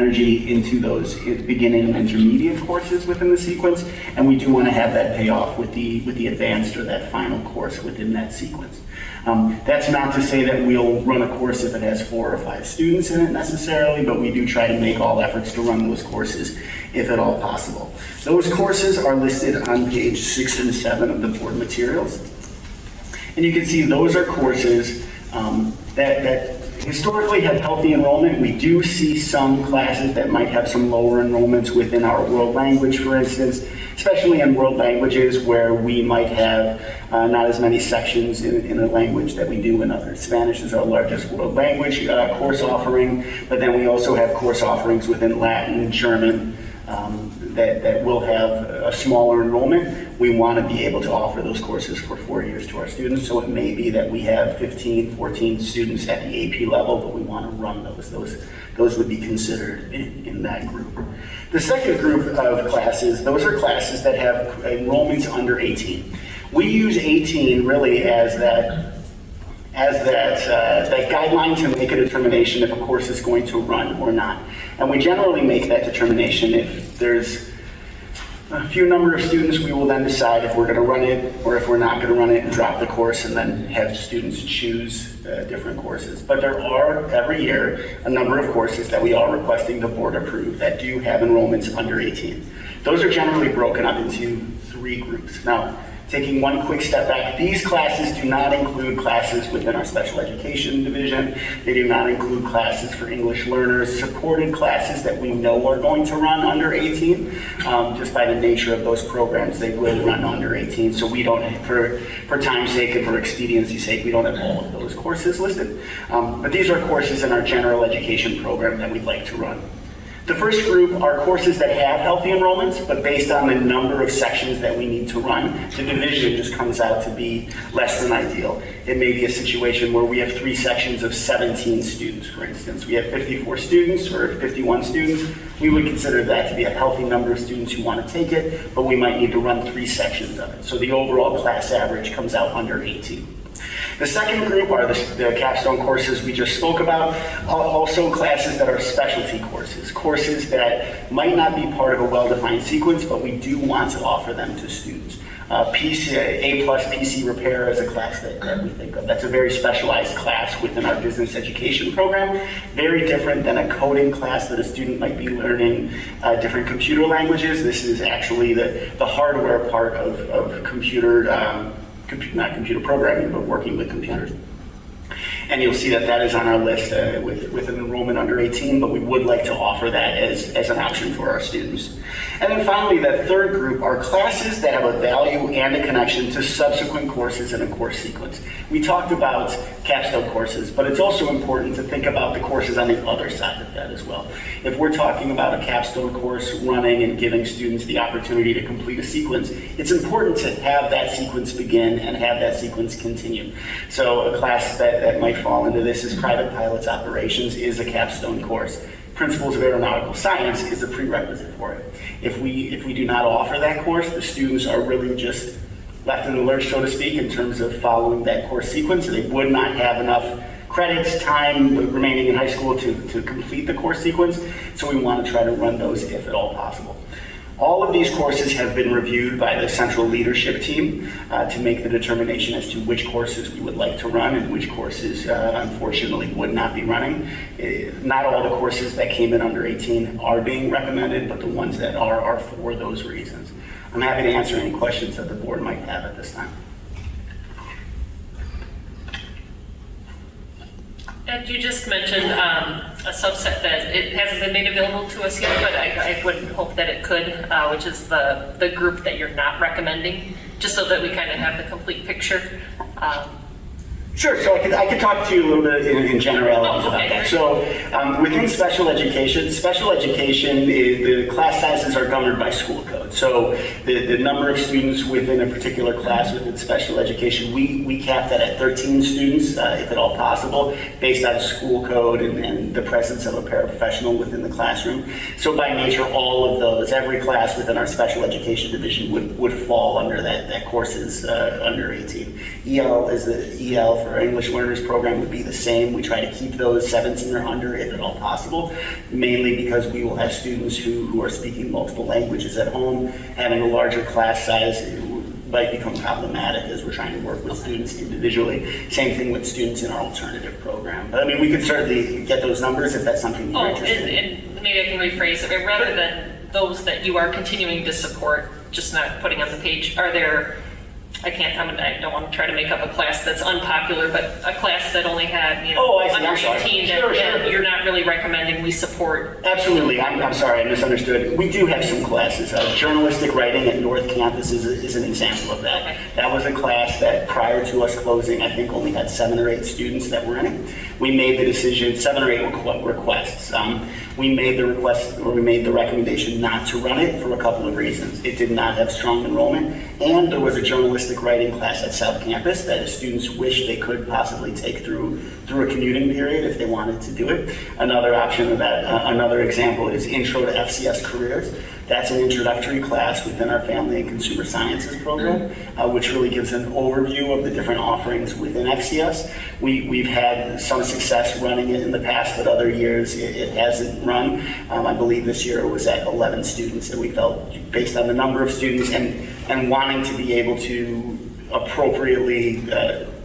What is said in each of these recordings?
energy into those beginning and intermediate courses within the sequence, and we do want to have that pay off with the advanced or that final course within that sequence. That's not to say that we'll run a course if it has 4 or 5 students in it necessarily, but we do try to make all efforts to run those courses if at all possible. Those courses are listed on page 6 and 7 of the board materials. And you can see those are courses that historically have healthy enrollment. We do see some classes that might have some lower enrollments within our world language, for instance, especially in world languages where we might have not as many sections in a language that we do in others. Spanish is our largest world language course offering, but then we also have course offerings within Latin and German that will have a smaller enrollment. We want to be able to offer those courses for 4 years to our students, so it may be that we have 15, 14 students at the AP level, but we want to run those. Those would be considered in that group. The second group of classes, those are classes that have enrollments under 18. We use 18 really as that guideline to make a determination if a course is going to run or not. And we generally make that determination if there's a few number of students. We will then decide if we're going to run it or if we're not going to run it and drop the course and then have students choose different courses. But there are, every year, a number of courses that we are requesting the board approve that do have enrollments under 18. Those are generally broken up into 3 groups. Now, taking one quick step back, these classes do not include classes within our special education division. They do not include classes for English learners, supported classes that we know are going to run under 18. Just by the nature of those programs, they will run under 18. So we don't, for time's sake and for expediency's sake, we don't have all of those courses listed. But these are courses in our general education program that we'd like to run. The first group are courses that have healthy enrollments, but based on the number of sections that we need to run, the division just comes out to be less than ideal. It may be a situation where we have 3 sections of 17 students, for instance. We have 54 students or 51 students. We would consider that to be a healthy number of students who want to take it, but we might need to run 3 sections of it. So the overall class average comes out under 18. The second group are the capstone courses we just spoke about, also classes that are specialty courses, courses that might not be part of a well-defined sequence, but we do want to offer them to students. A+ PC repair is a class that we think of. That's a very specialized class within our business education program, very different than a coding class that a student might be learning different computer languages. This is actually the hardware part of not computer programming, but working with computers. And you'll see that that is on our list with an enrollment under 18, but we would like to offer that as an option for our students. And then finally, that third group are classes that have a value and a connection to subsequent courses in a course sequence. We talked about capstone courses, but it's also important to think about the courses on the other side of that as well. If we're talking about a capstone course running and giving students the opportunity to complete a sequence, it's important to have that sequence begin and have that sequence continue. So a class that might fall into this is Private Pilots Operations is a capstone course. Principles of Aeronautical Science is a prerequisite for it. If we do not offer that course, the students are really just left in the lurch, so to speak, in terms of following that course sequence. They would not have enough credits, time remaining in high school to complete the course sequence, so we want to try to run those if at all possible. All of these courses have been reviewed by the central leadership team to make the determination as to which courses we would like to run and which courses unfortunately would not be running. Not all the courses that came in under 18 are being recommended, but the ones that are for those reasons. I'm happy to answer any questions that the board might have at this time. And you just mentioned a subset that it hasn't been made available to us yet, but I would hope that it could, which is the group that you're not recommending, just so that we kind of have the complete picture. Sure, so I could talk to you a little bit in generalities about that. So within special education, the class sizes are governed by school code. So the number of students within a particular class within special education, we cap that at 13 students, if at all possible, based on school code and the presence of a paraprofessional within the classroom. So by nature, all of those, every class within our special education division would fall under that courses under 18. EL is the EL, for for our English learners program would be the same. We try to keep those 17 or under if at all possible, mainly because we will have students who are speaking multiple languages at home. Having a larger class size might become problematic as we're trying to work with students individually. Same thing with students in our alternative program. But I mean, we could certainly get those numbers if that's something you're interested in. And maybe I can rephrase it, rather than those that you are continuing to support, just not putting on the page, are there, I don't want to try to make up a class that's unpopular, but a class that only had, under 18 that you're not really recommending we support? Absolutely. I'm sorry, I misunderstood. We do have some classes. Journalistic writing at North Campus is an example of that. Okay. That was a class that prior to us closing, I think only had 7 or 8 students that were in it. We made the decision, 7 or 8 requests. We made the recommendation not to run it for a couple of reasons. It did not have strong enrollment, and there was a journalistic writing class at South Campus that if students wish they could possibly take through a commuting period if they wanted to do it. Another option of that, another example is Intro to FCS Careers. That's an introductory class within our Family and Consumer Sciences program, which really gives an overview of the different offerings within FCS. We've had some success running it in the past, but other years it hasn't run. I believe this year it was at 11 students, and we felt, based on the number of students and wanting to be able to appropriately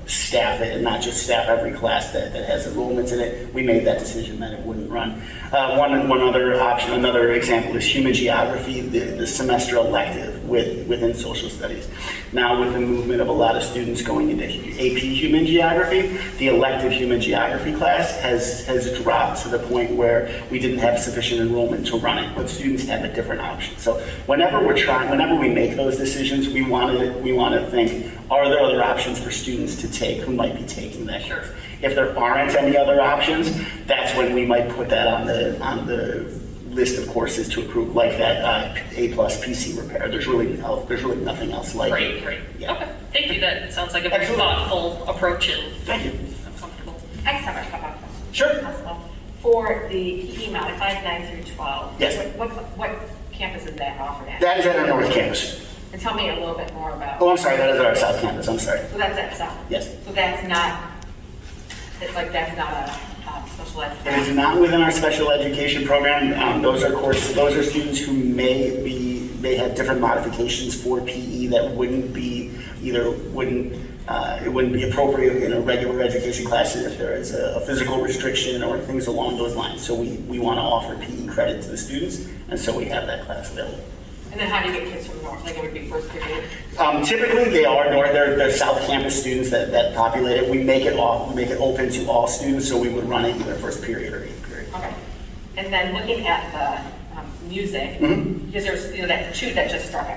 staff it and not just staff every class that has enrollments in it, we made that decision that it wouldn't run. One other option, another example is human geography, the semester elective within social studies. Now with the movement of a lot of students going into AP human geography, the elective human geography class has dropped to the point where we didn't have sufficient enrollment to run it, but students have a different option. So whenever we make those decisions, we want to think, are there other options for students to take who might be taking that course? If there aren't any other options, that's when we might put that on the list of courses to approve, like that A+ PC repair. There's really nothing else like it. Right. Yeah. Okay, thank you. That sounds like a very thoughtful approach, and thank you. I'm comfortable. I just have a couple of questions. Sure. Possible. For the PE modified 9 through 12, Yes. what campus is that offered at? That is at our North Campus. And tell me a little bit more about. Oh, I'm sorry, that is at our South Campus. I'm sorry. So that's at South? Yes. So that's not a special ed? It is not within our special education program. Those are students who may have different modifications for PE that it wouldn't be appropriate in a regular education class if there is a physical restriction or things along those lines. So we want to offer PE credit to the students, and so we have that class available. And then how do you get kids from North? Like it would be first period? Typically, they're South Campus students that populate it. We make it open to all students, so we would run it either first period or 8th period. Okay. And then looking at the music, because there's that shoot that just stuck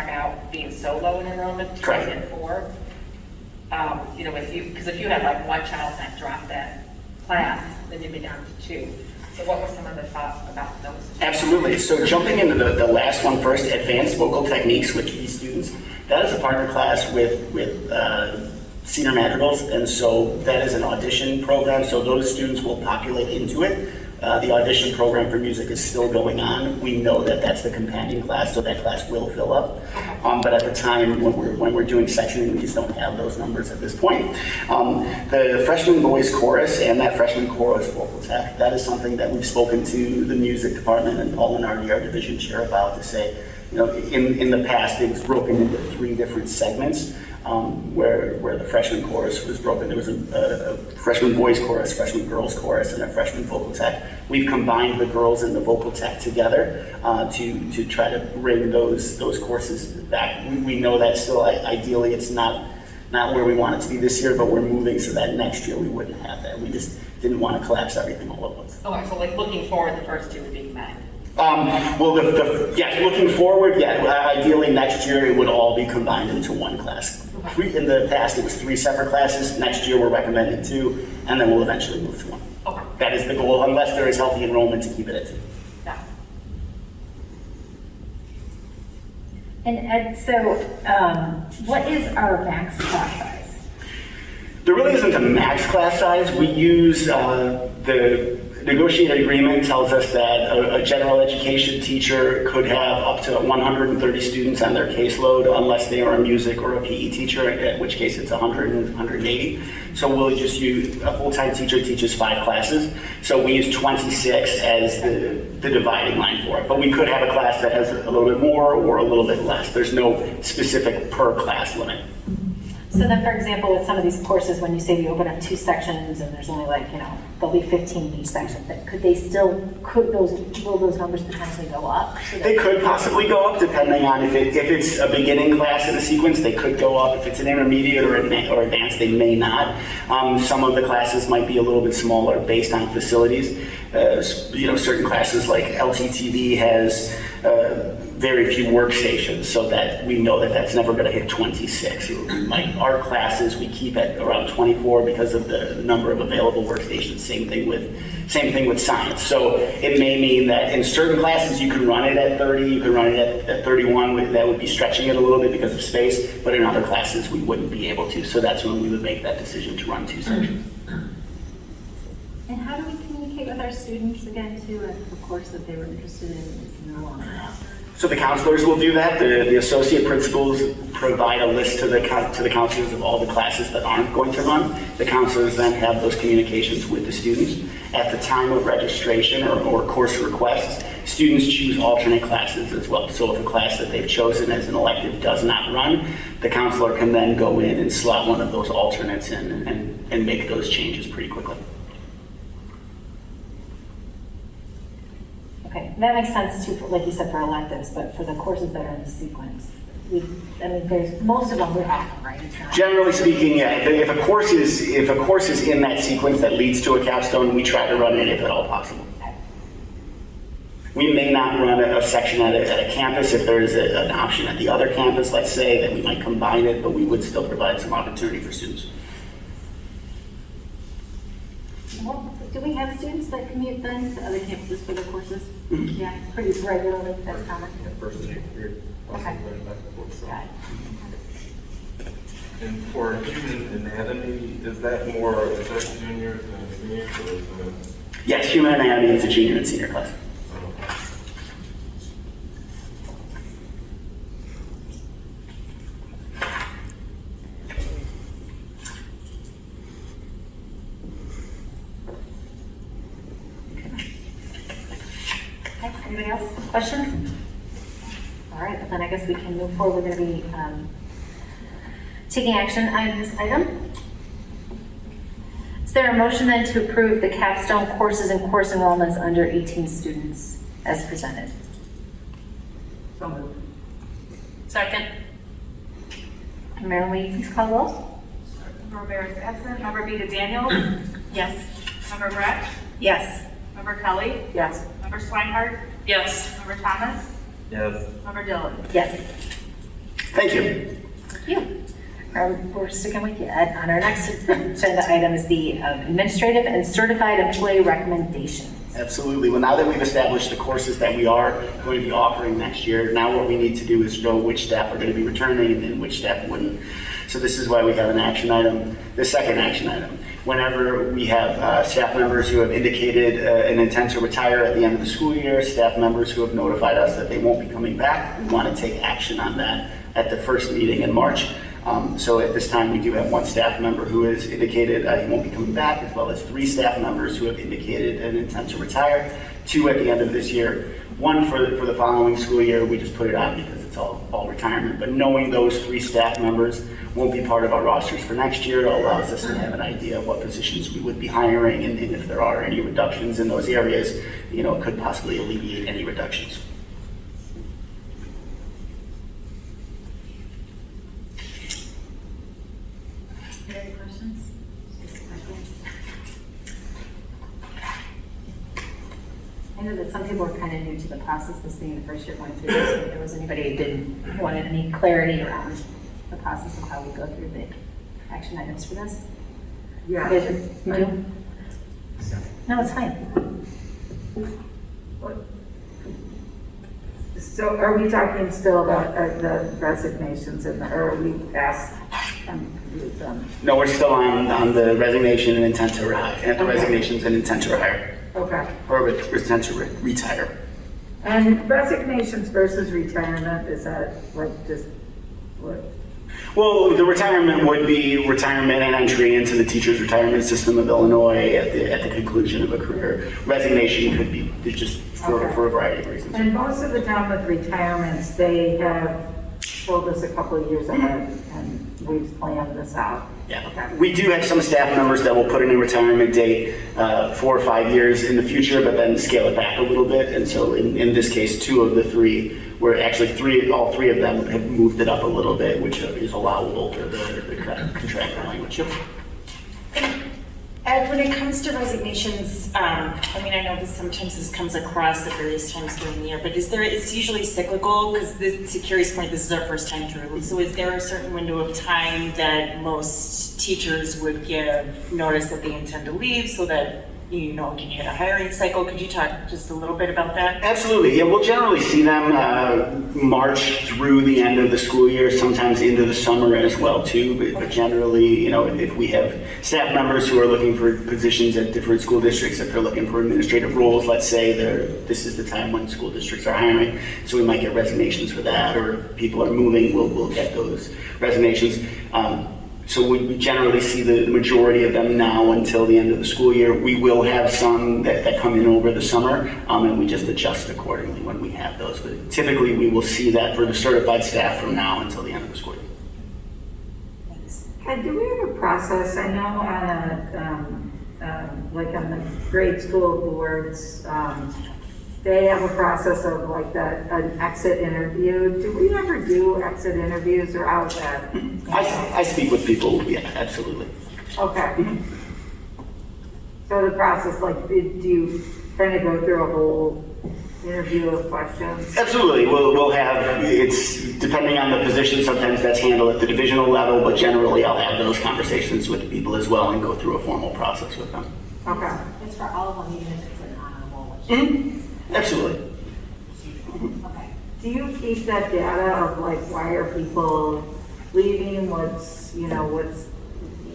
out being so low in enrollment, 2004. If you had like one child that dropped that class, then you'd be down to 2. So what was some of the thoughts about those? Absolutely. So jumping into the last one first, advanced vocal techniques with key students. That is a partner class with Senior Madrigals, and so that is an audition program. So those students will populate into it. The audition program for music is still going on. We know that that's the companion class, so that class will fill up. But at the time when we're doing sectioning, we just don't have those numbers at this point. The freshman boys chorus and that freshman chorus vocal tech, that is something that we've spoken to the music department and Paul Lenardi, our division chair, about to say, in the past it was broken into 3 different segments. Where the freshman chorus was broken. There was a freshman boys chorus, freshman girls chorus, and a freshman vocal tech. We've combined the girls and the vocal tech together to try to bring those courses back. We know that still, ideally, it's not where we want it to be this year, but we're moving so that next year we wouldn't have that. We just didn't want to collapse everything all at once. Okay, so like looking forward, the first 2 would be combined. Looking forward, ideally next year it would all be combined into one class. In the past it was 3 separate classes. Next year we're recommending 2, and then we'll eventually move to 1. Okay. That is the goal, unless there is healthy enrollment, to keep it at 2. Yeah. And Ed, so what is our max class size? There really isn't a max class size. We use negotiated agreement tells us that a general education teacher could have up to 130 students on their caseload unless they are a music or a PE teacher, in which case it's 100 and 180. So we'll just use, a full-time teacher teaches 5 classes. So we use 26 as the dividing line for it. But we could have a class that has a little bit more or a little bit less. There's no specific per class limit. So then, for example, with some of these courses, when you say we open up 2 sections and there's only like, there'll be 15 in each section, but will those numbers potentially go up? They could possibly go up depending on if it's a beginning class in a sequence, they could go up. If it's an intermediate or advanced, they may not. Some of the classes might be a little bit smaller based on facilities. Certain classes like LTTV has very few workstations, so that we know that that's never going to hit 26. Like our classes, we keep at around 24 because of the number of available workstations. Same thing with science. So it may mean that in certain classes you can run it at 30, you can run it at 31. That would be stretching it a little bit because of space. But in other classes we wouldn't be able to. So that's when we would make that decision to run 2 sections. And how do we communicate with our students again too, if the course that they were interested in is no longer out? So the counselors will do that. The associate principals provide a list to the counselors of all the classes that aren't going to run. The counselors then have those communications with the students. At the time of registration or course requests, students choose alternate classes as well. So if a class that they've chosen as an elective does not run, the counselor can then go in and slot one of those alternates in and make those changes pretty quickly. Okay, that makes sense too, like you said, for electives, but for the courses that are in the sequence, there's most of them we're offering, right? It's not- Generally speaking, yeah. If a course is in that sequence that leads to a capstone, we try to run it if at all possible. Okay. We may not run a section at a campus if there is an option at the other campus, let's say, that we might combine it, but we would still provide some opportunity for students. Well, do we have students that commute then to other campuses for their courses? Mm-hmm. Yeah, pretty regularly, that's common. First and 8th grade. Okay. Back and forth, so. Got it. And for human anatomy, is that juniors and seniors, or is that? Yes, human anatomy is a junior and senior class. Okay, anybody else? Questions? All right, well then I guess we can move forward. We're going to be taking action on this item. Is there a motion then to approve the capstone courses and course enrollments under 18 students as presented? So moved. Second. Marilyn, will you please call the roll? Member Bear is absent. Member Beta Daniels. Yes. Member Brett. Yes. Member Kelly. Yes. Member Swinehart. Yes. Member Thomas. Yes. Member Dillon. Yes. Thank you. Thank you. We're sticking with you, Ed. On our next agenda item is the administrative and certified employee recommendations. Absolutely. Well, now that we've established the courses that we are going to be offering next year, now what we need to do is know which staff are going to be returning and which staff wouldn't. So this is why we have an action item, the second action item. Whenever we have staff members who have indicated an intent to retire at the end of the school year, staff members who have notified us that they won't be coming back, we want to take action on that at the first meeting in March. So at this time, we do have 1 staff member who has indicated he won't be coming back, as well as 3 staff members who have indicated an intent to retire, 2 at the end of this year, 1 for the following school year. We just put it on because it's all retirement. But knowing those 3 staff members won't be part of our rosters for next year, it allows us to have an idea of what positions we would be hiring, and if there are any reductions in those areas, it could possibly alleviate any reductions. Any questions? I know that some people are kind of new to the process, this being the first year going through this. If there was anybody who didn't want any clarity around the process of how we go through the action items for this? Yeah. You do? No, it's fine. So are we talking still about the resignations or are we past? No, we're still on the resignation and intent to retire, and the resignations and intent to retire. Okay. or intend to retire. And resignations versus retirement, is that like just what? Well, the retirement would be retirement and entry into the teacher's retirement system of Illinois at the conclusion of a career. Resignation could be just for a variety of reasons. And most of the time with retirements, they have told us a couple of years ahead, and we've planned this out. Yeah. Okay. We do have some staff members that will put in a retirement date 4 or 5 years in the future, but then scale it back a little bit. And so in this case, 2 of the 3 were actually all three of them have moved it up a little bit, which is allowable for the contractor language. Ed, when it comes to resignations, I mean, I know that sometimes this comes across at various times during the year, but it's usually cyclical, because to Carrie's point, this is our first time through. So is there a certain window of time that most teachers would give notice that they intend to leave so that, you know, can hit a hiring cycle? Could you talk just a little bit about that? Absolutely. Yeah, we'll generally see them march through the end of the school year, sometimes into the summer as well too. But generally, you know, if we have staff members who are looking for positions at different school districts, if they're looking for administrative roles, let's say this is the time when school districts are hiring, so we might get resignations for that, or if people are moving, we'll get those resignations. So we generally see the majority of them now until the end of the school year. We will have some that come in over the summer, and we just adjust accordingly when we have those. But typically, we will see that for the certified staff from now until the end of the school year. And do we have a process? I know on the grade school boards, they have a process of like an exit interview. Do we ever do exit interviews, or how's that? I speak with people, yeah, absolutely. Okay. So the process, like, do you kind of go through a whole interview of questions? Absolutely. We'll have, it's depending on the position, sometimes that's handled at the divisional level, but generally I'll have those conversations with the people as well and go through a formal process with them. Okay. It's for all of them, even if it's an honorable, which, Absolutely. okay. Do you keep that data of like, why are people leaving? What's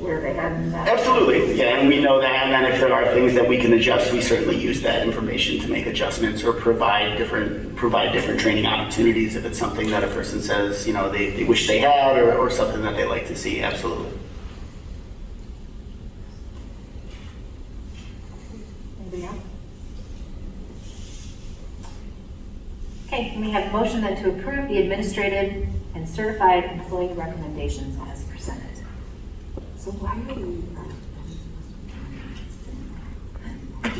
where they heading? Absolutely, yeah, and we know that, and then if there are things that we can adjust, we certainly use that information to make adjustments or provide different training opportunities if it's something that a person says, you know, they wish they had or something that they like to see, absolutely. Anything else? Okay, and we have a motion then to approve the administrative and certified employee recommendations as presented. So why are we?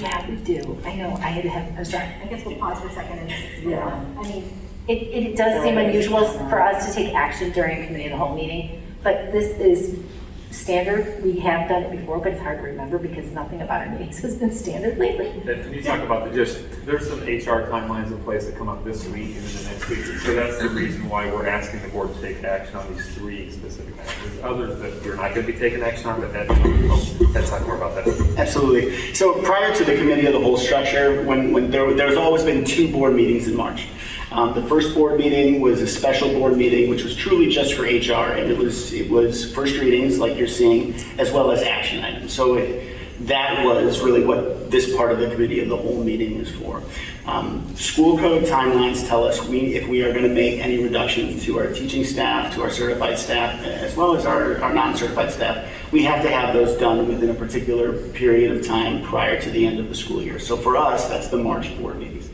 Yeah, we do. I know, I'm sorry, I guess we'll pause for a second and, Yeah. I mean, it does seem unusual for us to take action during a committee of the whole meeting, but this is standard. We have done it before, but it's hard to remember because nothing about our meetings has been standard lately. Can you talk about there's some HR timelines in place that come up this week and then the next week. So that's the reason why we're asking the board to take action on these 3 specific items. There's others that we're not going to be taking action on, but let's talk more about that. Absolutely. So prior to the committee of the whole structure, when there's always been 2 board meetings in March. The first board meeting was a special board meeting, which was truly just for HR, and it was first readings, like you're seeing, as well as action items. So that was really what this part of the committee of the whole meeting is for. School code timelines tell us if we are going to make any reductions to our teaching staff, to our certified staff, as well as our non-certified staff, we have to have those done within a particular period of time prior to the end of the school year. So for us, that's the March board meetings.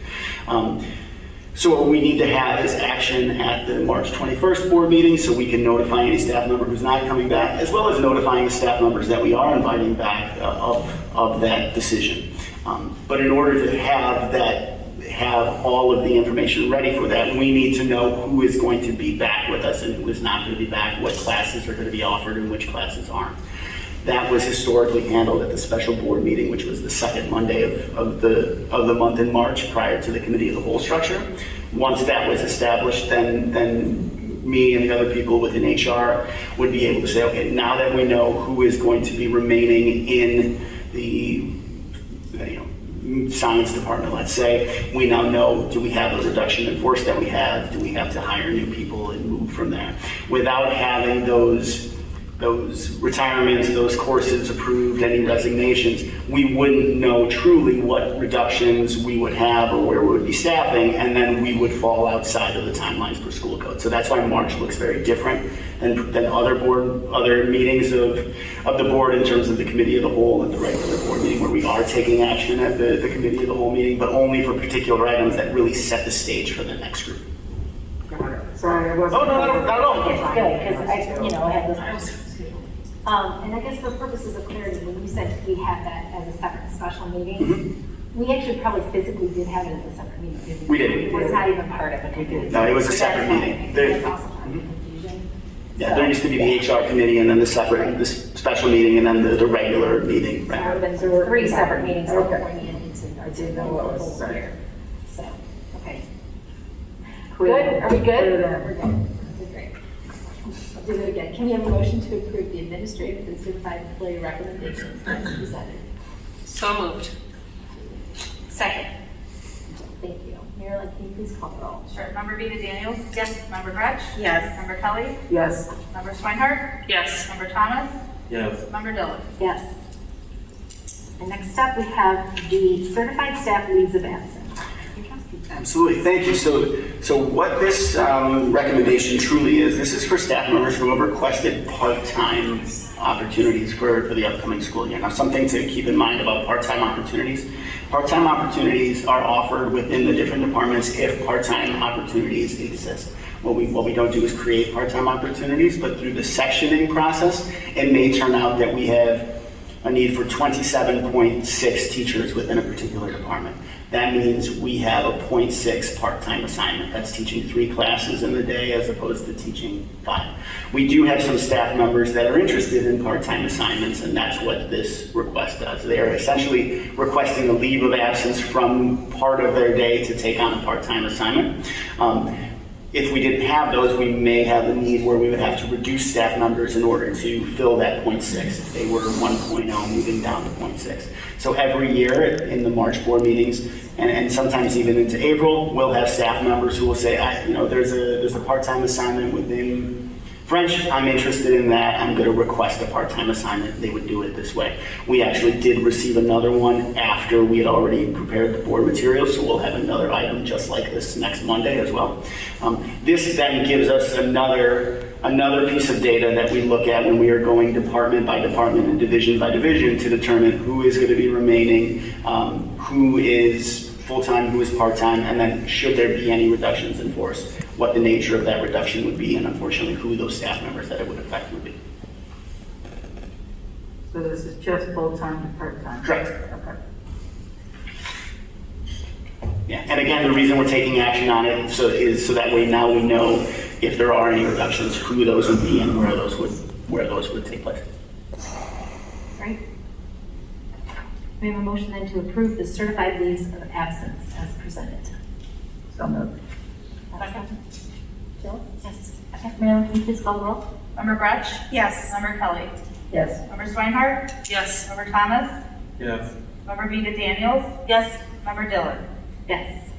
So what we need to have is action at the March 21st board meeting so we can notify any staff member who's not coming back, as well as notifying the staff members that we are inviting back of that decision. But in order to have all of the information ready for that, we need to know who is going to be back with us and who is not going to be back, what classes are going to be offered and which classes aren't. That was historically handled at the special board meeting, which was the second Monday of the month in March prior to the committee of the whole structure. Once that was established, then me and the other people within HR would be able to say, okay, now that we know who is going to be remaining in the science department, let's say, we now know, do we have a reduction in force that we have? Do we have to hire new people and move from there? Without having those those retirements, those courses approved, any resignations, we wouldn't know truly what reductions we would have or where we would be staffing, and then we would fall outside of the timelines per school code. So that's why March looks very different than other meetings of the board in terms of the committee of the whole and the regular board meeting, where we are taking action at the committee of the whole meeting, but only for particular items that really set the stage for the next group. Sorry, I wasn't. Oh, no, not at all. It's good, because I had those. And I guess for purposes of clarity, when you said we have that as a separate special meeting, we actually probably physically did have it as a separate meeting, didn't We did. It was not even part of a committee. No, it was a So separate that's meeting. That's also part of the confusion. Yeah, there used to be the HR committee and then the special meeting and then the regular meeting. There Right? would have been 3 separate meetings Okay. before we into. I didn't know what was the whole said. year. So, okay. Clear. Good, are we good? Clear then. We're good. Okay, great. I'll do it again. Can we have a motion to approve the administrative and certified employee recommendations as presented? So moved. Second. Thank you. Marilyn, can you please call the roll? Sure. Member Vita Daniels? Yes. Member Gretsch? Yes. Member Kelly? Yes. Member Swinehart? Yes. Member Thomas? Yes. Member Dillon? Yes. And next up, we have the certified staff leaves of absence. Absolutely, thank you. So what this recommendation truly is, this is for staff members who have requested part-time opportunities for the upcoming school year. Now, something to keep in mind about part-time opportunities. Part-time opportunities are offered within the different departments if part-time opportunities exist. What we don't do is create part-time opportunities, but through the sectioning process, it may turn out that we have a need for 27.6 teachers within a particular department. That means we have a 0.6 part-time assignment. That's teaching 3 classes in the day as opposed to teaching 5. We do have some staff members that are interested in part-time assignments, and that's what this request does. They are essentially requesting a leave of absence from part of their day to take on a part-time assignment. If we didn't have those, we may have a need where we would have to reduce staff members in order to fill that 0.6 if they were 1.0 moving down to 0.6. So every year in the March board meetings, and sometimes even into April, we'll have staff members who will say, there's a part-time assignment within French, I'm interested in that, I'm going to request a part-time assignment. They would do it this way. We actually did receive another one after we had already prepared the board materials, so we'll have another item just like this next Monday as well. This then gives us another piece of data that we look at when we are going department by department and division by division to determine who is going to be remaining, who is full-time, who is part-time, and then should there be any reductions in force, what the nature of that reduction would be, and unfortunately who those staff members that it would affect would be. So this is just full-time to part-time? Correct. Okay. Yeah, and again, the reason we're taking action on it is so that way now we know if there are any reductions, who those would be and where those would take place. Right? We have a motion then to approve the certified leaves of absence as presented. So moved. Jill? Yes. Okay, Marilyn, can you please call the roll? Member Gretsch? Yes. Member Kelly? Yes. Member Swinehart? Yes. Member Thomas? Yes. Member Vita Daniels? Yes. Member Dillon? Yes.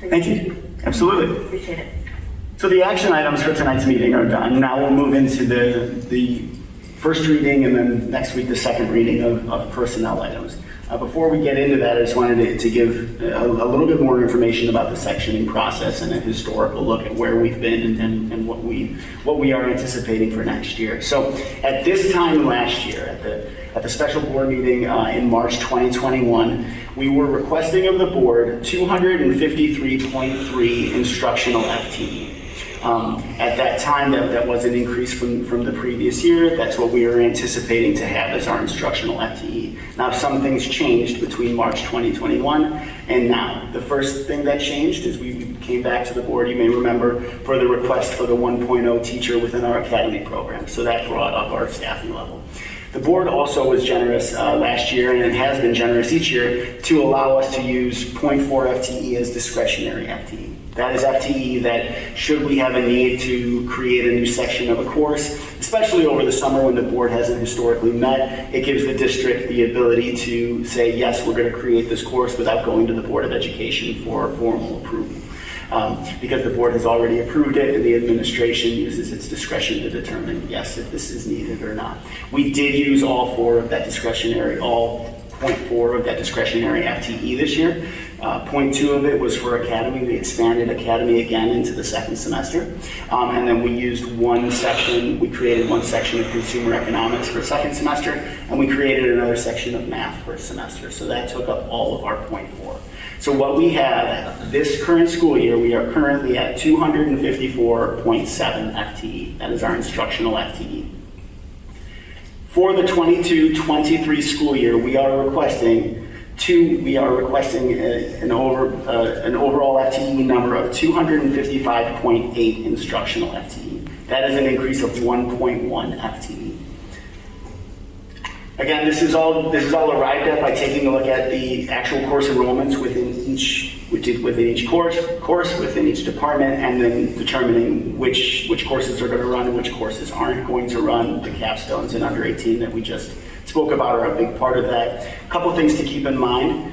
Thank you. Absolutely. Appreciate it. So the action items for tonight's meeting are done. Now we'll move into the first reading and then next week the second reading of personnel items. Before we get into that, I just wanted to give a little bit more information about the sectioning process and a historical look at where we've been and what we are anticipating for next year. So at this time last year, at the special board meeting in March 2021, we were requesting of the board 253.3 instructional FTE. At that time, that was an increase from the previous year. That's what we were anticipating to have as our instructional FTE. Now, some things changed between March 2021 and now. The first thing that changed is we came back to the board, you may remember, for the request for the 1.0 teacher within our academy program. So that brought up our staffing level. The board also was generous last year, and it has been generous each year, to allow us to use 0.4 FTE as discretionary FTE. That is FTE that, should we have a need to create a new section of a course, especially over the summer when the board hasn't historically met, it gives the district the ability to say, yes, we're going to create this course without going to the Board of Education for formal approval. because the board has already approved it and the administration uses its discretion to determine, yes, if this is needed or not. We did use all 4 of that discretionary, all 0.4 of that discretionary FTE this year. 0.2 of it was for Academy. We expanded Academy again into the second semester. And then we used one section, we created one section of consumer economics for second semester, and we created another section of math for semester. So that took up all of our 0.4. So what we have this current school year, we are currently at 254.7 FTE. That is our instructional FTE. For the 22-23 school year, we are requesting an overall FTE number of 255.8 instructional FTE. That is an increase of 1.1 FTE. Again, this is all arrived at by taking a look at the actual course enrollments within each course, within each department, and then determining which courses are going to run and which courses aren't going to run. The capstones in under 18 that we just spoke about are a big part of that. A couple things to keep in mind.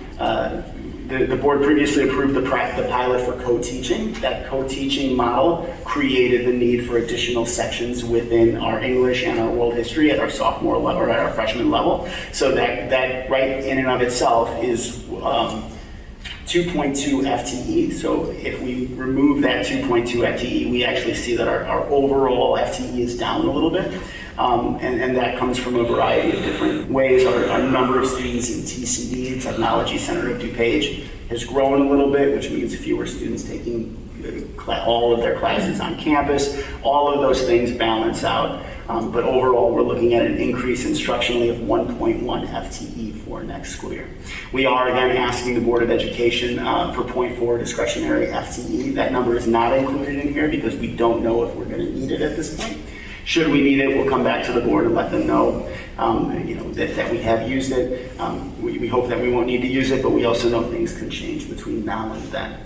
The board previously approved the pilot for co-teaching. That co-teaching model created the need for additional sections within our English and our world history at our sophomore level or at our freshman level. So that right in and of itself is 2.2 FTE. So if we remove that 2.2 FTE, we actually see that our overall FTE is down a little bit. And that comes from a variety of different ways. Our number of students in TCD, Technology Center of DuPage, has grown a little bit, which means fewer students taking all of their classes on campus. All of those things balance out. But overall, we're looking at an increase instructionally of 1.1 FTE for next school year. We are again asking the Board of Education for 0.4 discretionary FTE. That number is not included in here because we don't know if we're going to need it at this point. Should we need it, we'll come back to the board and let them know, that we have used it. We hope that we won't need to use it, but we also know things can change between now and then.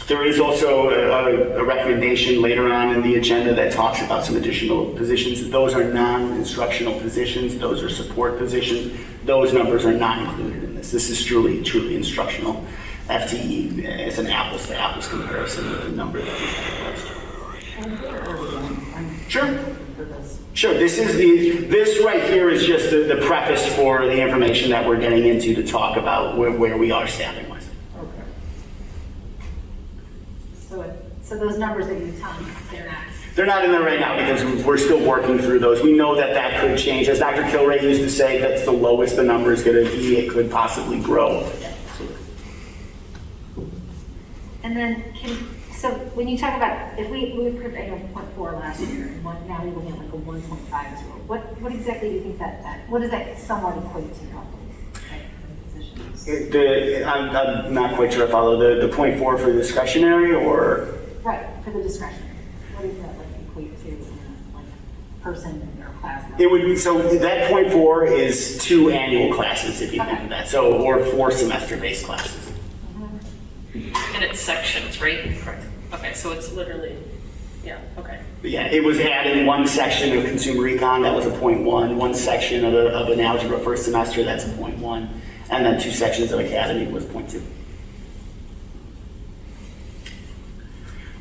There is also a recommendation later on in the agenda that talks about some additional positions. Those are non-instructional positions. Those are support positions. Those numbers are not included in this. This is truly instructional FTE. It's an apples to apples comparison with the number that we have. Sure. Sure. This right here is just the preface for the information that we're getting into to talk about where we are staffing wise. So those numbers that you tell me, they're not in there right now because we're still working through those. We know that could change. As Dr. Kilray used to say, that's the lowest the number is going to be. It could possibly grow. And then so when you talk about, if we approved 0.4 last year, and now we're looking at like a 1.5 as well, what exactly do you think that what does that somewhat equate to roughly? I'm not quite sure I follow the 0.4 for discretionary or? Right, for the discretionary. What does that like equate to like person or class number? It would be, so that 0.4 is 2 annual classes if you think of that. So, or 4 semester-based classes. And it's sections, right? Correct. Okay, so it's literally, yeah, okay. Yeah, it was adding one section of consumer econ, that was a 0.1, one section of an algebra first semester, that's a 0.1, and then 2 sections of academy was 0.2.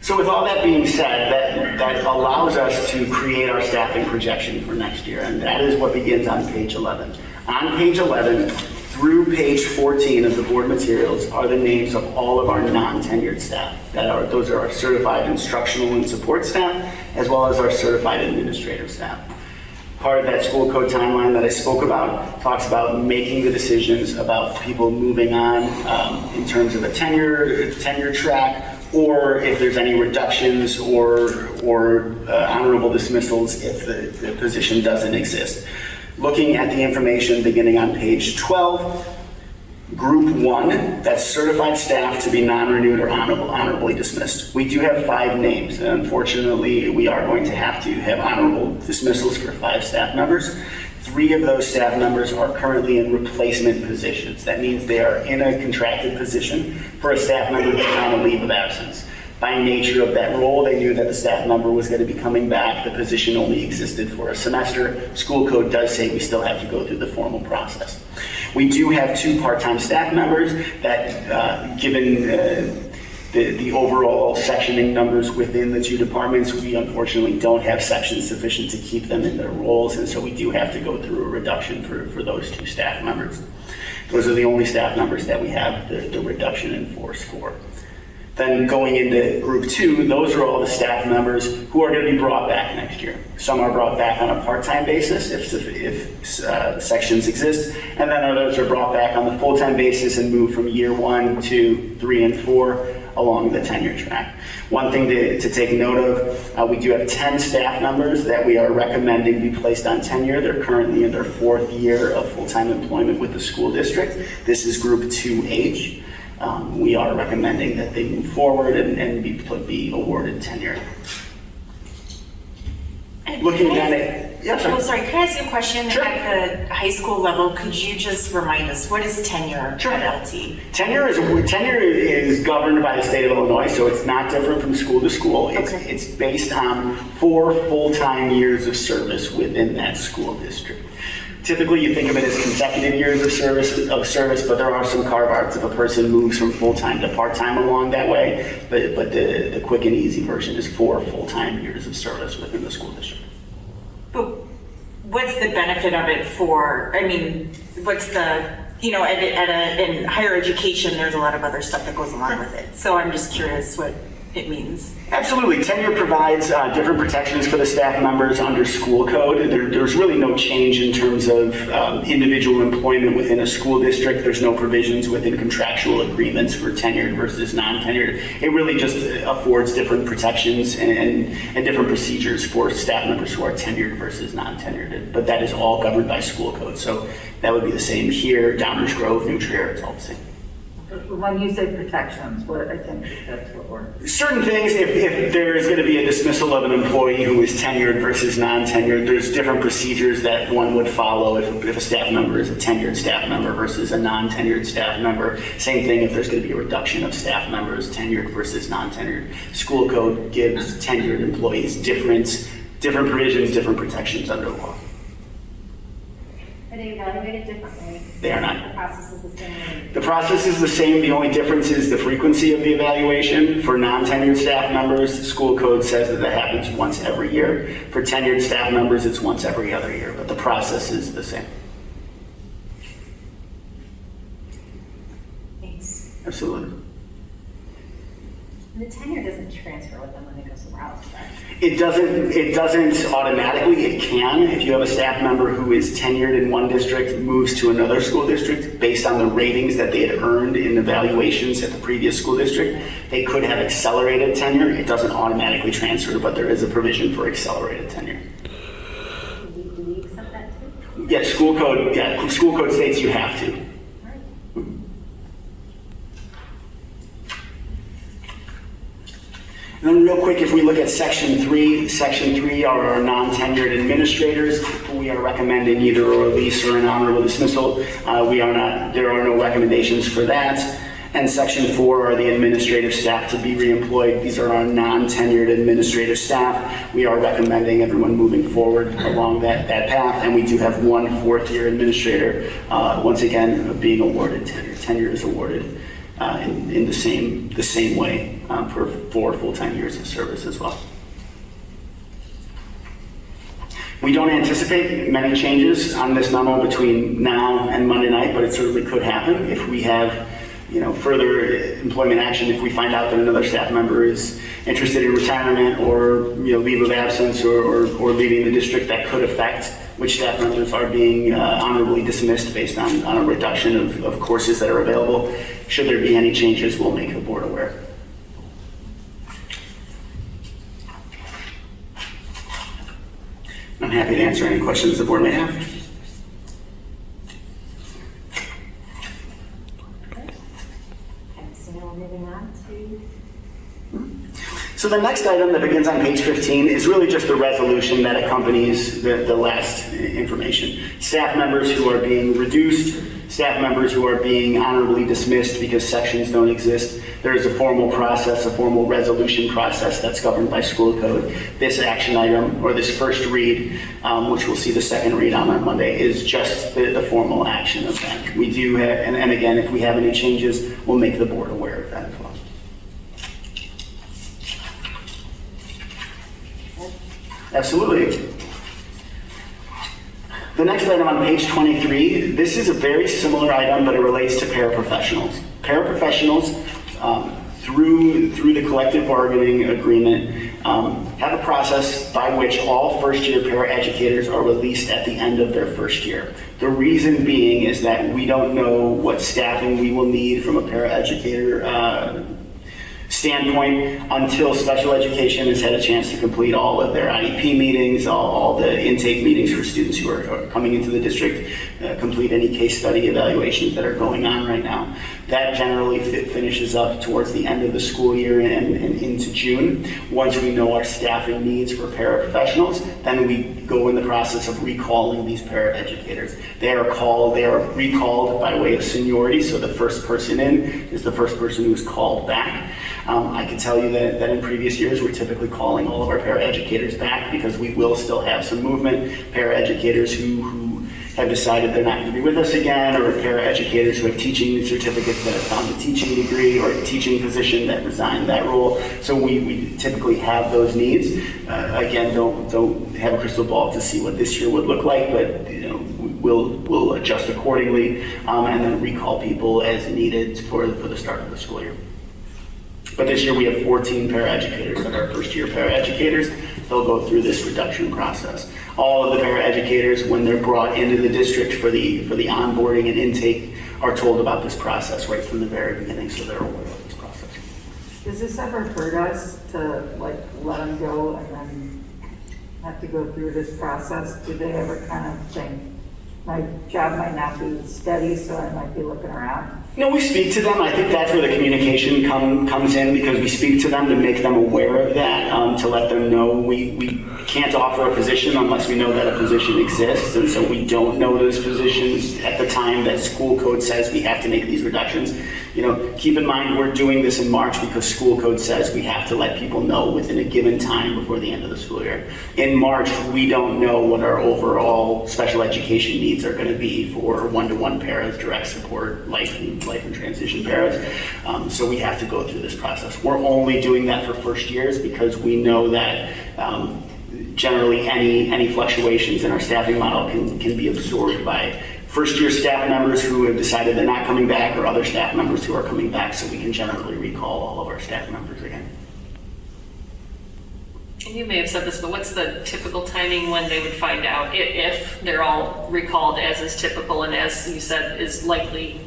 So with all that being said, that allows us to create our staffing projection for next year, and that is what begins on page 11. On page 11, through page 14 of the board materials are the names of all of our non-tenured staff. Those are our certified instructional and support staff, as well as our certified administrative staff. Part of that school code timeline that I spoke about talks about making the decisions about people moving on in terms of a tenure track, or if there's any reductions or honorable dismissals if the position doesn't exist. Looking at the information beginning on page 12, group 1, that's certified staff to be non-renewed or honorably dismissed. We do have 5 names. Unfortunately, we are going to have honorable dismissals for 5 staff members. 3 of those staff members are currently in replacement positions. That means they are in a contracted position for a staff member who's on a leave of absence. By nature of that role, they knew that the staff member was going to be coming back. The position only existed for a semester. School code does say we still have to go through the formal process. We do have 2 part-time staff members that, given the overall sectioning numbers within the two departments, we unfortunately don't have sections sufficient to keep them in their roles, and so we do have to go through a reduction for those two staff members. Those are the only staff members that we have the reduction in force for. Then going into group 2, those are all the staff members who are going to be brought back next year. Some are brought back on a part-time basis if sections exist, and then others are brought back on the full-time basis and move from year 1, 2, 3, and 4 along the tenure track. One thing to take note of, we do have 10 staff members that we are recommending be placed on tenure. They're currently in their 4th year of full-time employment with the school district. This is group 2H. We are recommending that they move forward and be awarded tenure. Looking at it, yeah, Oh, sorry, can I ask you a question? Sure. At the high school level, could you just remind us, what is tenure Sure. at LT? Tenure is governed by the state of Illinois, so it's not different from school to school. Okay. It's based on 4 full-time years of service within that school district. Typically, you think of it as consecutive years of service, but there are some carve-outs if a person moves from full-time to part-time along that way. But the quick and easy version is 4 full-time years of service within the school district. But what's the benefit of it for, I mean, what's the, you know, in higher education, there's a lot of other stuff that goes along with it. So I'm just curious what it means. Absolutely. Tenure provides different protections for the staff members under school code. There's really no change in terms of individual employment within a school district. There's no provisions within contractual agreements for tenured versus non-tenured. It really just affords different protections and different procedures for staff members who are tenured versus non-tenured. But that is all governed by school code. So that would be the same here, Downers Grove, New Trier, it's all the same. When you say protections, what, I think that's what we're. Certain things, if there is going to be a dismissal of an employee who is tenured versus non-tenured, there's different procedures that one would follow if a staff member is a tenured staff member versus a non-tenured staff member. Same thing if there's going to be a reduction of staff members, tenured versus non-tenured. School code gives tenured employees different provisions, different protections under the law. Are they evaluated differently? They are not. The process is the same. The process is the same. The only difference is the frequency of the evaluation. For non-tenured staff members, the school code says that happens once every year. For tenured staff members, it's once every other year, but the process is the same. Thanks. Absolutely. The tenure doesn't transfer with them when they go somewhere else, right? It doesn't automatically. It can. If you have a staff member who is tenured in one district, moves to another school district based on the ratings that they had earned in evaluations at the previous school district, they could have accelerated tenure. It doesn't automatically transfer, but there is a provision for accelerated tenure. Do we accept that too? Yeah, school code states you have to. And then real quick, if we look at Section 3 are our non-tenured administrators, who we are recommending either a release or an honorable dismissal. There are no recommendations for that. And Section 4 are the administrative staff to be reemployed. These are our non-tenured administrative staff. We are recommending everyone moving forward along that path. And we do have one 4th-year administrator, once again, being awarded tenure. Tenure is awarded in the same way for 4 full-time years of service as well. We don't anticipate many changes on this memo between now and Monday night, but it certainly could happen if we have further employment action. If we find out that another staff member is interested in retirement or leave of absence or leaving the district, that could affect which staff members are being honorably dismissed based on a reduction of courses that are available. Should there be any changes, we'll make the board aware. I'm happy to answer any questions the board may have. Okay, so now we're moving on to. So the next item that begins on page 15 is really just the resolution that accompanies the last information. Staff members who are being reduced, staff members who are being honorably dismissed because sections don't exist. There is a formal process, a formal resolution process that's governed by school code. This action item, or this first read, which we'll see the second read on Monday, is just the formal action of that. We do have, and again, if we have any changes, we'll make the board aware of that as well. Absolutely. The next item on page 23, this is a very similar item, but it relates to paraprofessionals. Paraprofessionals, through the collective bargaining agreement, have a process by which all first-year paraeducators are released at the end of their first year. The reason being is that we don't know what staffing we will need from a paraeducator standpoint until special education has had a chance to complete all of their IEP meetings, all the intake meetings for students who are coming into the district, complete any case study evaluations that are going on right now. That generally finishes up towards the end of the school year and into June. Once we know our staffing needs for paraprofessionals, then we go in the process of recalling these paraeducators. They are recalled by way of seniority, so the first person in is the first person who is called back. I can tell you that in previous years, we're typically calling all of our paraeducators back because we will still have some movement. Paraeducators who have decided they're not going to be with us again, or paraeducators who have teaching certificates that have found a teaching degree or a teaching position that resigned that role. So we typically have those needs. Again, don't have a crystal ball to see what this year would look like, but we'll adjust accordingly and then recall people as needed for the start of the school year. But this year we have 14 paraeducators that are first-year paraeducators. They'll go through this reduction process. All of the paraeducators, when they're brought into the district for the onboarding and intake, are told about this process right from the very beginning, so they're aware of this process. Does this ever hurt us to like let them go and then have to go through this process? Do they ever kind of think, my job might not be steady, so I might be looking around? No, we speak to them. I think that's where the communication comes in, because we speak to them to make them aware of that, to let them know we can't offer a position unless we know that a position exists, and so we don't know those positions at the time that school code says we have to make these reductions. Keep in mind we're doing this in March because school code says we have to let people know within a given time before the end of the school year. In March, we don't know what our overall special education needs are going to be for one-to-one paras, direct support, life and transition paras. So we have to go through this process. We're only doing that for first years because we know that generally any fluctuations in our staffing model can be absorbed by first-year staff members who have decided they're not coming back, or other staff members who are coming back, so we can generally recall all of our staff members again. And you may have said this, but what's the typical timing when they would find out if they're all recalled as is typical and as you said is likely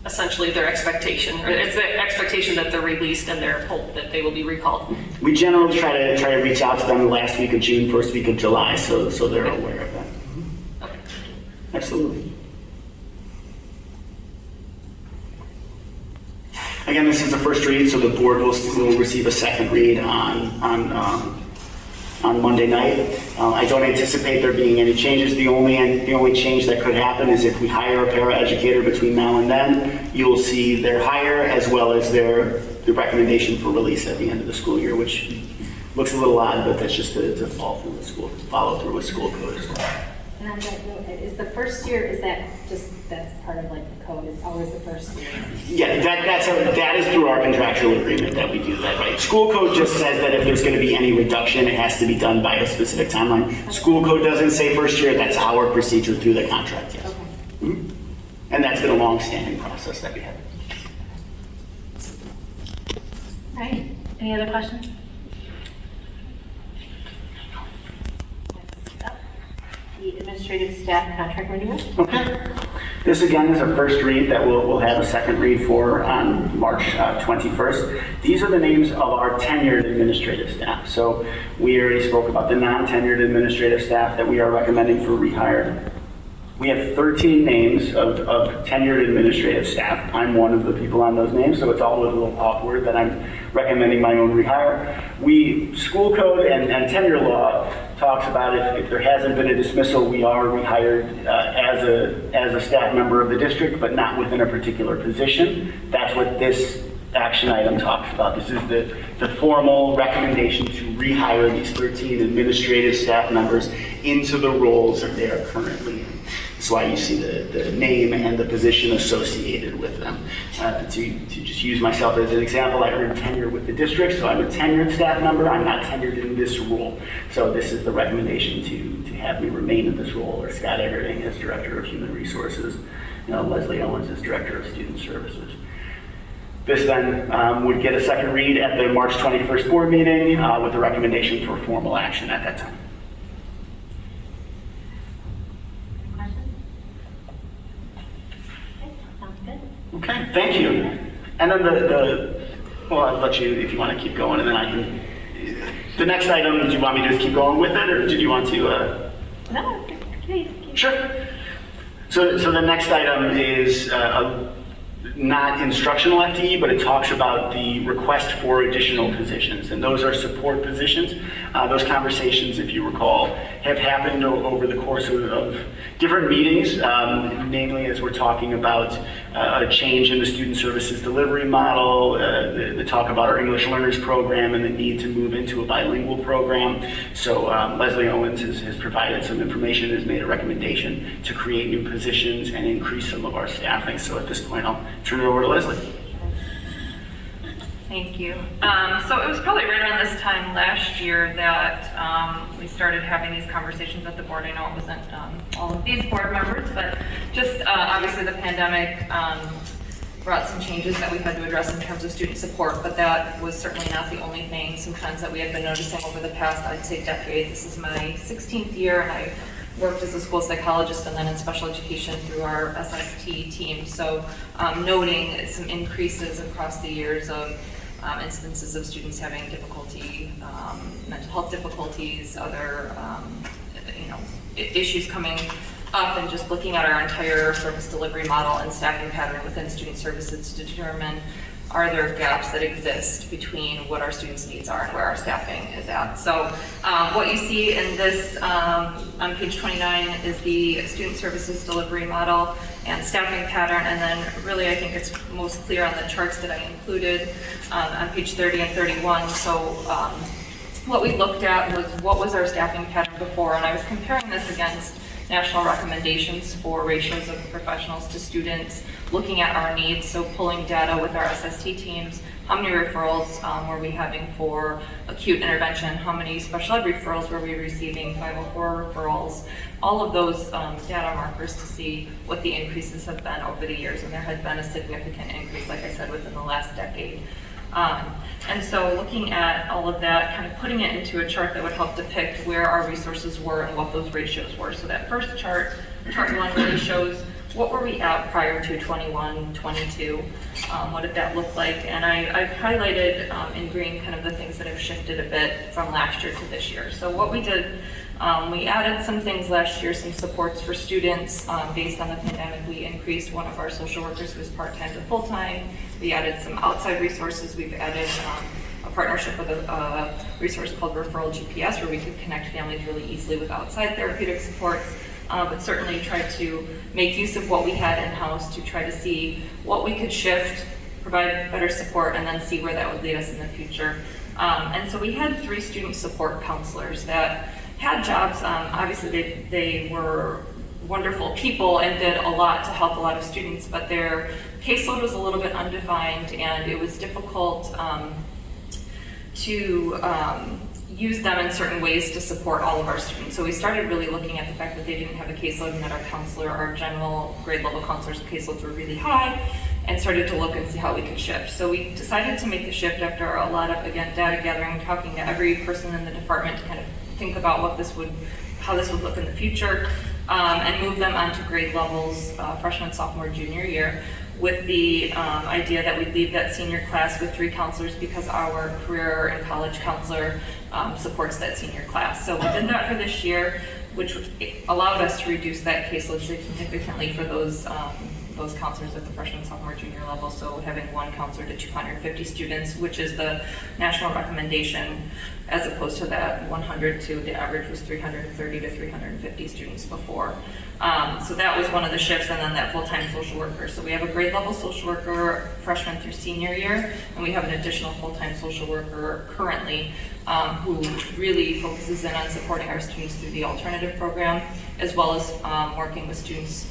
essentially their expectation, or it's the expectation that they're released and their hope that they will be recalled? We generally try to reach out to them the last week of June, first week of July, so they're aware of that. Okay. Absolutely. Again, this is the first read, so the board will receive a second read on Monday night. I don't anticipate there being any changes. The only change that could happen is if we hire a paraeducator between now and then, you'll see their hire as well as the recommendation for release at the end of the school year, which looks a little odd, but that's just to follow through with school code as well. And on that note, is the first year, that's part of like the code, it's always the first year? Yeah, that is through our contractual agreement that we do that, right? School code just says that if there's going to be any reduction, it has to be done by a specific timeline. School code doesn't say first year, that's our procedure through the contract, yes. Okay. Mm-hmm. And that's been a long-standing process that we have. All right, any other questions? The administrative staff contract renewal. Okay. This again is a first read that we'll have a second read for on March 21st. These are the names of our tenured administrative staff. So we already spoke about the non-tenured administrative staff that we are recommending for rehire. We have 13 names of tenured administrative staff. I'm one of the people on those names, so it's always a little awkward that I'm recommending my own rehire. School code and tenure law talks about if there hasn't been a dismissal, we are rehired as a staff member of the district, but not within a particular position. That's what this action item talks about. This is the formal recommendation to rehire these 13 administrative staff members into the roles that they are currently in. That's why you see the name and the position associated with them. To just use myself as an example, I earned tenure with the district, so I'm a tenured staff member. I'm not tenured in this role. So this is the recommendation to have me remain in this role, or Scott Eggerding as Director of Human Resources, Leslie Owens as Director of Student Services. This then would get a second read at the March 21st board meeting with a recommendation for formal action at that time. Okay, thank you. And then well, I'll let you, if you want to keep going, and then I can, the next item, do you want me to just keep going with it, or did you want to? No, please. Sure. So the next item is not instructional FTE, but it talks about the request for additional positions, and those are support positions. Those conversations, if you recall, have happened over the course of different meetings, namely as we're talking about a change in the student services delivery model, the talk about our English learners program and the need to move into a bilingual program. So Leslie Owens has provided some information, has made a recommendation to create new positions and increase some of our staffing. So at this point, I'll turn it over to Leslie. Thank you. So it was probably right around this time last year that we started having these conversations at the board. I know it wasn't all of these board members, but just obviously the pandemic brought some changes that we had to address in terms of student support, but that was certainly not the only thing. Some trends that we had been noticing over the past, I'd say, decade. This is my 16th year, and I worked as a school psychologist and then in special education through our SST team. So noting some increases across the years of instances of students having difficulty, mental health difficulties, other issues coming up, and just looking at our entire service delivery model and staffing pattern within student services to determine, are there gaps that exist between what our students' needs are and where our staffing is at. So what you see in this on page 29 is the student services delivery model and staffing pattern, and then really I think it's most clear on the charts that I included on page 30 and 31. So what we looked at was what was our staffing pattern before, and I was comparing this against national recommendations for ratios of professionals to students, looking at our needs, so pulling data with our SST teams, how many referrals were we having for acute intervention, how many special ed referrals were we receiving, 504 referrals, all of those data markers to see what the increases have been over the years, and there had been a significant increase, like I said, within the last decade. And so looking at all of that, kind of putting it into a chart that would help depict where our resources were and what those ratios were. So that first chart, chart 1, really shows what were we at prior to 21, 22, what did that look like? And I've highlighted in green kind of the things that have shifted a bit from last year to this year. So what we did, we added some things last year, some supports for students. Based on the pandemic, we increased one of our social workers who was part-time to full-time. We added some outside resources. We've added a partnership with a resource called Referral GPS, where we could connect families really easily with outside therapeutic supports, but certainly tried to make use of what we had in-house to try to see what we could shift, provide better support, and then see where that would lead us in the future. And so we had 3 student support counselors that had jobs. Obviously they were wonderful people and did a lot to help a lot of students, but their caseload was a little bit undefined, and it was difficult to use them in certain ways to support all of our students. So we started really looking at the fact that they didn't have a caseload and that our general grade level counselors' caseloads were really high, and started to look and see how we could shift. So we decided to make the shift after a lot of, again, data gathering, talking to every person in the department to kind of think about how this would look in the future, and move them onto grade levels, freshman, sophomore, junior year, with the idea that we'd leave that senior class with 3 counselors because our career and college counselor supports that senior class. So we did that for this year, which allowed us to reduce that caseload significantly for those counselors at the freshman, sophomore, junior level. So having 1 counselor to 250 students, which is the national recommendation, as opposed to that 100 to the average was 330 to 350 students before. So that was one of the shifts, and then that full-time social worker. So we have a grade level social worker freshman through senior year, and we have an additional full-time social worker currently who really focuses in on supporting our students through the alternative program, as well as working with students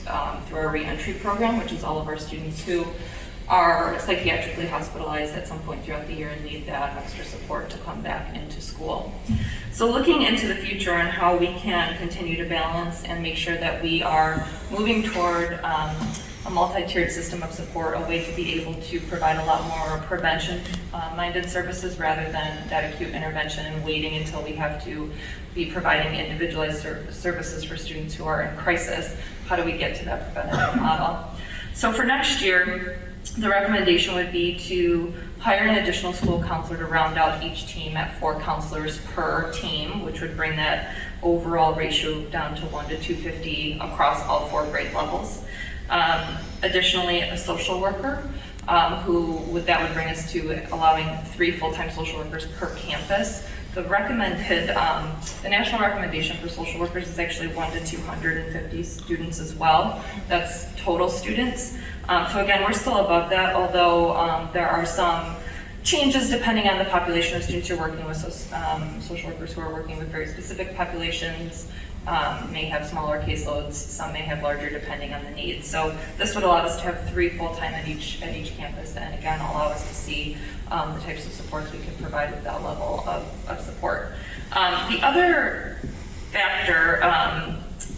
through our reentry program, which is all of our students who are psychiatrically hospitalized at some point throughout the year and need that extra support to come back into school. So looking into the future and how we can continue to balance and make sure that we are moving toward a multi-tiered system of support, a way to be able to provide a lot more prevention-minded services rather than that acute intervention and waiting until we have to be providing individualized services for students who are in crisis. How do we get to that preventative model? So for next year, the recommendation would be to hire an additional school counselor to round out each team at 4 counselors per team, which would bring that overall ratio down to 1 to 250 across all 4 grade levels. Additionally, a social worker, that would bring us to allowing 3 full-time social workers per campus. The national recommendation for social workers is actually 1 to 250 students as well. That's total students. So again, we're still above that, although there are some changes depending on the population of students you're working with. So social workers who are working with very specific populations may have smaller caseloads, some may have larger depending on the needs. So this would allow us to have 3 full-time at each campus, and again, allow us to see the types of supports we can provide with that level of support. The other factor,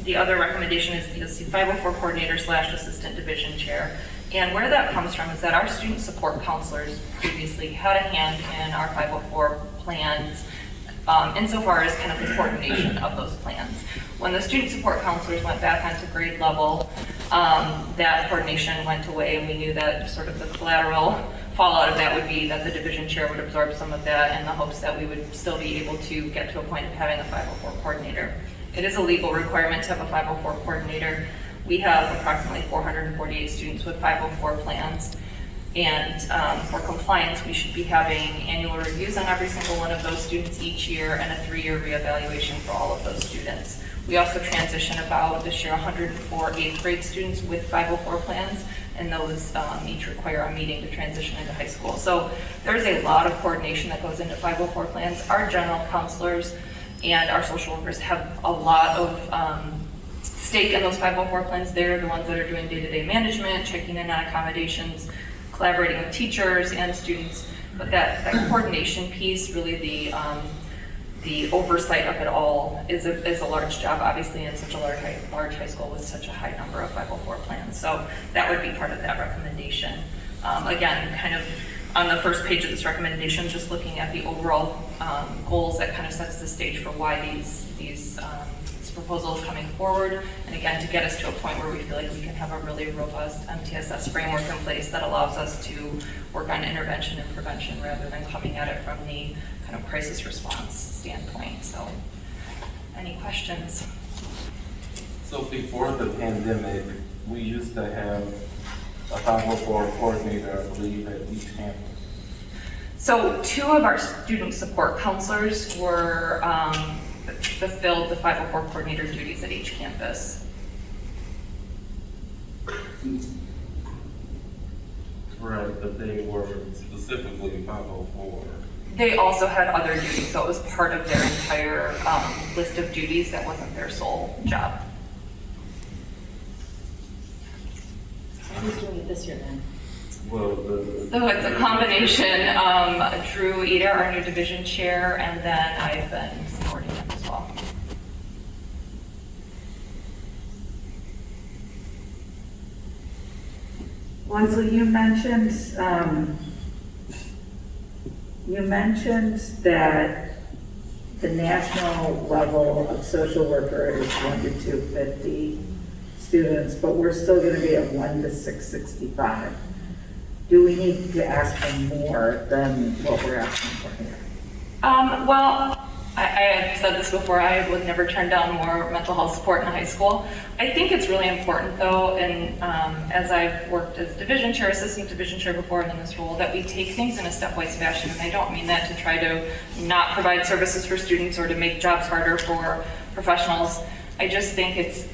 the other recommendation is you'll see 504 coordinator / assistant division chair. And where that comes from is that our student support counselors previously had a hand in our 504 plans insofar as kind of the coordination of those plans. When the student support counselors went back onto grade level, that coordination went away, and we knew that sort of the collateral fallout of that would be that the division chair would absorb some of that in the hopes that we would still be able to get to a point of having a 504 coordinator. It is a legal requirement to have a 504 coordinator. We have approximately 448 students with 504 plans. And for compliance, we should be having annual reviews on every single one of those students each year and a 3-year reevaluation for all of those students. We also transition about this year 104 8th grade students with 504 plans, and those each require a meeting to transition into high school. So there's a lot of coordination that goes into 504 plans. Our general counselors and our social workers have a lot of stake in those 504 plans. They're the ones that are doing day-to-day management, checking in on accommodations, collaborating with teachers and students. But that coordination piece, really the oversight of it all is a large job, obviously, in such a large high school with such a high number of 504 plans. So that would be part of that recommendation. Again, kind of on the first page of this recommendation, just looking at the overall goals, that kind of sets the stage for why these proposals coming forward, and again, to get us to a point where we feel like we can have a really robust MTSS framework in place that allows us to work on intervention and prevention rather than coming at it from the kind of crisis response standpoint. So, any questions? So before the pandemic, we used to have a 504 coordinator, I believe, at each campus. So 2 of our student support counselors were fulfilled the 504 coordinator duties at each campus. Right, but they were specifically 504. They also had other duties, so it was part of their entire list of duties. That wasn't their sole job. Who's doing it this year then? Well, So it's a combination. Drew Eder, our new division chair, and then I've been supporting him as well. Leslie, you mentioned that the national level of social worker is 1 to 250 students, but we're still going to be at 1 to 665. Do we need to ask for more than what we're asking for here? Well, I have said this before, I would never turn down more mental health support in high school. I think it's really important though, and as I've worked as division chair, assistant division chair before and in this role, that we take things in a stepwise fashion. And I don't mean that to try to not provide services for students or to make jobs harder for professionals. I just think it's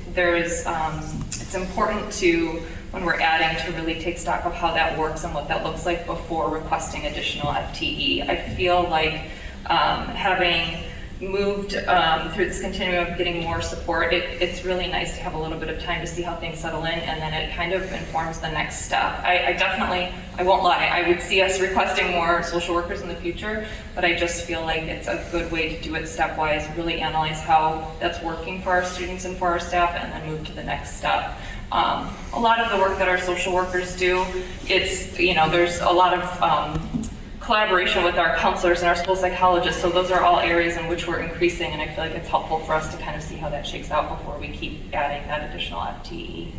important to, when we're adding, to really take stock of how that works and what that looks like before requesting additional FTE. I feel like having moved through this continuum of getting more support, it's really nice to have a little bit of time to see how things settle in, and then it kind of informs the next step. I won't lie, I would see us requesting more social workers in the future, but I just feel like it's a good way to do it stepwise, really analyze how that's working for our students and for our staff, and then move to the next step. A lot of the work that our social workers do, there's a lot of collaboration with our counselors and our school psychologists, so those are all areas in which we're increasing, and I feel like it's helpful for us to kind of see how that shakes out before we keep adding that additional FTE.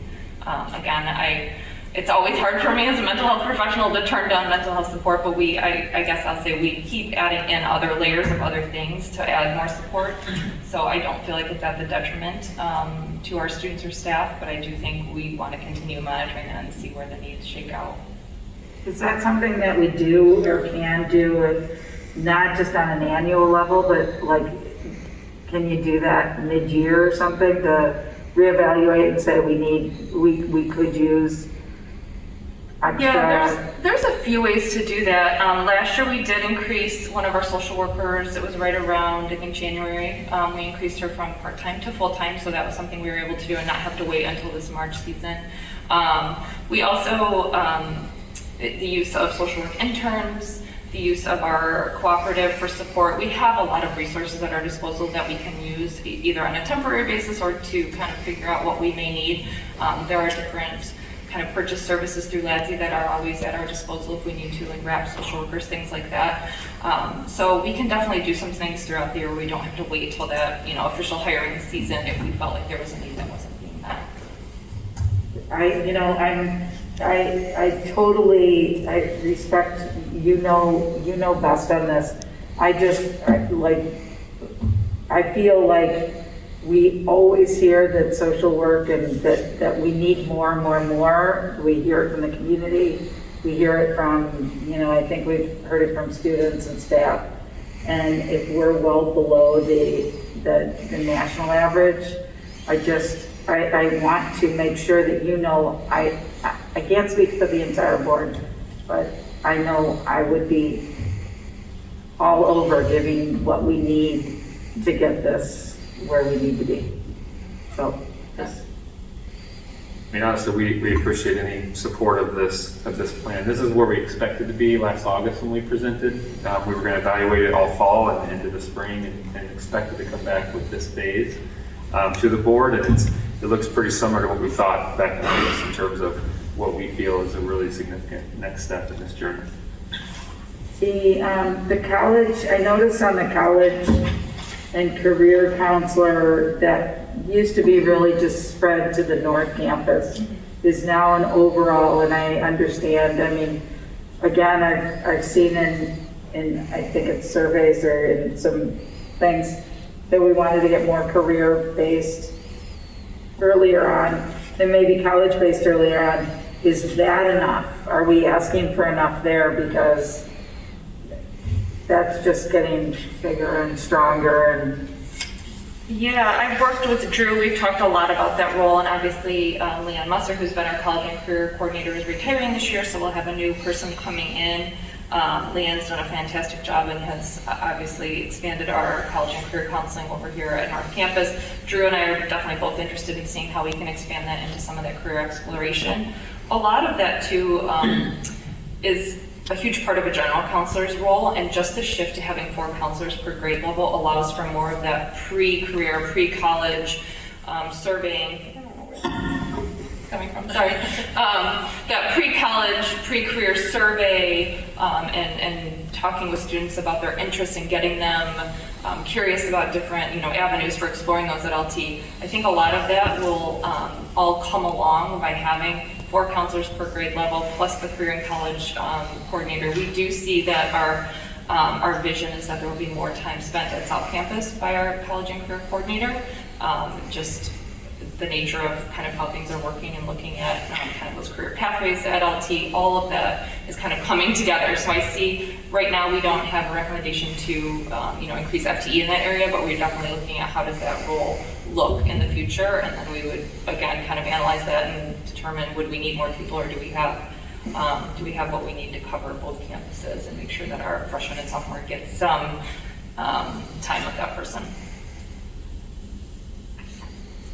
Again, it's always hard for me as a mental health professional to turn down mental health support, but I guess I'll say we keep adding in other layers of other things to add more support, so I don't feel like it's at the detriment to our students or staff, but I do think we want to continue monitoring that and see where the needs shake out. Is that something that we do or can do, not just on an annual level, but like, can you do that mid-year or something to reevaluate and say we could use extra? Yeah, there's a few ways to do that. Last year we did increase one of our social workers. It was right around, I think, January. We increased her from part-time to full-time, so that was something we were able to do and not have to wait until this March season. We also, the use of social work interns, the use of our cooperative for support. We have a lot of resources at our disposal that we can use either on a temporary basis or to kind of figure out what we may need. There are different kind of purchase services through LADSI that are always at our disposal if we need to, like RAP, social workers, things like that. So we can definitely do some things throughout the year where we don't have to wait till that official hiring season if we felt like there was a need that wasn't being met. I totally respect, you know best on this. I feel like we always hear that social work and that we need more and more and more. We hear it from the community. We hear it from, I think we've heard it from students and staff. And if we're well below the national average, I want to make sure that I can't speak for the entire board, but I know I would be all over giving what we need to get this where we need to be. So, yes. I mean, honestly, we appreciate any support of this plan. This is where we expected to be last August when we presented. We were going to evaluate it all fall and into the spring, and expected to come back with this phase to the board, and it looks pretty similar to what we thought back in August in terms of what we feel is a really significant next step in this journey. The college, I noticed on the college and career counselor that used to be really just spread to the North Campus is now an overall, and I understand, again, I've seen in I think it's surveys or in some things that we wanted to get more career-based earlier on, and maybe college-based earlier on. Is that enough? Are we asking for enough there? Because that's just getting bigger and stronger. And yeah, I've worked with Drew. We've talked a lot about that role, and obviously Leon Musser, who's been our college and career coordinator, is retiring this year, so we'll have a new person coming in. Leon's done a fantastic job and has obviously expanded our college and career counseling over here at North Campus. Drew and I are definitely both interested in seeing how we can expand that into some of that career exploration. A lot of that too is a huge part of a general counselor's role, and just the shift to having 4 counselors per grade level allows for more of that pre-career, pre-college surveying. I don't know where it's coming from, sorry. That pre-college, pre-career survey and talking with students about their interests and getting them curious about different avenues for exploring those at LT. I think a lot of that will all come along by having 4 counselors per grade level plus the career and college coordinator. We do see that our vision is that there will be more time spent at South Campus by our college and career coordinator. Just the nature of kind of how things are working and looking at kind of those career pathways at LT, all of that is kind of coming together. So I see right now we don't have a recommendation to increase FTE in that area, but we're definitely looking at how does that role look in the future, and then we would, again, kind of analyze that and determine, would we need more people, or do we have what we need to cover both campuses and make sure that our freshman and sophomore get some time with that person.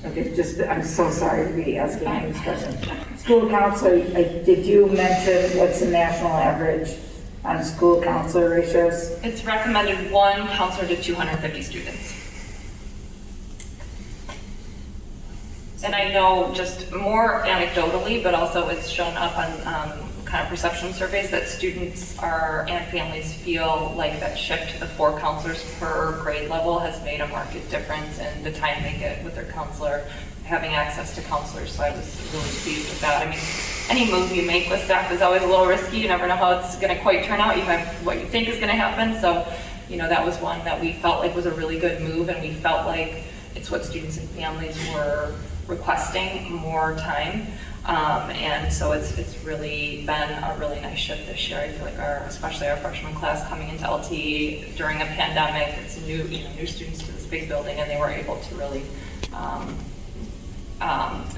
Okay, I'm so sorry to be asking you this question. School counselor, did you mention what's the national average on school counselor ratios? It's recommended 1 counselor to 250 students. And I know just more anecdotally, but also it's shown up on kind of perception surveys that students and families feel like that shift to the 4 counselors per grade level has made a marked difference in the time they get with their counselor, having access to counselors. So I was really pleased with that. I mean, any move you make with staff is always a little risky. You never know how it's going to quite turn out. You have what you think is going to happen. So, that was one that we felt like was a really good move, and we felt like it's what students and families were requesting, more time. And so it's really been a really nice shift this year. I feel like especially our freshman class coming into LT during a pandemic, it's new students to this big building, and they were able to really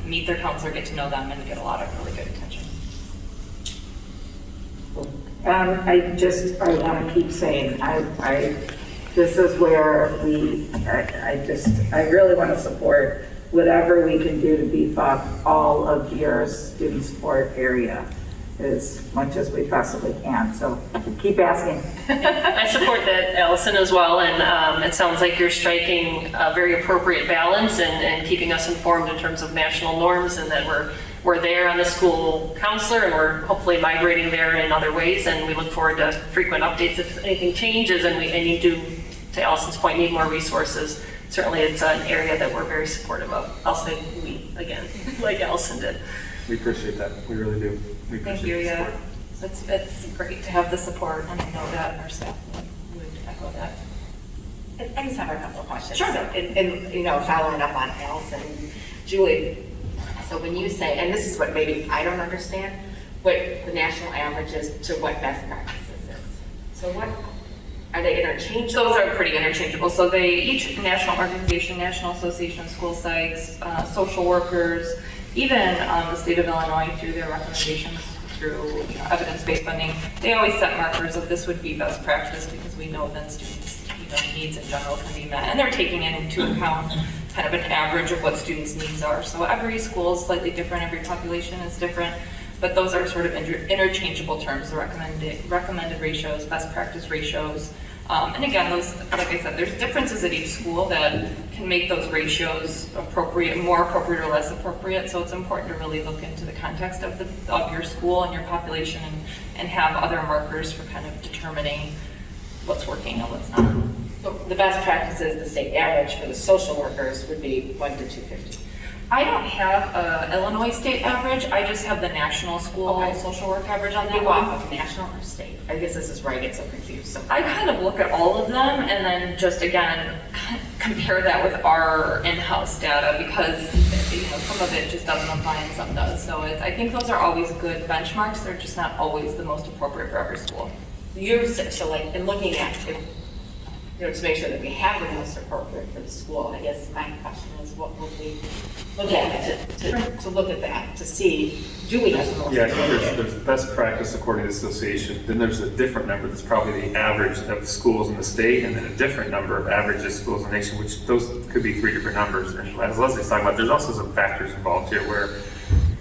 meet their counselor, get to know them, and get a lot of really good attention. I want to keep saying, this is where I really want to support whatever we can do to beef up all of your student support area as much as we possibly can. So keep asking. I support that, Allison, as well, and it sounds like you're striking a very appropriate balance and keeping us informed in terms of national norms, and that we're there on the school counselor, and we're hopefully migrating there in other ways, and we look forward to frequent updates if anything changes, and you do, to Allison's point, need more resources. Certainly it's an area that we're very supportive of. I'll say we, again, like Allison did. We appreciate that. We really do. We Thank appreciate you, the yeah. support. It's great to have the support, and I know that our staff would echo that. I just have a couple of questions. Sure. So, and following up on Allison and Julie, so when you say, and this is what maybe I don't understand, what the national average is to what best practices is. So what, are they interchangeable? Those are pretty interchangeable. So each national organization, National Association of School Psychs, social workers, even the state of Illinois through their recommendations through evidence-based funding, they always set markers of this would be best practice, because we know then students' needs in general can be met. And they're taking into account kind of an average of what students' needs are. So every school is slightly different, every population is different, but those are sort of interchangeable terms, the recommended ratios, best practice ratios. And again, those, like I said, there's differences at each school that can make those ratios appropriate, more appropriate or less appropriate. So it's important to really look into the context of your school and your population, and have other markers for kind of determining what's working and what's not. So the best practices, the state average for the social workers would be 1 to 250. I don't have an Illinois state average. I just have the national school social work average on You that go one. off of national or state? I guess this is where I get so confused. So I kind of look at all of them and then just again compare that with our in-house data, because some of it just doesn't apply and some does. So I think those are always good benchmarks. They're just not always the most appropriate for every school. so like in looking at to make sure that we have the most appropriate for the school, I guess my question is, what would we look at to look at that, to see, do we have the most Yeah, I appropriate? think there's best practice according to the association. Then there's a different number that's probably the average of schools in the state, and then a different number of averages schools in the nation, which those could be 3 different numbers. And as Leslie's talking about, there's also some factors involved here where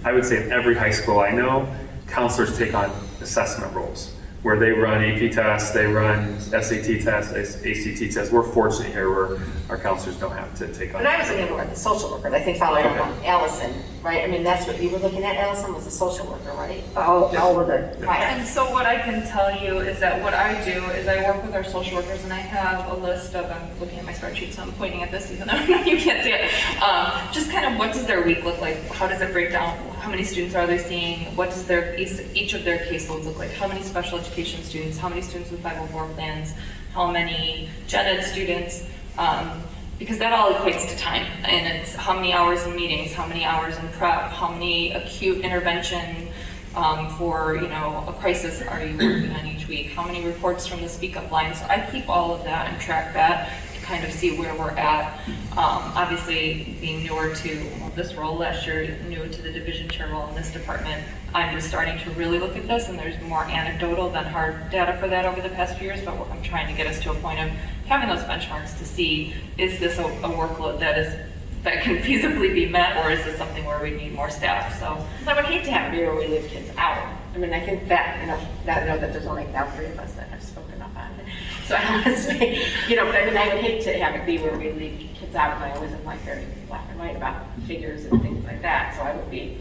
I would say in every high school I know, counselors take on assessment roles, where they run AP tests, they run SAT tests, ACT tests. We're fortunate here where our counselors don't have to take on. But I was looking more at the social worker, I think following up on Allison, right? I mean, that's what you were looking at, Allison, was the social worker, right? All of it. Right. And so what I can tell you is that what I do is I work with our social workers, and I have a list of, I'm looking at my spreadsheet, so I'm pointing at this even though you can't see it. Just kind of what does their week look like? How does it break down? How many students are they seeing? What does each of their caseloads look like? How many special education students? How many students with 504 plans? How many gen ed students? Because that all equates to time, and it's how many hours in meetings, how many hours in prep, how many acute intervention for a crisis are you working on each week? How many reports from the Speak Up line? So I keep all of that and track that to kind of see where we're at. Obviously, being newer to this role last year, new to the division chair role in this department, I'm just starting to really look at this, and there's more anecdotal than hard data for that over the past few years, but I'm trying to get us to a point of having those benchmarks to see, is this a workload that can feasibly be met, or is this something where we need more staff? So, Because I would hate to have it be where we leave kids out. I mean, I think that, I know that there's only now 3 of us that have spoken up on it. So I don't want to say, but I mean, I would hate to have it be where we leave kids out, and I always am like very black and white about figures and things like that. So I would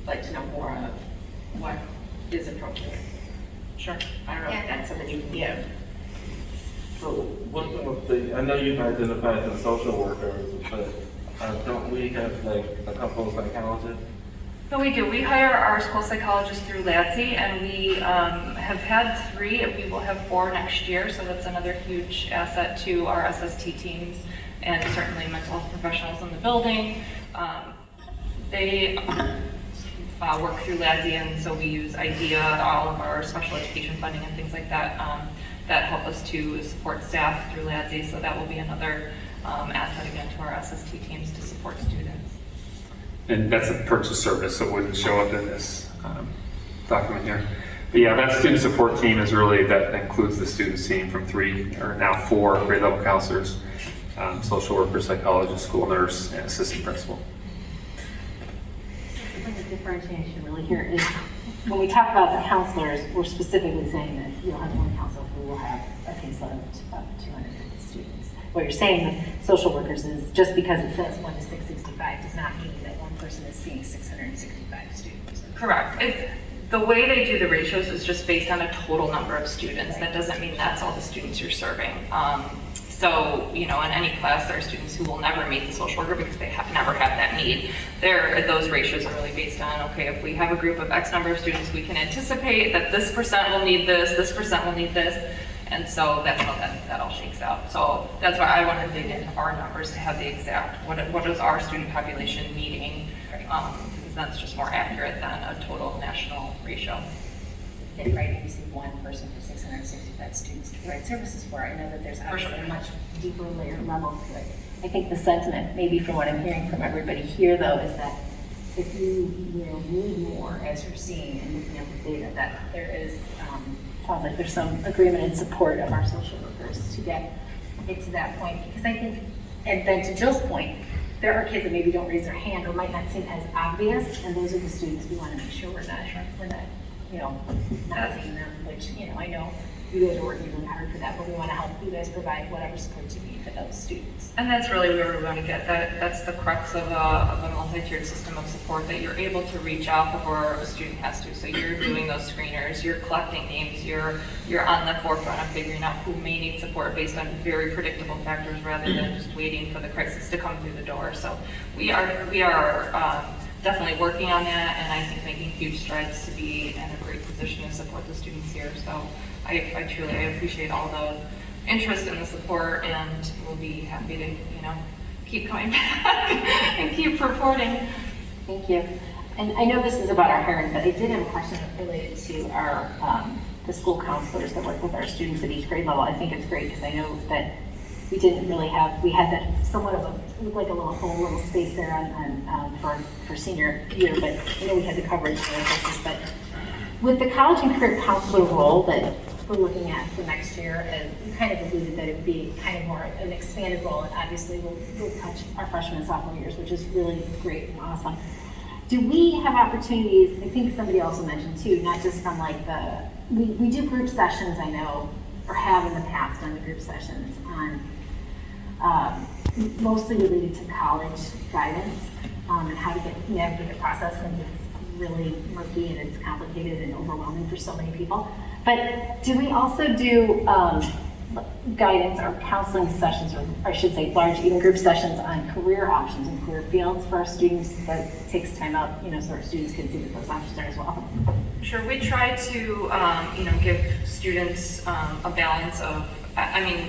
like to know more of what is appropriate. sure. I don't know if that's something you can give. So one thing with I know you've identified the social workers, but don't we have like a couple of psychologists? No, we do. We hire our school psychologists through LADSI, and we have had 3, and we will have 4 next year, so that's another huge asset to our SST teams, and certainly mental health professionals in the building. They work through LADSI, and so we use IDEA, all of our special education funding and things like that, that help us to support staff through LADSI, so that will be another asset again to our SST teams to support students. And that's a purchase service, so it wouldn't show up in this document here. But yeah, that student support team is really, that includes the students team from 3 or now 4 grade level counselors, social worker, psychologist, school nurse, and assistant principal. I think the differentiation really here is when we talk about the counselors, we're specifically saying that you'll have 1 counselor who will have a caseload of 250 students. What you're saying with social workers is just because it says 1 to 665 does not mean that one person is seeing 665 students. Correct. The way they do the ratios is just based on a total number of students. That doesn't mean that's all the students you're serving. So, in any class, there are students who will never meet the social worker because they never have that need. Those ratios are really based on, okay, if we have a group of X number of students, we can anticipate that this percent will need this percent will need this. And so that's how that all shakes out. So that's why I want to dig into our numbers to have the exact, what is our student population needing? Because that's just more accurate than a total national ratio. And right, you see 1 person for 665 students to provide services for. I know that there's obviously a much deeper layer level to it. I think the sentiment, maybe from what I'm hearing from everybody here though, is that if you need more, as you're seeing and looking at this data, that there is, sounds like there's some agreement and support of our social workers to get it to that point. Because I think, and then to Jill's point, there are kids that maybe don't raise their hand or might not seem as obvious, and those are the students we want to make sure we're not not seeing them, which, I know you guys are working really hard for that, but we want to help you guys provide whatever support you need for those students. And that's really where we want to get that. That's the crux of a multi-tiered system of support, that you're able to reach out before a student has to. So you're doing those screeners, you're collecting names, you're on the forefront of figuring out who may need support based on very predictable factors rather than just waiting for the crisis to come through the door. So we are definitely working on that, and I think making huge strides to be in a great position to support the students here. So I truly appreciate all the interest and the support, and we'll be happy to keep coming back and keep reporting. Thank you. And I know this is about our hiring, but I did have a question related to our the school counselors that work with our students at each grade level. I think it's great because I know that we didn't really have, we had that somewhat of a, looked like a little space there for senior year, but we had the coverage for emphasis. But with the college and career counselor role that we're looking at for next year, and you kind of alluded that it would be kind of more an expanded role, and obviously we'll touch our freshman and sophomore years, which is really great and awesome. Do we have opportunities, I think somebody also mentioned too, not just from like we do group sessions, I know, or have in the past done the group sessions on mostly related to college guidance and how to navigate the process, since it's really murky and it's complicated and overwhelming for so many people. But do we also do guidance or counseling sessions, or I should say large even group sessions on career options and career fields for our students that takes time out, so our students can see that those options are as well? Sure, we try to, give students a balance of,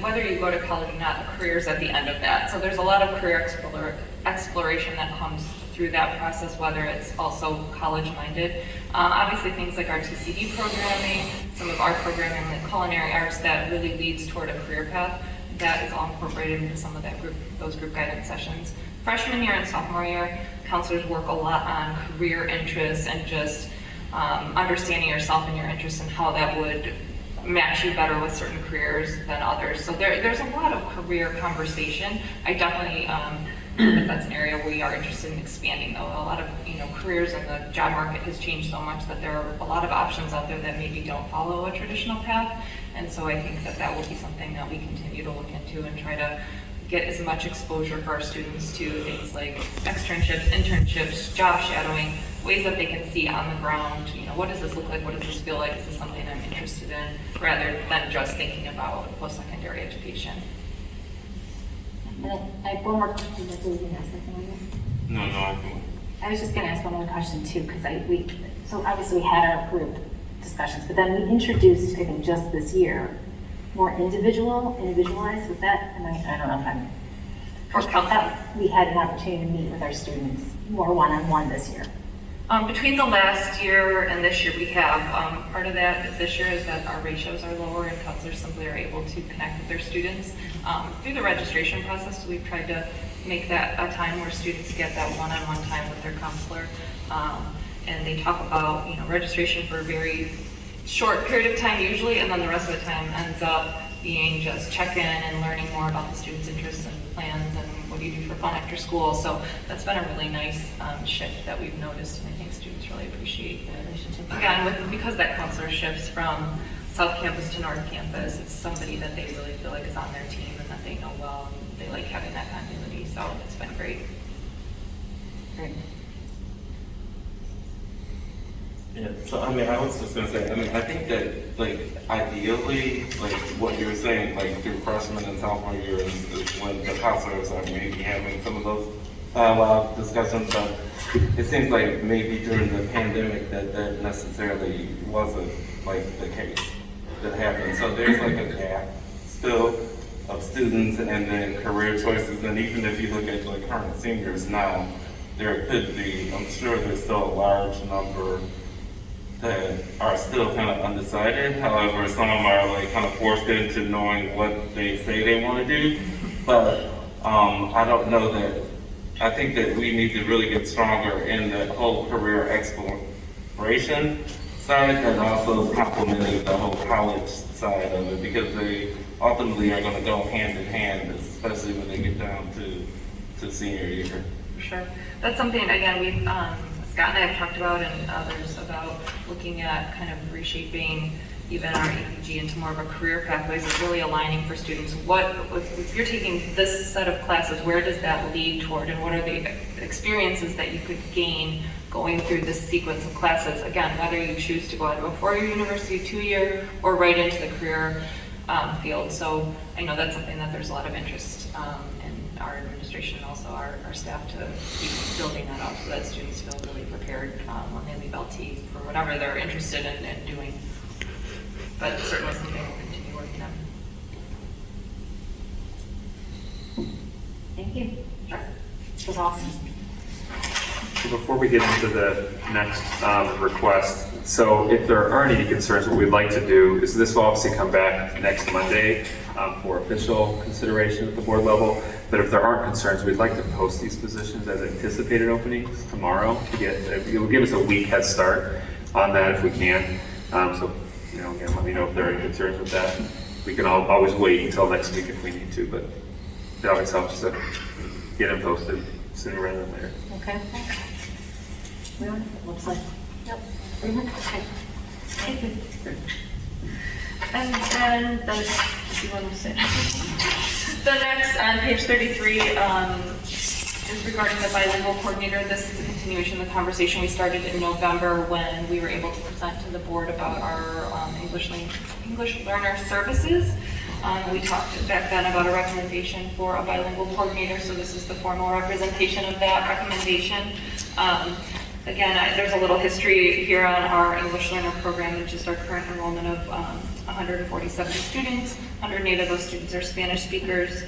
whether you go to college or not, the career is at the end of that. So there's a lot of career exploration that comes through that process, whether it's also college-minded. Obviously, things like our TCD programming, some of our programming like culinary arts that really leads toward a career path. that is all incorporated into some of those group guidance sessions. Freshman year and sophomore year, counselors work a lot on career interests and just understanding yourself and your interests and how that would match you better with certain careers than others. So there's a lot of career conversation. I definitely, if that's an area we are interested in expanding though. A lot of, careers in the job market has changed so much that there are a lot of options out there that maybe don't follow a traditional path. And so I think that will be something that we continue to look into and try to get as much exposure for our students to things like externships, internships, job shadowing, ways that they can see on the ground, what does this look like, what does this feel like, is this something I'm interested in, rather than just thinking about post-secondary education. And I have one more question. That's what we can ask something like that. No. I was just going to ask one more question too, because so obviously we had our group discussions, but then we introduced, I think just this year, more individualized. Was that? I don't know if I'm. For counseling. We had an opportunity to meet with our students more one-on-one this year. Between the last year and this year, we have, part of that this year is that our ratios are lower and counselors simply are able to connect with their students through the registration process. So we've tried to make that a time where students get that one-on-one time with their counselor. And they talk about, registration for a very short period of time usually, and then the rest of the time ends up being just check-in and learning more about the students' interests and plans and what do you do for fun after school. So that's been a really nice shift that we've noticed, and I think students really appreciate the relationship. Again, because that counselor shifts from South Campus to North Campus, it's somebody that they really feel like is on their team and that they know well, and they like having that continuity. So it's been great. Great. Yeah, so I was just gonna say, I think that ideally, what you were saying, through freshman and sophomore year is when the counselors are maybe having some of those dialogue discussions, but it seems like maybe during the pandemic that necessarily wasn't the case that happened. So there's a gap still of students and then career choices, and even if you look at current seniors now, there could be, I'm sure there's still a large number that are still kind of undecided. However, some are kind of forced into knowing what they say they want to do. But I don't know that, I think that we need to really get stronger in the whole career exploration side and also complementing the whole college side of it, because they ultimately are going to go hand in hand, especially when they get down to senior year. For sure. That's something, again, we've, Scott and I have talked about, and others, about looking at kind of reshaping even our APG into more of a career pathways, is really aligning for students. If you're taking this set of classes, where does that lead toward, and what are the experiences that you could gain going through this sequence of classes? Again, whether you choose to go into a four-year university, two-year, or right into the career field. So I know that's something that there's a lot of interest in our administration and also our staff to keep building that up so that students feel really prepared when they leave LT for whatever they're interested in doing. But certainly something we'll continue working on. Thank you. Sure. This was awesome. So before we get into the next request, so if there aren't any concerns, what we'd like to do is this will obviously come back next Monday for official consideration at the board level. But if there aren't concerns, we'd like to post these positions as anticipated openings tomorrow to get, it will give us a week head start on that if we can. So, again, let me know if there are any concerns with that. We can always wait until next week if we need to, but it always helps to get them posted sooner rather than later. Okay. Well, looks like. Yep. Okay. Thank you. And then do you want to say? The next on page 33 is regarding the bilingual coordinator. This is a continuation of the conversation we started in November when we were able to present to the board about our English learner services. We talked back then about a recommendation for a bilingual coordinator, so this is the formal representation of that recommendation. Again, there's a little history here on our English learner program, which is our current enrollment of 147 students. 108 of those students are Spanish speakers.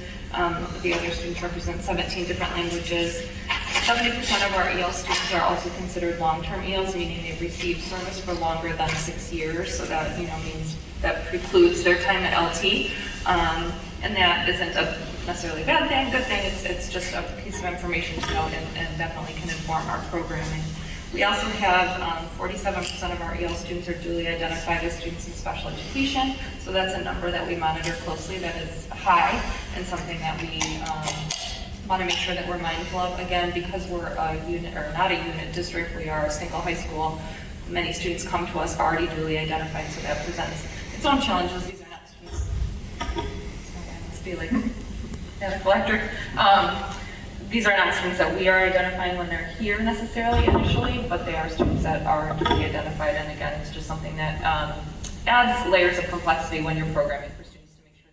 The other students represent 17 different languages. 70% of our EL students are also considered long-term ELs, meaning they've received service for longer than 6 years. So that, means that precludes their time at LT. And that isn't necessarily a bad thing, good thing. It's just a piece of information to note and definitely can inform our programming. We also have 47% of our EL students are duly identified as students in special education. So that's a number that we monitor closely that is high and something that we want to make sure that we're mindful of. Again, because we're a unit, or not a unit district, we are a single high school. Many students come to us already duly identified, so that presents its own challenges. These are not students. Okay, must be like static electric. These are not students that we are identifying when they're here necessarily initially, but they are students that are duly identified. And again, it's just something that adds layers of complexity when you're programming for students to make sure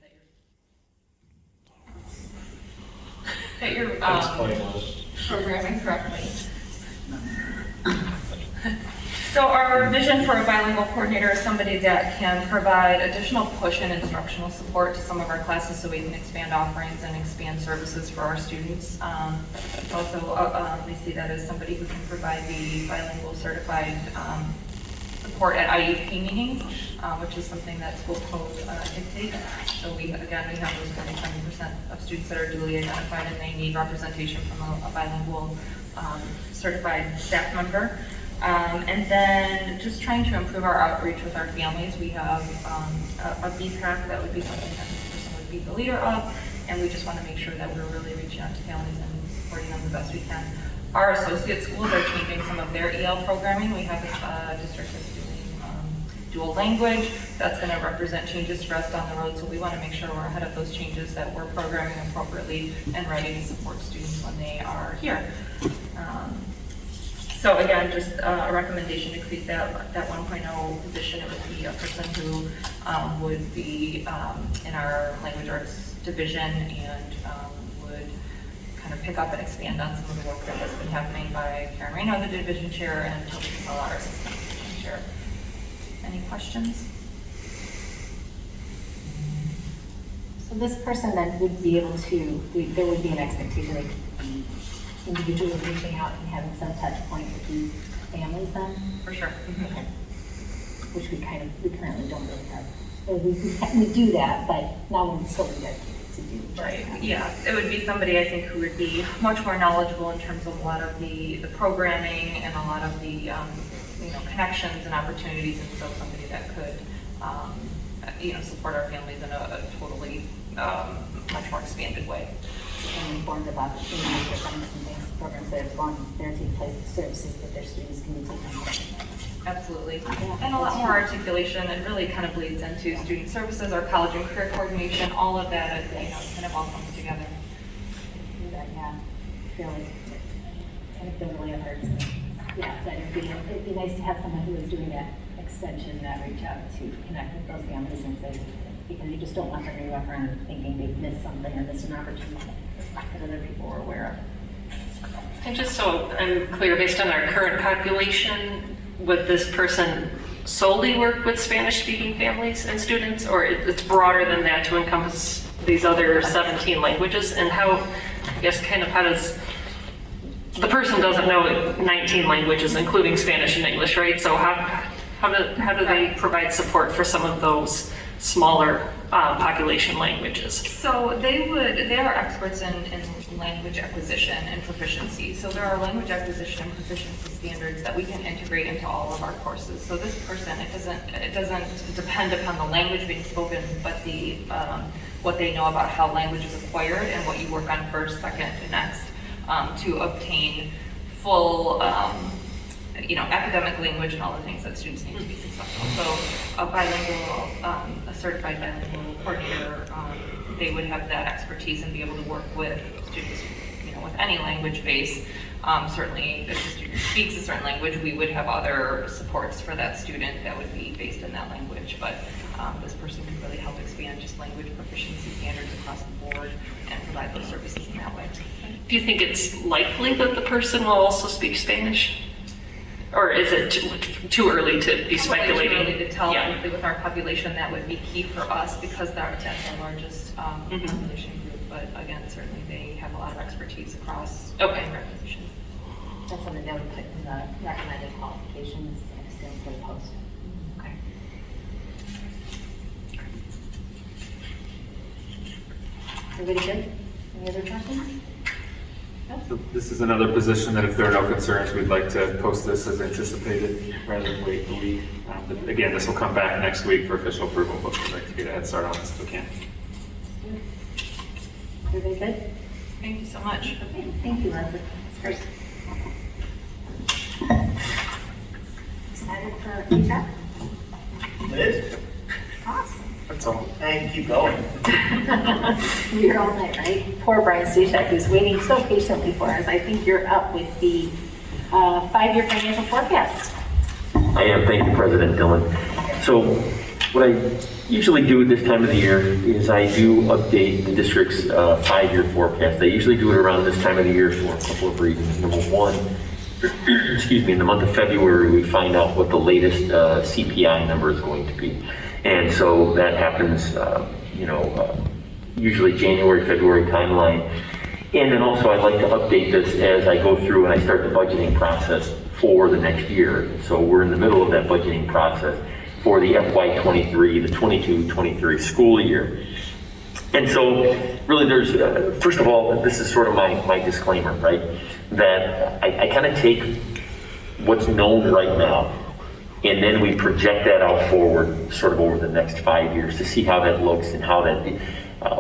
that you're programming correctly. So our vision for a bilingual coordinator is somebody that can provide additional push and instructional support to some of our classes so we can expand offerings and expand services for our students. Also, we see that as somebody who can provide the bilingual certified support at IEP meetings, which is something that school code dictates. So we have those 47% of students that are duly identified and they need representation from a bilingual certified staff member. And then just trying to improve our outreach with our families. We have a BPAC that would be something that this person would be the leader of, and we just want to make sure that we're really reaching out to families and supporting them the best we can. Our associate schools are changing some of their EL programming. We have a district that's doing dual language. That's going to represent changes for us down the road, so we want to make sure we're ahead of those changes, that we're programming appropriately and ready to support students when they are here. So again, just a recommendation to create that 1.0 position. It would be a person who would be in our language arts division and would kind of pick up and expand on some of the work that has been happening by Karen Reno, the division chair, and Toby Casella, our assistant division chair. Any questions? So this person then would be able to, there would be an expectation they could be individually reaching out and having some touch point with these families then? For sure. Okay. Which we currently don't really have. Or we do that, but now we're solely dedicated to do just Right, that. yeah, it would be somebody I think who would be much more knowledgeable in terms of a lot of the programming and a lot of the connections and opportunities, and so somebody that could support our families in a totally much more expanded way. And informed about the changes or some things, programs that have gone there to place of services that their students can be taking. Absolutely. And a lot more articulation, and really kind of bleeds into student services, our college and career coordination, all of that, kind of all comes together. Yeah, I feel like anecdotally I've heard that it'd be nice to have someone who is doing that extension, that reach out to connect with those families and say, because you just don't want them to go around thinking they've missed something or missed an opportunity that other people are aware of. And just so I'm clear, based on our current population, would this person solely work with Spanish-speaking families and students, or it's broader than that to encompass these other 17 languages? And how does, the person doesn't know 19 languages, including Spanish and English, right? So how do they provide support for some of those smaller population languages? So they are experts in language acquisition and proficiency. So there are language acquisition and proficiency standards that we can integrate into all of our courses. So this person, it doesn't depend upon the language being spoken, but the what they know about how language is acquired and what you work on first, second, and next to obtain full academic language and all the things that students need to be successful. So a certified bilingual coordinator, they would have that expertise and be able to work with students, with any language base. Certainly, if the student speaks a certain language, we would have other supports for that student that would be based in that language. But this person could really help expand just language proficiency standards across the board and provide those services in that way. Do you think it's likely that the person will also speak Spanish? Or is it too early to be speculating? Too early to tell. Yeah. With our population, that would be key for us because that's our largest population group. but again, certainly they have a lot of expertise across Okay. positions. That's something that we put in the recommended qualifications and assume for the post. Okay. Everybody good? Any other questions? So this is another position that if there are no concerns, we'd like to post this as anticipated rather than wait a week. But again, this will come back next week for official approval, but we'd like to get a head start on this if we can. Everybody good? Thank you so much. Okay, thank you, Leslie. That's great. Excited for HR? Liz? Awesome. That's all. And keep going. We're here all night, right? Poor Brian Stashak, who's waiting so patiently for us. I think you're up with the 5-year financial forecast. I am, thank you, President Dillon. So what I usually do at this time of the year is I do update the district's 5-year forecast. I usually do it around this time of the year for a couple of reasons. Number one, excuse me, in the month of February, we find out what the latest CPI number is going to be. And so that happens, usually January, February timeline. And then also I'd like to update this as I go through and I start the budgeting process for the next year. So we're in the middle of that budgeting process for the FY23, the 22-23 school year. And so really there's, first of all, this is sort of my disclaimer, right? That I kind of take what's known right now and then we project that out forward sort of over the next 5 years to see how that looks and how that,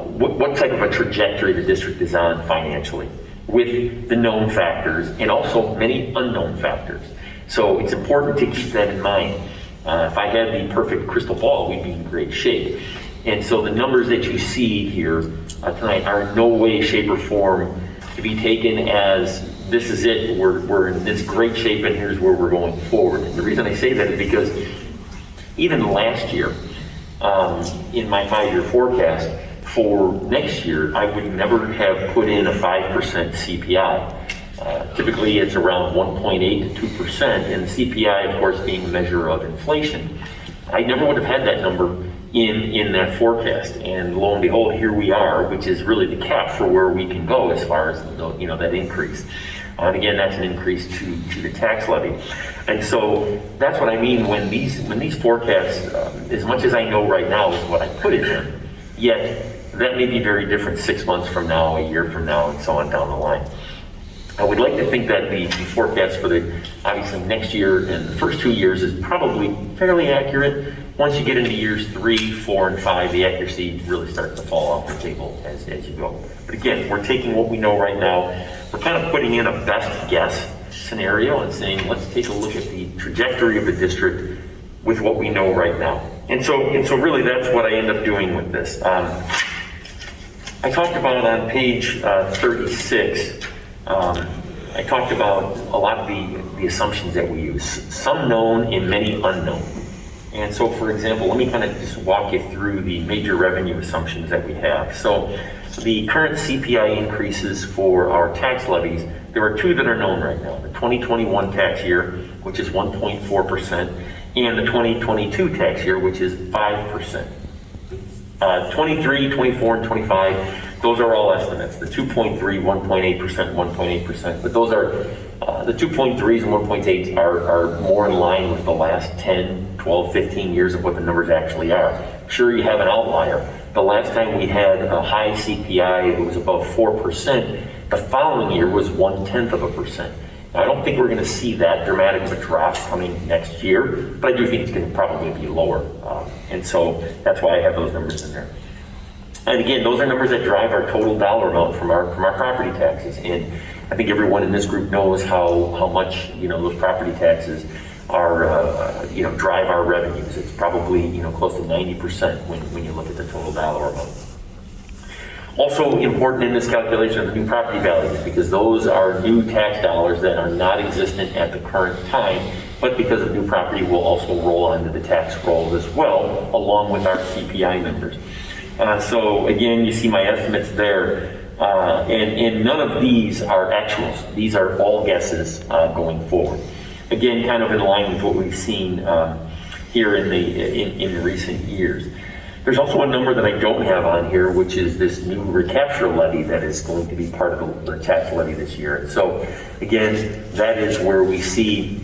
what type of a trajectory the district is on financially with the known factors and also many unknown factors. So it's important to keep that in mind. If I had the perfect crystal ball, we'd be in great shape. And so the numbers that you see here tonight are in no way, shape, or form to be taken as this is it, we're in this great shape and here's where we're going forward. And the reason I say that is because even last year, in my 5-year forecast for next year, I would never have put in a 5% CPI. Typically it's around 1.8 to 2%, and CPI, of course, being a measure of inflation. I never would have had that number in that forecast, and lo and behold, here we are, which is really the cap for where we can go as far as that increase. And again, that's an increase to the tax levy. And so that's what I mean when these forecasts, as much as I know right now is what I put in there, yet that may be very different 6 months from now, a year from now, and so on down the line. I would like to think that the forecast for the, obviously next year and the first 2 years is probably fairly accurate. Once you get into years 3, 4, and 5, the accuracy really starts to fall off the table as you go. But again, we're taking what we know right now. We're kind of putting in a best guess scenario and saying, let's take a look at the trajectory of the district with what we know right now. And so really that's what I end up doing with this. I talked about on page 36, I talked about a lot of the assumptions that we use, some known and many unknown. And so, for example, let me kind of just walk you through the major revenue assumptions that we have. So the current CPI increases for our tax levies, there are 2 that are known right now. The 2021 tax year, which is 1.4%, and the 2022 tax year, which is 5%. 23, 24, and 25, those are all estimates. The 2.3, 1.8%, 1.8%, but those are, the 2.3s and 1.8s are more in line with the last 10, 12, 15 years of what the numbers actually are. Sure, you have an outlier. The last time we had a high CPI, it was above 4%. The following year was 0.1%. Now, I don't think we're going to see that dramatic of a drop coming next year, but I do think it's going to probably be lower. And so that's why I have those numbers in there. And again, those are numbers that drive our total dollar amount from our property taxes. And I think everyone in this group knows how much those property taxes are drive our revenues. It's probably close to 90% when you look at the total dollar amount. Also important in this calculation are the new property values, because those are new tax dollars that are not existent at the current time, but because of new property will also roll onto the tax rolls as well, along with our CPI numbers. So again, you see my estimates there, and none of these are actuals. These are all guesses going forward. Again, kind of in line with what we've seen here in the recent years. There's also a number that I don't have on here, which is this new recapture levy that is going to be part of the tax levy this year. And so, again, that is where we see,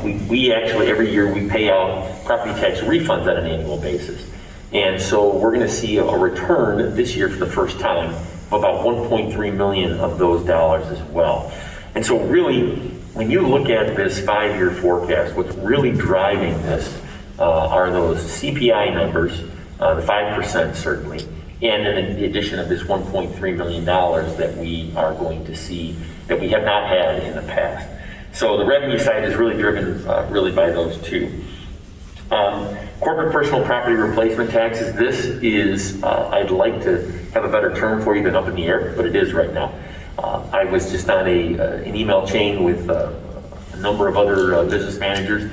we actually, every year, we pay out property tax refunds on an annual basis. And so we're going to see a return this year for the first time of about 1.3 million of those dollars as well. And so really, when you look at this 5-year forecast, what's really driving this are those CPI numbers, the 5% certainly, and then the addition of this $1.3 million that we are going to see that we have not had in the past. So the revenue side is really driven really by those two. Corporate personal property replacement taxes, this is, I'd like to have a better term for you than up in the air, but it is right now. I was just on an email chain with a number of other business managers,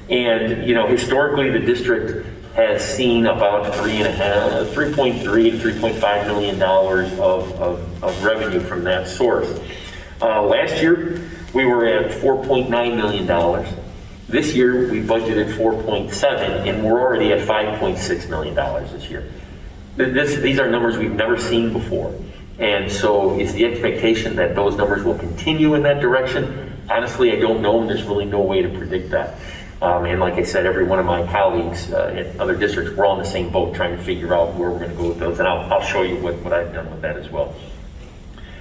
and historically the district has seen about $3.3 to $3.5 million of revenue from that source. Last year we were at $4.9 million. This year we budgeted 4.7, and we're already at $5.6 million this year. These are numbers we've never seen before, and so is the expectation that those numbers will continue in that direction? Honestly, I don't know, and there's really no way to predict that. And like I said, every one of my colleagues in other districts, we're all in the same boat trying to figure out where we're going to go with those, and I'll show you what I've done with that as well.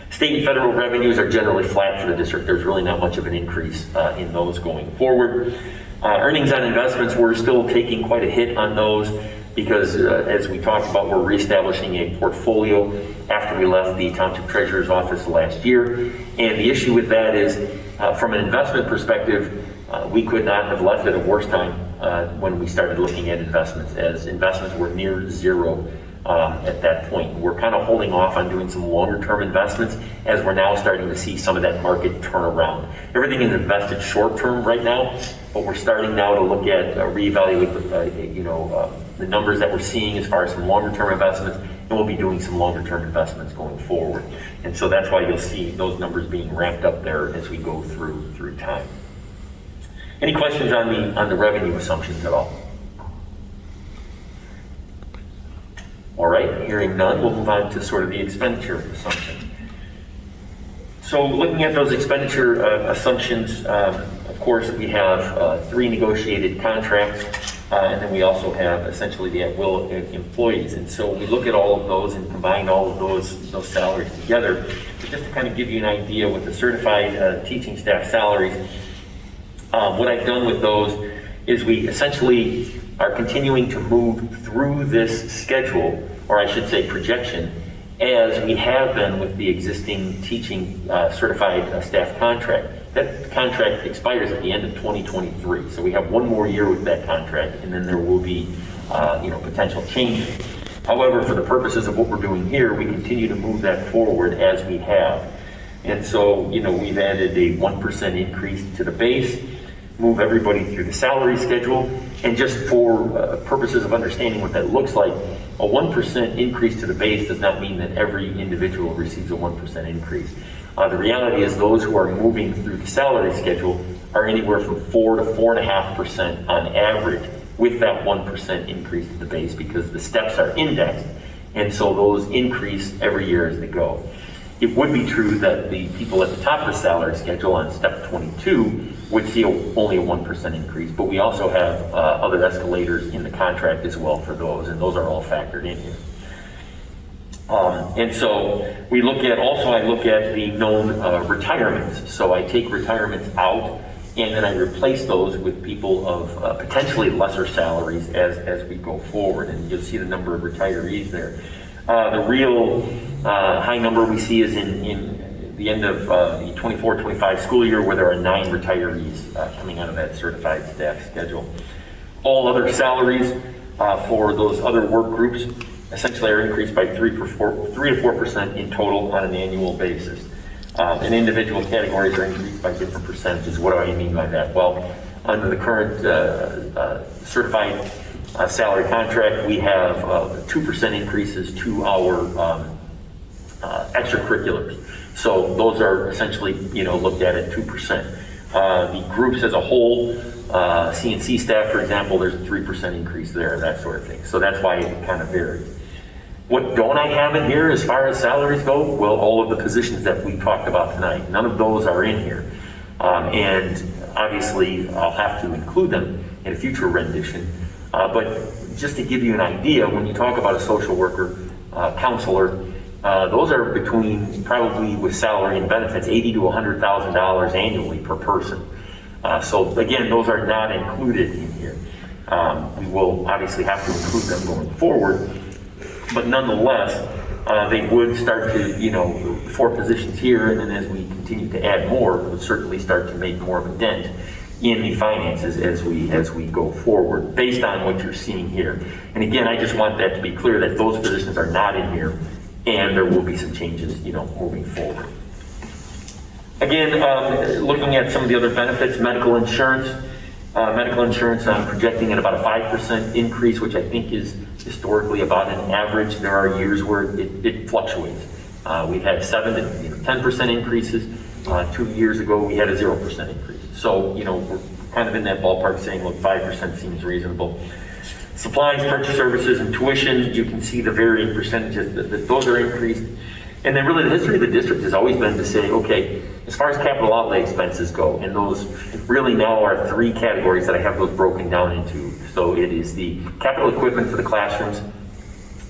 State and federal revenues are generally flat for the district. There's really not much of an increase in those going forward. Earnings on investments, we're still taking quite a hit on those because as we talked about, we're reestablishing a portfolio after we left the Township Treasurer's office last year. And the issue with that is, from an investment perspective, we could not have left at a worse time when we started looking at investments, as investments were near zero at that point. We're kind of holding off on doing some longer term investments as we're now starting to see some of that market turn around. Everything is invested short term right now, but we're starting now to look at reevaluate the numbers that we're seeing as far as some longer term investments, and we'll be doing some longer term investments going forward. And so that's why you'll see those numbers being ramped up there as we go through time. Any questions on the revenue assumptions at all? All right, hearing none, we'll move on to sort of the expenditure assumptions. So looking at those expenditure assumptions, of course, we have 3 negotiated contracts, and then we also have essentially the at-will employees. And so we look at all of those and combine all of those salaries together. But just to kind of give you an idea with the certified teaching staff salaries, what I've done with those is we essentially are continuing to move through this schedule, or I should say projection, as we have been with the existing teaching certified staff contract. That contract expires at the end of 2023, so we have 1 more year with that contract, and then there will be potential changes. However, for the purposes of what we're doing here, we continue to move that forward as we have. And so, we've added a 1% increase to the base, move everybody through the salary schedule, and just for purposes of understanding what that looks like, a 1% increase to the base does not mean that every individual receives a 1% increase. The reality is those who are moving through the salary schedule are anywhere from 4 to 4.5% on average with that 1% increase to the base, because the steps are indexed, and so those increase every year as they go. It would be true that the people at the top of the salary schedule on step 22 would see only a 1% increase, but we also have other escalators in the contract as well for those, and those are all factored in here. And so we look at, I look at the known retirements. So I take retirements out, and then I replace those with people of potentially lesser salaries as we go forward, and you'll see the number of retirees there. The real high number we see is in the end of the 24-25 school year, where there are 9 retirees coming out of that certified staff schedule. All other salaries for those other work groups essentially are increased by 3 to 4% in total on an annual basis. And individual categories are increased by different percentages. What do I mean by that? Well, under the current certified salary contract, we have 2% increases to our extracurriculars. So those are essentially, looked at 2%. The groups as a whole CNC staff, for example, there's a 3% increase there, that sort of thing. So that's why it kind of varies. What don't I have in here as far as salaries go? Well, all of the positions that we talked about tonight, none of those are in here. And obviously, I'll have to include them in a future rendition. But just to give you an idea, when you talk about a social worker, counselor, those are between, probably with salary and benefits, $80,000 to $100,000 annually per person. So again, those are not included in here. We will obviously have to include them going forward, but nonetheless, they would start to, 4 positions here, and then as we continue to add more, we'll certainly start to make more of a dent in the finances as we go forward, based on what you're seeing here. And again, I just want that to be clear that those positions are not in here, and there will be some changes, moving forward. Again, looking at some of the other benefits, medical insurance. I'm projecting at about a 5% increase, which I think is historically about an average. There are years where it fluctuates. We've had 7 to 10% increases. 2 years ago, we had a 0% increase. So, we're kind of in that ballpark saying, look, 5% seems reasonable. Supplies, purchase services, and tuition, you can see the varying percentages that those are increased. And then really the history of the district has always been to say, okay, as far as capital outlay expenses go, and those really now are 3 categories that I have those broken down into. So it is the capital equipment for the classrooms,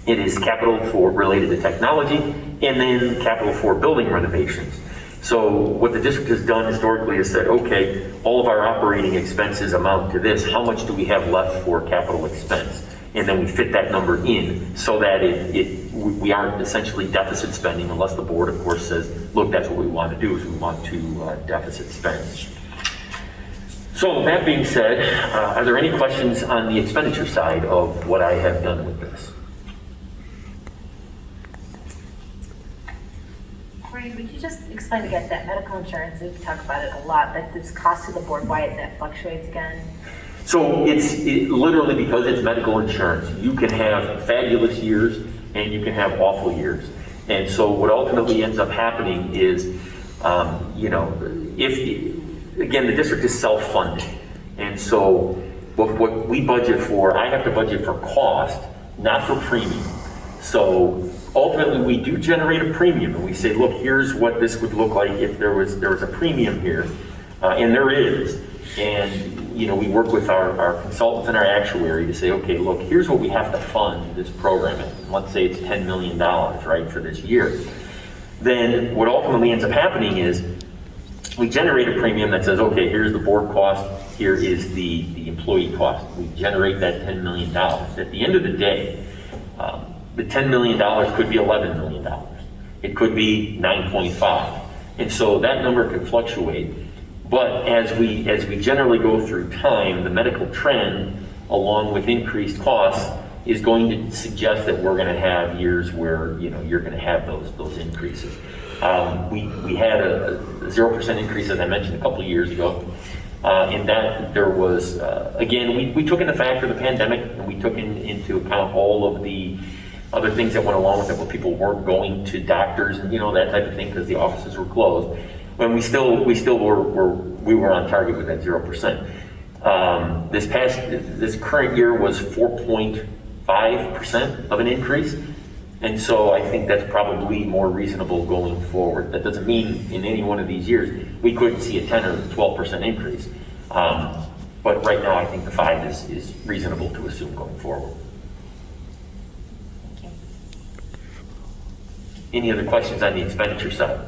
it is capital for related to technology, and then capital for building renovations. So what the district has done historically is said, okay, all of our operating expenses amount to this, how much do we have left for capital expense? And then we fit that number in so that we aren't essentially deficit spending, unless the board, of course, says, look, that's what we want to do, is we want to deficit spend. So that being said, are there any questions on the expenditure side of what I have done with this? Maureen, would you just explain again that medical insurance, we talk about it a lot, that this cost to the board, why that fluctuates again? So it's literally because it's medical insurance. You can have fabulous years and you can have awful years. And so what ultimately ends up happening is, again, the district is self-funded. And so what we budget for, I have to budget for cost, not for premium. So ultimately we do generate a premium and we say, look, here's what this would look like if there was a premium here. And there is. And we work with our consultants and our actuary to say, okay, look, here's what we have to fund this program in. Let's say it's $10 million, right, for this year. Then what ultimately ends up happening is we generate a premium that says, okay, here's the board cost, here is the employee cost. We generate that $10 million. At the end of the day, the $10 million could be $11 million. It could be 9.5. And so that number can fluctuate. But as we generally go through time, the medical trend, along with increased costs, is going to suggest that we're going to have years where you're going to have those increases. We had a 0% increase, as I mentioned, a couple of years ago. In that there was, again, we took into factor the pandemic, and we took into account all of the other things that went along with it, where people weren't going to doctors and that type of thing because the offices were closed. When we were on target with that 0%. This current year was 4.5% of an increase, and so I think that's probably more reasonable going forward. That doesn't mean in any one of these years we couldn't see a 10 or 12% increase, but right now I think the 5 is reasonable to assume going forward. Thank you. Any other questions on the expenditure side?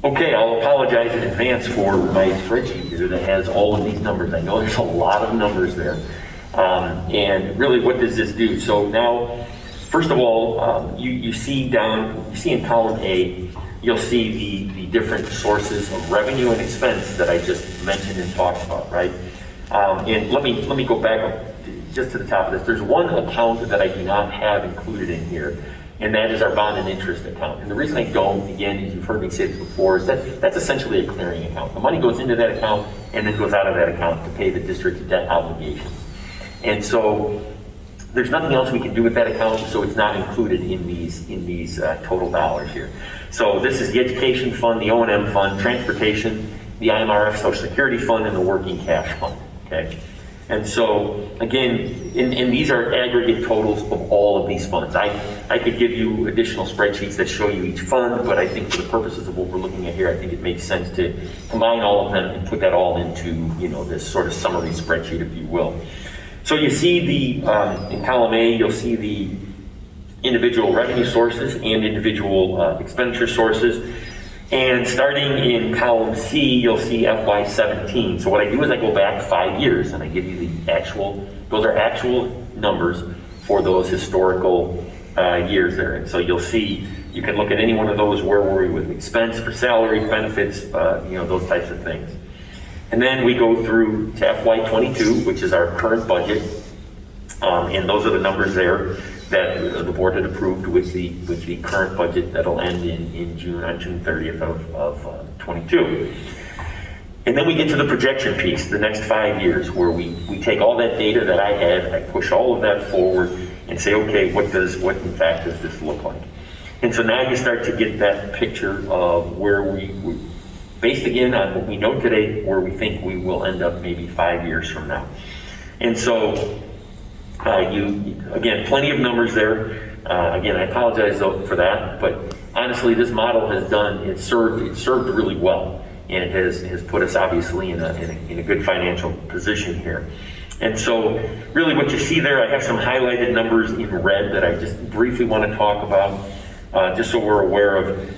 Okay, I'll apologize in advance for my spreadsheet here that has all of these numbers. I know there's a lot of numbers there. And really, what does this do? So now, first of all, you see in column A, you'll see the different sources of revenue and expense that I just mentioned and talked about, right? And let me go back just to the top of this. There's one account that I do not have included in here, and that is our bond and interest account. And the reason I don't, again, as you've heard me say this before, is that's essentially a clearing account. The money goes into that account and then goes out of that account to pay the district's debt obligations. And so there's nothing else we can do with that account, so it's not included in these total dollars here. So this is the education fund, the O&M fund, transportation, the IMRF Social Security Fund, and the Working Cash Fund, okay? And so, again, and these are aggregate totals of all of these funds. I could give you additional spreadsheets that show you each fund, but I think for the purposes of what we're looking at here, I think it makes sense to combine all of them and put that all into, you know, this sort of summary spreadsheet, if you will. So you see the, in column A, you'll see the individual revenue sources and individual expenditure sources. And starting in column C, you'll see FY17. So what I do is I go back 5 years and I give you the actual, those are actual numbers for those historical years there. And so you'll see, you can look at any one of those, where were we with expense for salaries, benefits, you know, those types of things. And then we go through to FY22, which is our current budget. And those are the numbers there that the board had approved with the current budget that'll end in June, on June 30th of 22. And then we get to the projection piece, the next 5 years, where we take all that data that I had, I push all of that forward and say, okay, what in fact does this look like? And so now you start to get that picture of where we based again on what we know today, where we think we will end up maybe 5 years from now. And so again, plenty of numbers there. Again, I apologize though for that, but honestly, this model has it served really well, and it has put us obviously in a good financial position here. And so, really, what you see there, I have some highlighted numbers in red that I just briefly want to talk about, just so we're aware of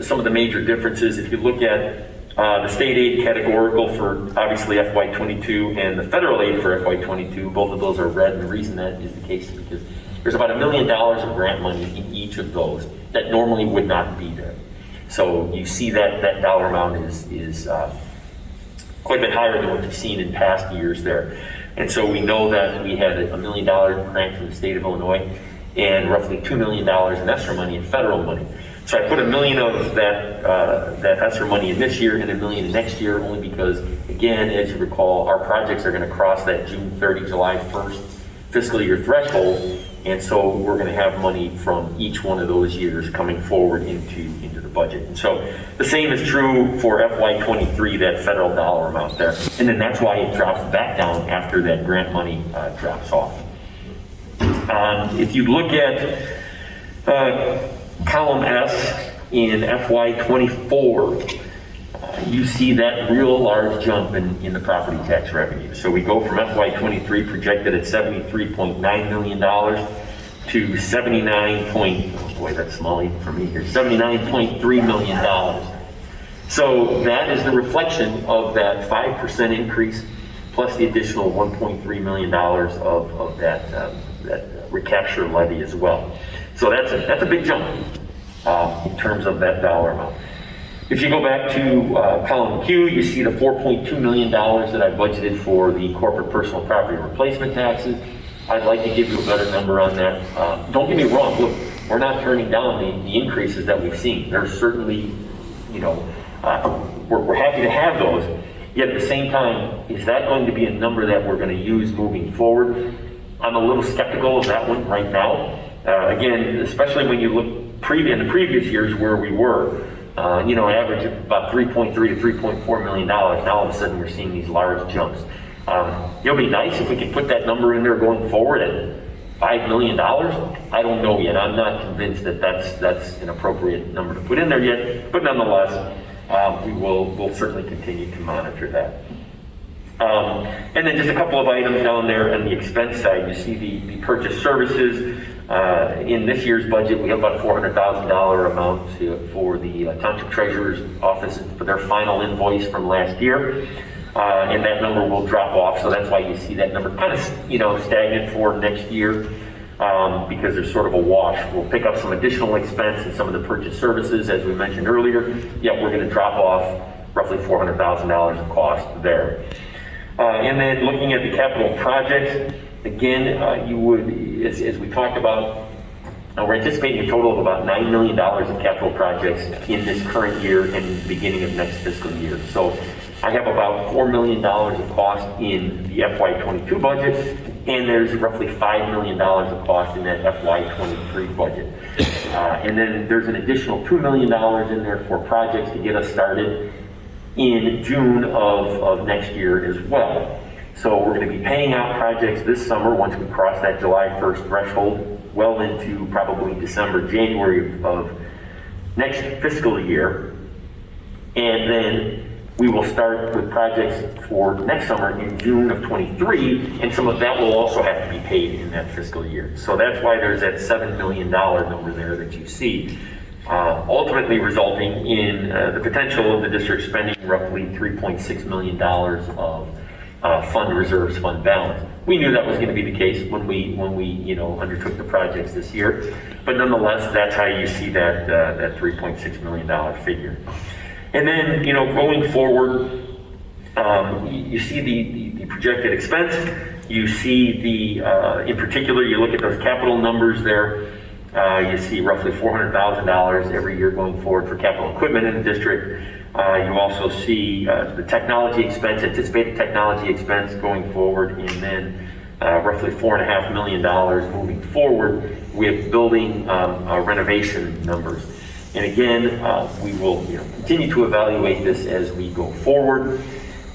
some of the major differences. If you look at the state aid categorical for obviously FY22 and the federal aid for FY22, both of those are red, and the reason that is the case is because there's about $1 million of grant money in each of those that normally would not be there. So you see that dollar amount is quite a bit higher than what you've seen in past years there. And so we know that we had a $1 million grant from the state of Illinois and roughly $2 million in ESSER money and federal money. So I put $1 million of that ESSER money in this year and $1 million in next year, only because, again, as you recall, our projects are going to cross that June 30, July 1st fiscal year threshold, and so we're going to have money from each one of those years coming forward into the budget. And so the same is true for FY23, that federal dollar amount there, and then that's why it drops back down after that grant money drops off. If you look at column S in FY24, you see that real large jump in the property tax revenue. So we go from FY23 projected at $73.9 million to $79.3 million. So that is the reflection of that 5% increase plus the additional $1.3 million of that recapture levy as well. So that's a big jump in terms of that dollar amount. If you go back to column Q, you see the $4.2 million that I budgeted for the corporate personal property replacement taxes. I'd like to give you a better number on that. Don't get me wrong, look, we're not turning down the increases that we've seen. There's certainly, you know, we're happy to have those. Yet at the same time, is that going to be a number that we're going to use moving forward? I'm a little skeptical of that one right now. Again, especially when you look in the previous years where we were, you know, average of about $3.3 to $3.4 million. Now all of a sudden we're seeing these large jumps. It'll be nice if we can put that number in there going forward at $5 million. I don't know yet. I'm not convinced that that's an appropriate number to put in there yet. But nonetheless, we'll certainly continue to monitor that. And then just a couple of items down there on the expense side. You see the purchase services. In this year's budget, we have about $400,000 amount for the Township Treasurer's Office for their final invoice from last year. And that number will drop off, so that's why you see that number kind of, you know, stagnant for next year, because there's sort of a wash. We'll pick up some additional expense in some of the purchase services, as we mentioned earlier, yet we're going to drop off roughly $400,000 of cost there. And then looking at the capital projects, again, you would, as we talked about, we're anticipating a total of about $9 million of capital projects in this current year and the beginning of next fiscal year. So I have about $4 million of cost in the FY22 budget, and there's roughly $5 million of cost in that FY23 budget. And then there's an additional $2 million in there for projects to get us started. in June of next year as well. So we're going to be paying out projects this summer once we cross that July 1st threshold, well into probably December, January of next fiscal year. And then we will start with projects for next summer in June of 23, and some of that will also have to be paid in that fiscal year. So that's why there's that $7 million number there that you see, ultimately resulting in the potential of the district spending roughly $3.6 million of fund reserves, fund balance. We knew that was going to be the case when we undertook the projects this year, but nonetheless, that's how you see that $3.6 million figure. And then, going forward, you see the projected expense. You see in particular, you look at those capital numbers there. You see roughly $400,000 every year going forward for capital equipment in the district. You also see the technology expense, anticipated technology expense going forward, and then roughly $4.5 million moving forward with building renovation numbers. And again, we will continue to evaluate this as we go forward.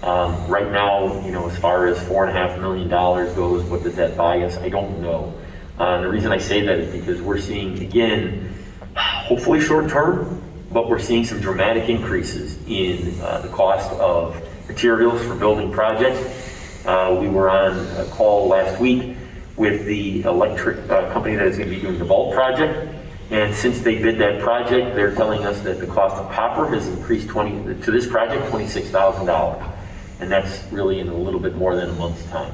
Right now, as far as $4.5 million goes, what does that buy us? I don't know. The reason I say that is because we're seeing, again, hopefully short term, but we're seeing some dramatic increases in the cost of materials for building projects. We were on a call last week with the electric company that is going to be doing the Vault project. And since they bid that project, they're telling us that the cost of copper has increased to this project, $26,000. And that's really in a little bit more than a month's time.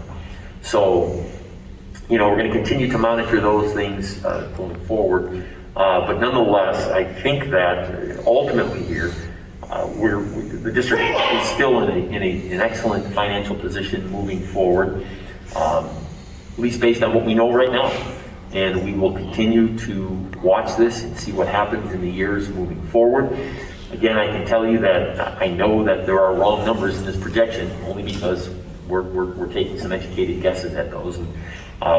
So, we're going to continue to monitor those things going forward. But nonetheless, I think that ultimately here, the district is still in an excellent financial position moving forward, at least based on what we know right now. And we will continue to watch this and see what happens in the years moving forward. Again, I can tell you that I know that there are wrong numbers in this projection, only because we're taking some educated guesses at those, and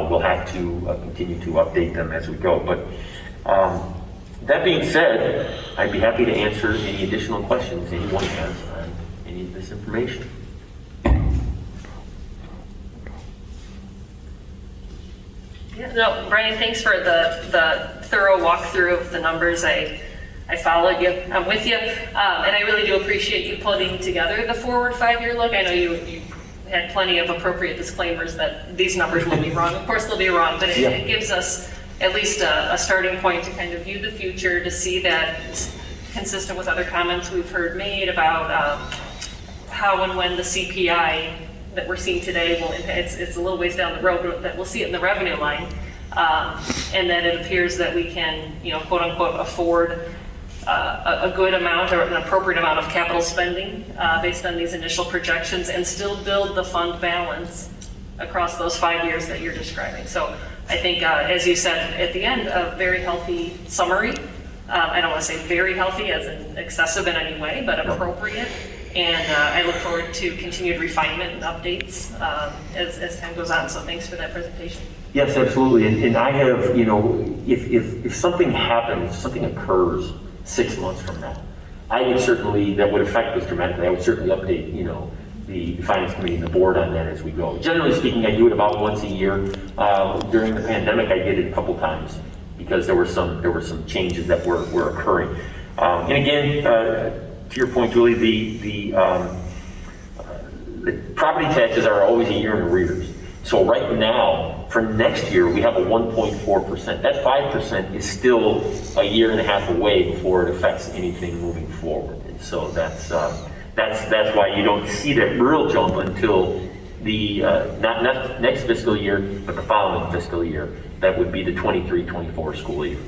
we'll have to continue to update them as we go. But that being said, I'd be happy to answer any additional questions anyone has on any of this information. Yeah, no, Brian, thanks for the thorough walkthrough of the numbers. I followed you, I'm with you, and I really do appreciate you putting together the forward 5-year look. I know you had plenty of appropriate disclaimers that these numbers will be wrong. Of course they'll be wrong, but it gives us at least a starting point to kind of view the future, to see that it's consistent with other comments we've heard made about how and when the CPI that we're seeing today will impact. It's a little ways down the road, but that we'll see it in the revenue line, and that it appears that we can, quote unquote, afford a good amount or an appropriate amount of capital spending based on these initial projections, and still build the fund balance across those 5 years that you're describing. So I think, as you said at the end, a very healthy summary. I don't want to say very healthy as in excessive in any way, but appropriate. And I look forward to continued refinement and updates as time goes on. So thanks for that presentation. Yes, absolutely. And I have, if something happens, something occurs 6 months from now, that would affect us dramatically. I would certainly update, the finance committee and the board on that as we go. Generally speaking, I do it about once a year. During the pandemic, I did it a couple times because there were some changes that were occurring. And again, to your point, Julie, the property taxes are always a year in arrears. So right now, for next year, we have a 1.4%. That 5% is still a year and a half away before it affects anything moving forward. And so that's why you don't see that real jump until the not next fiscal year, but the following fiscal year. That would be the 23-24 school year.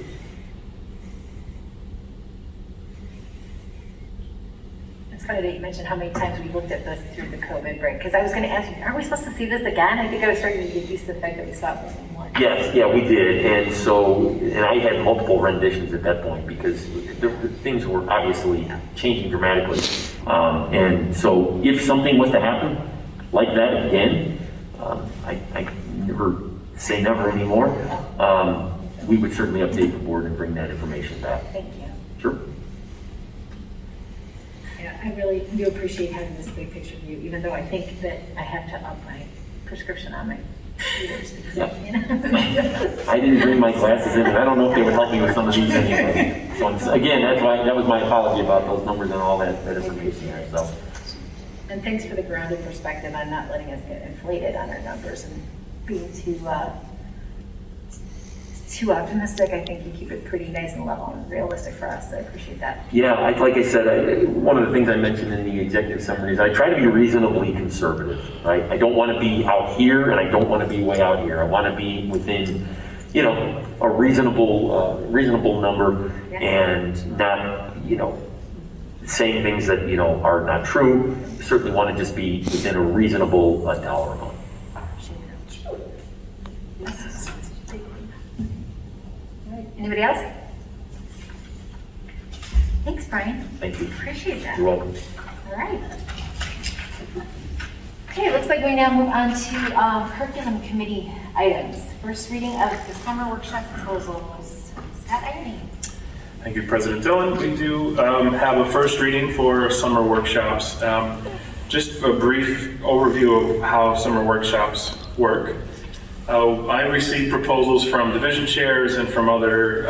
It's funny that you mentioned how many times we looked at this through the COVID break, because I was going to ask you, are we supposed to see this again? I think I was starting to get used to the fact that we saw this in one. Yes, yeah, we did. And I had multiple renditions at that point because the things were obviously changing dramatically. And so if something was to happen like that again, I never say never anymore, we would certainly update the board and bring that information back. Thank you. Sure. Yeah, I really do appreciate having this big picture view, even though I think that I have to up my prescription on my readers. Because, you know. I didn't bring my glasses in, and I don't know if they would help me with some of these anyway. So again, that was my apology about those numbers and all that information there, so. And thanks for the grounded perspective on not letting us get inflated on our numbers and being too optimistic. I think you keep it pretty nice and level and realistic for us. I appreciate that. Yeah, like I said, one of the things I mentioned in the executive summary is I try to be reasonably conservative, right? I don't want to be out here and I don't want to be way out here. I want to be within, you know, a reasonable number and not, you know, saying things that, you know, are not true. Certainly want to just be within a reasonable dollar amount. Anybody else? Thanks, Brian. Thank you. Appreciate that. You're welcome. All right. Okay, looks like we now move on to curriculum committee items. First reading of the summer workshop proposals. Scott Irene. Thank you, President Dillon. We do have a first reading for summer workshops. Just a brief overview of how summer workshops work. I received proposals from division chairs and from other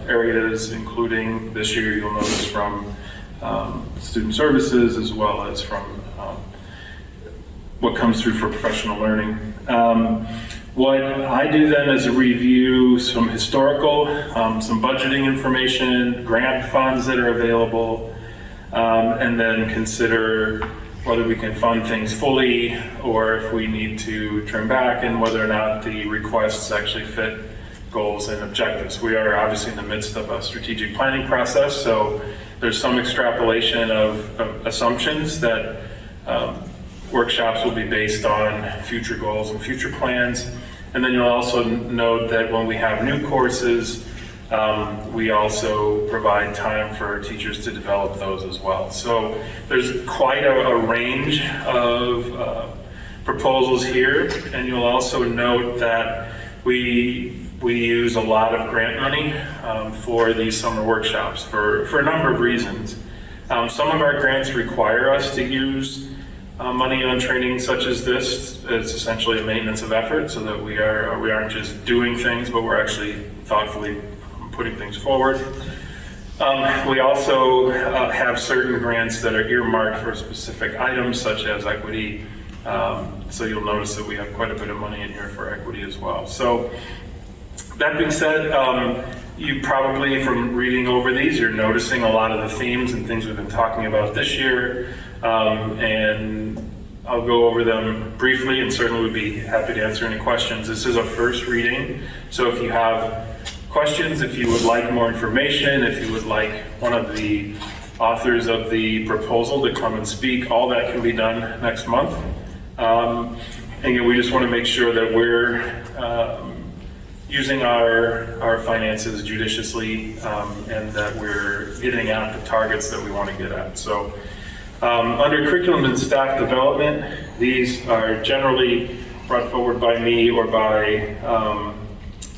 areas, including this year you'll notice from student services as well as from what comes through for professional learning. What I do then is review some historical, some budgeting information, grant funds that are available, and then consider whether we can fund things fully or if we need to trim back and whether or not the requests actually fit goals and objectives. We are obviously in the midst of a strategic planning process, so there's some extrapolation of assumptions that workshops will be based on future goals and future plans. And then you'll also note that when we have new courses, we also provide time for teachers to develop those as well. So there's quite a range of proposals here, and you'll also note that we use a lot of grant money for these summer workshops for a number of reasons. Some of our grants require us to use money on training such as this. It's essentially a maintenance of effort so that we aren't just doing things, but we're actually thoughtfully putting things forward. We also have certain grants that are earmarked for specific items such as equity. So you'll notice that we have quite a bit of money in here for equity as well. So that being said, you probably, from reading over these, you're noticing a lot of the themes and things we've been talking about this year. And I'll go over them briefly and certainly would be happy to answer any questions. This is a first reading, so if you have questions, if you would like more information, if you would like one of the authors of the proposal to come and speak, all that can be done next month. And again, we just want to make sure that we're using our finances judiciously and that we're getting at the targets that we want to get at. So under curriculum and staff development, these are generally brought forward by me or by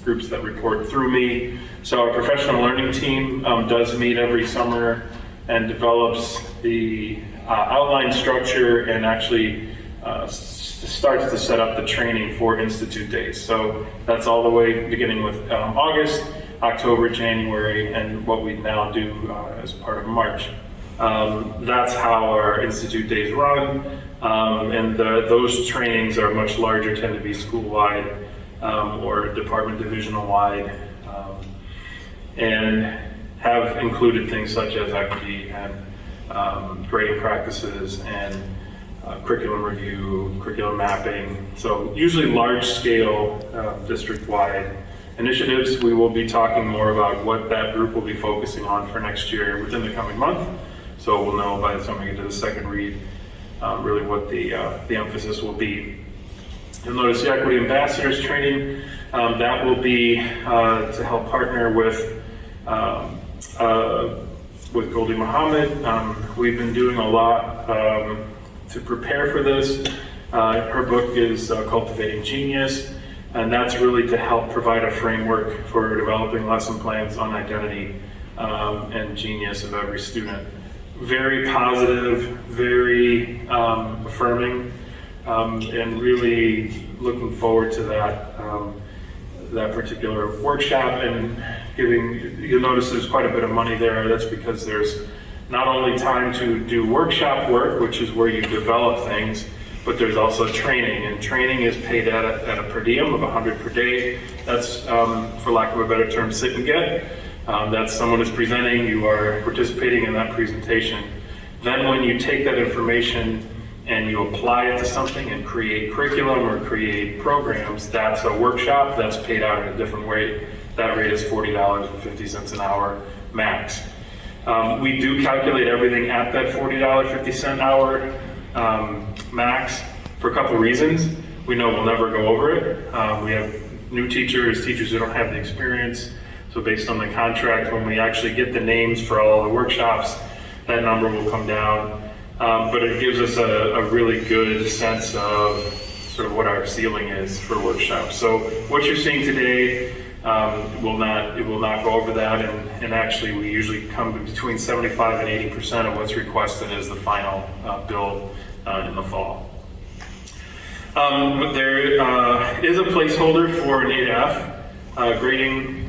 groups that report through me. So our professional learning team does meet every summer and develops the outline structure and actually starts to set up the training for Institute Days. So that's all the way beginning with August, October, January, and what we now do as part of March. That's how our Institute Days run, and those trainings are much larger, tend to be school-wide or department divisional-wide, and have included things such as equity and grading practices and curriculum review, curriculum mapping. So usually large-scale district-wide initiatives. We will be talking more about what that group will be focusing on for next year within the coming month. So we'll know by the time we get to the second read really what the emphasis will be. You'll notice the Equity Ambassadors training. That will be to help partner with Goldie Muhammad. We've been doing a lot to prepare for this. Her book is Cultivating Genius, and that's really to help provide a framework for developing lesson plans on identity and genius of every student. very positive, very affirming, and really looking forward to that particular workshop and you'll notice there's quite a bit of money there. That's because there's not only time to do workshop work, which is where you develop things, but there's also training, and training is paid at a per diem of $100 per day. That's, for lack of a better term, sit and get. That's someone is presenting, you are participating in that presentation. Then when you take that information and you apply it to something and create curriculum or create programs, that's a workshop that's paid out in a different way. That rate is $40.50 an hour max. We do calculate everything at that $40.50 an hour max for a couple reasons. We know we'll never go over it. We have new teachers who don't have the experience. So based on the contract, when we actually get the names for all the workshops, that number will come down. But it gives us a really good sense of sort of what our ceiling is for workshops. So what you're seeing today, it will not go over that, and actually we usually come between 75 and 80% of what's requested as the final bill in the fall. But there is a placeholder for an A-to-F grading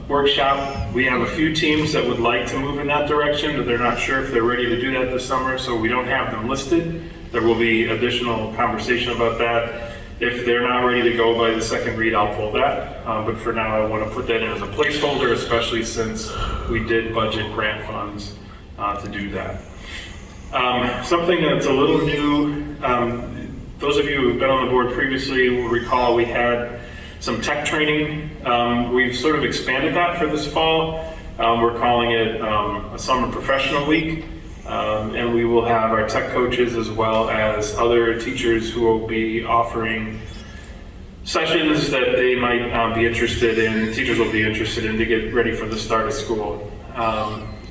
workshop. We have a few teams that would like to move in that direction, but they're not sure if they're ready to do that this summer, so we don't have them listed. There will be additional conversation about that. If they're not ready to go by the second read, I'll pull that. But for now, I want to put that in as a placeholder, especially since we did budget grant funds to do that. Something that's a little new, those of you who've been on the board previously will recall we had some tech training. We've sort of expanded that for this fall. We're calling it a summer professional week. And we will have our tech coaches as well as other teachers who will be offering sessions that they might be interested in, teachers will be interested in to get ready for the start of school.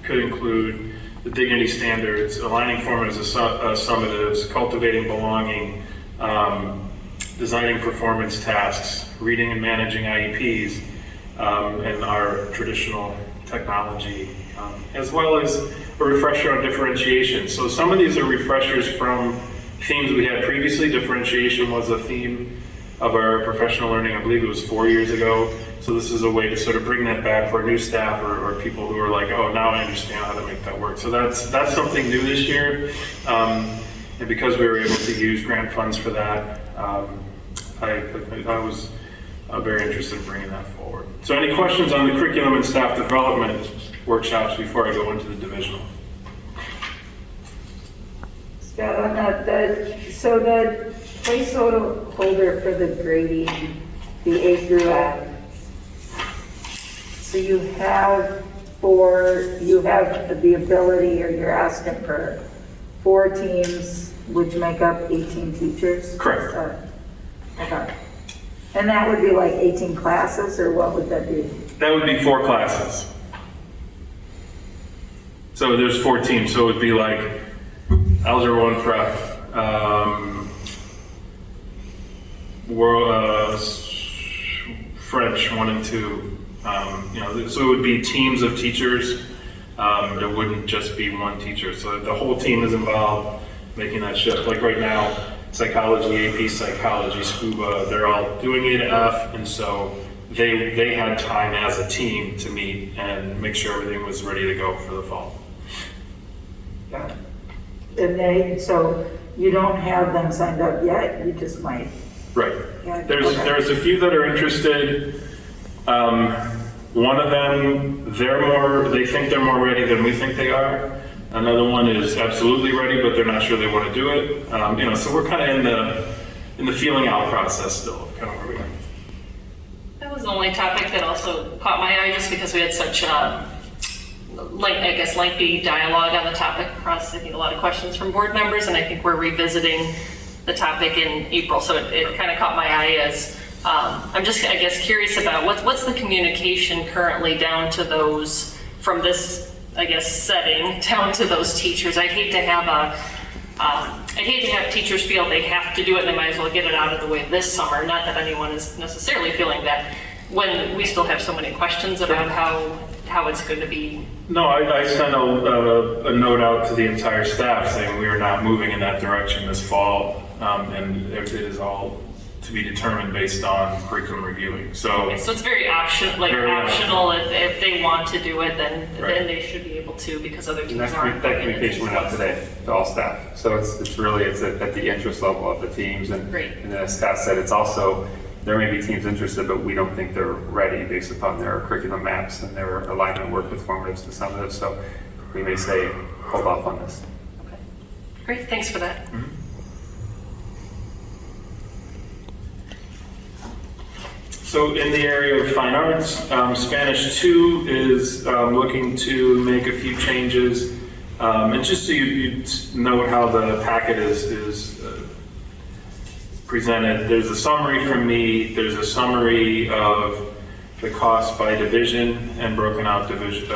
Could include the dignity standards, aligning formulas as summatives, cultivating belonging, designing performance tasks, reading and managing IEPs, and our traditional technology, as well as a refresher on differentiation. So some of these are refreshers from themes we had previously. Differentiation was a theme of our professional learning, I believe it was 4 years ago. So this is a way to sort of bring that back for new staff or people who are like, oh, now I understand how to make that work. So that's something new this year. And because we were able to use grant funds for that, I was very interested in bringing that forward. So any questions on the curriculum and staff development workshops before I go into the divisional? Scott, on that, so the placeholder for the grading, the A through F, so you have the ability, or you're asking for 4 teams, which make up 18 teachers? Correct. Okay. And that would be like 18 classes, or what would that be? That would be 4 classes. So there's 4 teams, so it would be like Algebra 1 Prep, French 1 and 2, so it would be teams of teachers. There wouldn't just be one teacher, so the whole team is involved making that shift. Like right now, psychology, AP psychology, scuba, they're all doing A to F, and so they had time as a team to meet and make sure everything was ready to go for the fall. Got it. And so you don't have them signed up yet, you just might. Right. Yeah, There's a few that are interested. One of them, they think they're more ready than we think they are. Another one is absolutely ready, but they're not sure they want to do it. So we're kind of in the feeling out process still, kind of where we are. That was the only topic that also caught my eye, just because we had such lengthy dialogue on the topic across, I think, a lot of questions from board members, and I think we're revisiting the topic in April, so it kind of caught my eye as I'm just, I guess, curious about what's the communication currently down to those, from this, I guess, setting down to those teachers. I'd hate to have teachers feel they have to do it, they might as well get it out of the way this summer. Not that anyone is necessarily feeling that when we still have so many questions about how it's going to be. No, I sent a note out to the entire staff saying we are not moving in that direction this fall, and it is all to be determined based on curriculum reviewing. So So it's very optional. If they want to do it, then they should be able to, because other And teams that aren't. communication went out today to all staff. So it's really at the interest level of the teams. And, Great. and then as Scott said, it's also, there may be teams interested, but we don't think they're ready based upon their curriculum maps and their alignment work with formatives to summatives. So we may say, hold off on this. Okay. Great, thanks for that. So in the area of fine arts, Spanish 2 is looking to make a few changes. And just so you note how the packet is presented, there's a summary from me, there's a summary of the cost by division and broken out division,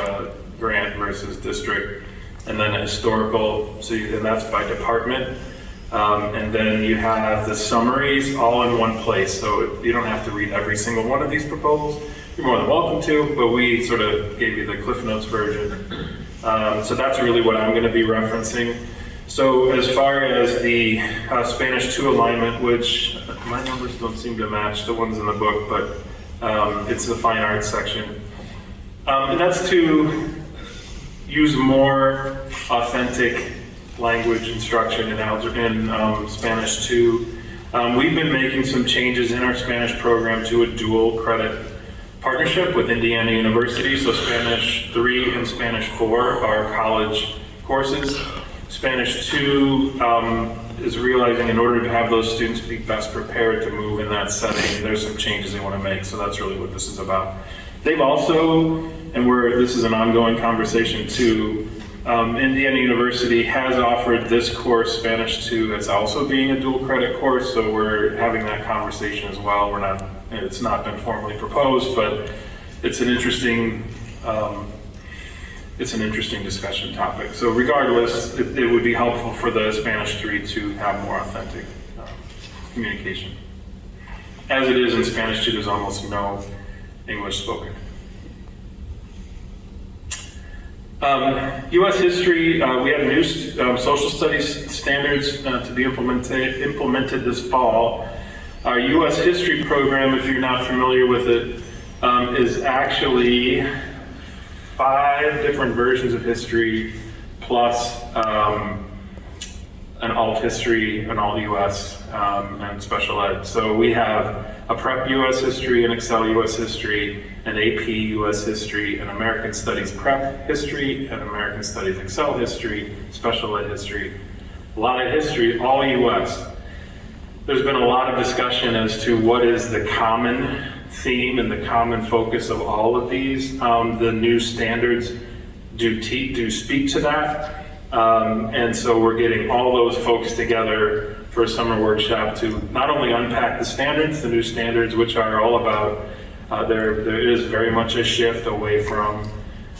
grant versus district, and then a historical, and that's by department. And then you have the summaries all in one place, so you don't have to read every single one of these proposals. You're more than welcome to, but we sort of gave you the Cliff Notes version. So that's really what I'm going to be referencing. So as far as the Spanish 2 alignment, which my numbers don't seem to match the ones in the book, but it's the fine arts section. And that's to use more authentic language instruction in Spanish 2. We've been making some changes in our Spanish program to a dual credit partnership with Indiana University. So Spanish 3 and Spanish 4 are college courses. Spanish 2 is realizing in order to have those students be best prepared to move in that setting, there's some changes they want to make. So that's really what this is about. They've also, and this is an ongoing conversation too, Indiana University has offered this course, Spanish 2, as also being a dual credit course, so we're having that conversation as well. It's not been formally proposed, but it's an interesting discussion topic. So regardless, it would be helpful for the Spanish 3 to have more authentic communication. As it is in Spanish 2, there's almost no English spoken. U.S. history, we have new social studies standards to be implemented this fall. Our U.S. history program, if you're not familiar with it, is actually 5 different versions of history plus an alt history, an alt U.S., and special ed. So we have a prep U.S. history, an Excel U.S. history, an AP U.S. history, an American Studies prep history, an American Studies Excel history, special ed history, a lot of history, all U.S. There's been a lot of discussion as to what is the common theme and the common focus of all of these. The new standards do speak to that. And so we're getting all those folks together for a summer workshop to not only unpack the standards, the new standards, which are all about, there is very much a shift away from,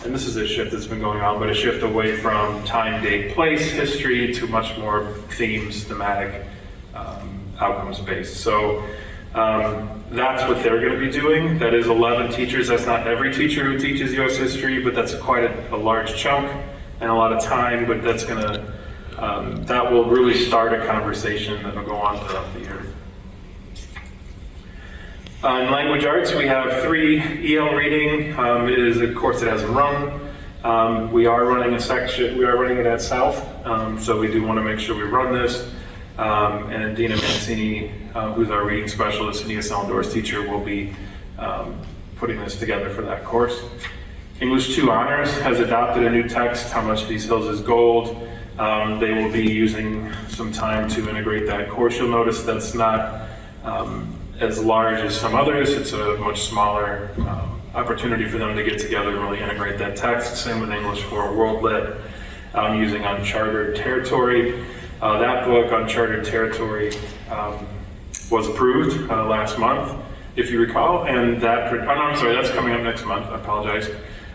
and this is a shift that's been going on, but a shift away from time, date, place, history to much more themes, thematic, outcomes based. So that's what they're going to be doing. That is 11 teachers. That's not every teacher who teaches U.S. history, but that's quite a large chunk and a lot of time, but that's going to, that will really start a conversation that will go on throughout the year. In language arts, we have 3 EL reading. It is a course that hasn't run. We are running a section, we are running it at South, so we do want to make sure we run this. And Dina Mancini, who's our reading specialist and ESL Indoors teacher, will be putting this together for that course. English 2 Honors has adopted a new text, How Much These Hills is Gold. They will be using some time to integrate that course. You'll notice that's not as large as some others. It's a much smaller opportunity for them to get together and really integrate that text. Same with English 4 World Lit, using Uncharted Territory. That book, Uncharted Territory, was approved last month, if you recall, and that, oh no, I'm sorry, that's coming up next month, I apologize.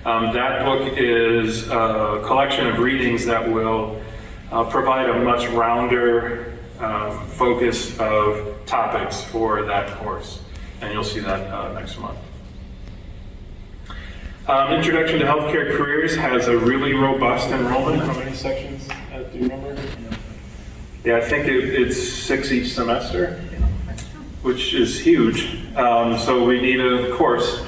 That book is a collection of readings that will provide a much rounder focus of topics for that course, and you'll see that next month. Introduction to Healthcare Careers has a really robust enrollment. How many sections? Do you remember? Yeah, I think it's 6 each semester, which is huge. So we need a course.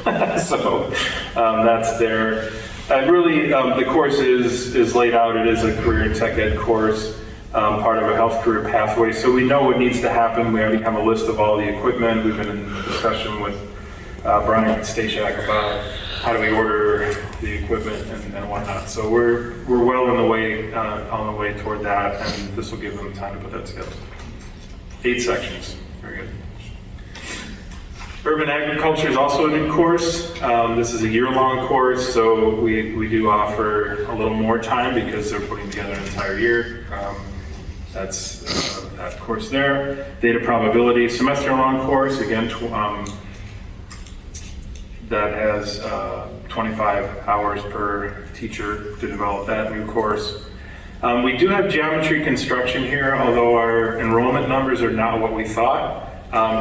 So that's there. Really, the course is laid out. It is a career and tech ed course, part of a health career pathway. So we know what needs to happen. We already have a list of all the equipment. We've been in discussion with Brian Stashak about how do we order the equipment and whatnot. So we're well on the way toward that, and this will give them time to put that together. 8 sections. Very good. Urban Agriculture is also a new course. This is a year-long course, so we do offer a little more time because they're putting together an entire year. That's that course there. Data Probability, semester-long course, again, that has 25 hours per teacher to develop that new course. We do have Geometry Construction here, although our enrollment numbers are not what we thought.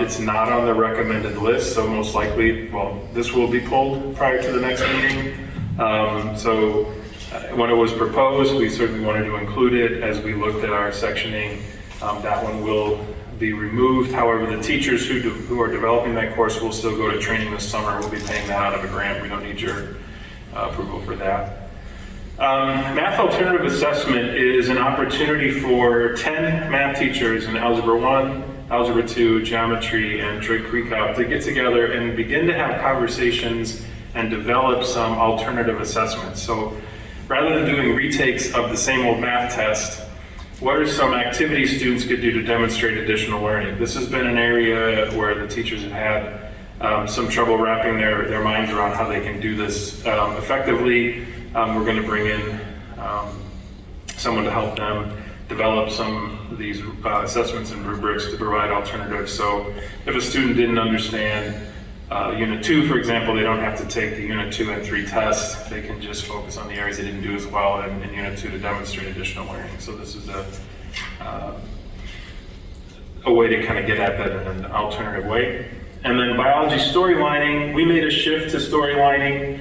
It's not on the recommended list, so most likely, well, this will be pulled prior to the next meeting. So when it was proposed, we certainly wanted to include it as we looked at our sectioning. That one will be removed. However, the teachers who are developing that course will still go to training this summer. We'll be paying that out of a grant. We don't need your approval for that. Math Alternative Assessment is an opportunity for 10 math teachers in Algebra 1, Algebra 2, Geometry, and Trig Recap to get together and begin to have conversations and develop some alternative assessments. So rather than doing retakes of the same old math test, what are some activities students could do to demonstrate additional learning? This has been an area where the teachers have had some trouble wrapping their minds around how they can do this effectively. We're going to bring in someone to help them develop some of these assessments and rubrics to provide alternatives. So if a student didn't understand Unit 2, for example, they don't have to take the Unit 2 and 3 tests. They can just focus on the areas they didn't do as well in Unit 2 to demonstrate additional learning. So this is a way to kind of get at that in an alternative way. And then biology storylining, we made a shift to storylining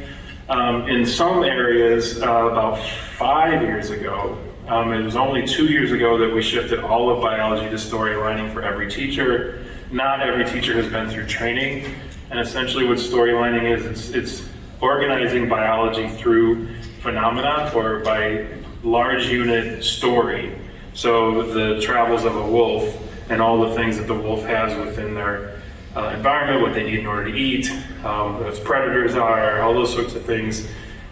in some areas about 5 years ago. It was only 2 years ago that we shifted all of biology to storylining for every teacher. Not every teacher has been through training. And essentially what storylining is, it's organizing biology through phenomena or by large unit story. So the travels of a wolf and all the things that the wolf has within their environment, what they need in order to eat, what its predators are, all those sorts of things.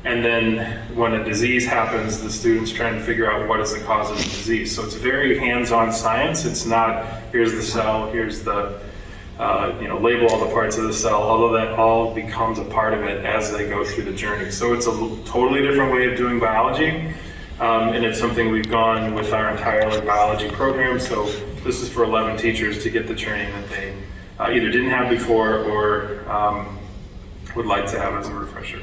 And then when a disease happens, the students trying to figure out what is the cause of the disease. So it's very hands-on science. It's not, here's the cell, here's the label all the parts of the cell, although that all becomes a part of it as they go through the journey. So it's a totally different way of doing biology, and it's something we've gone with our entire biology program. So this is for 11 teachers to get the training that they either didn't have before or would like to have as a refresher.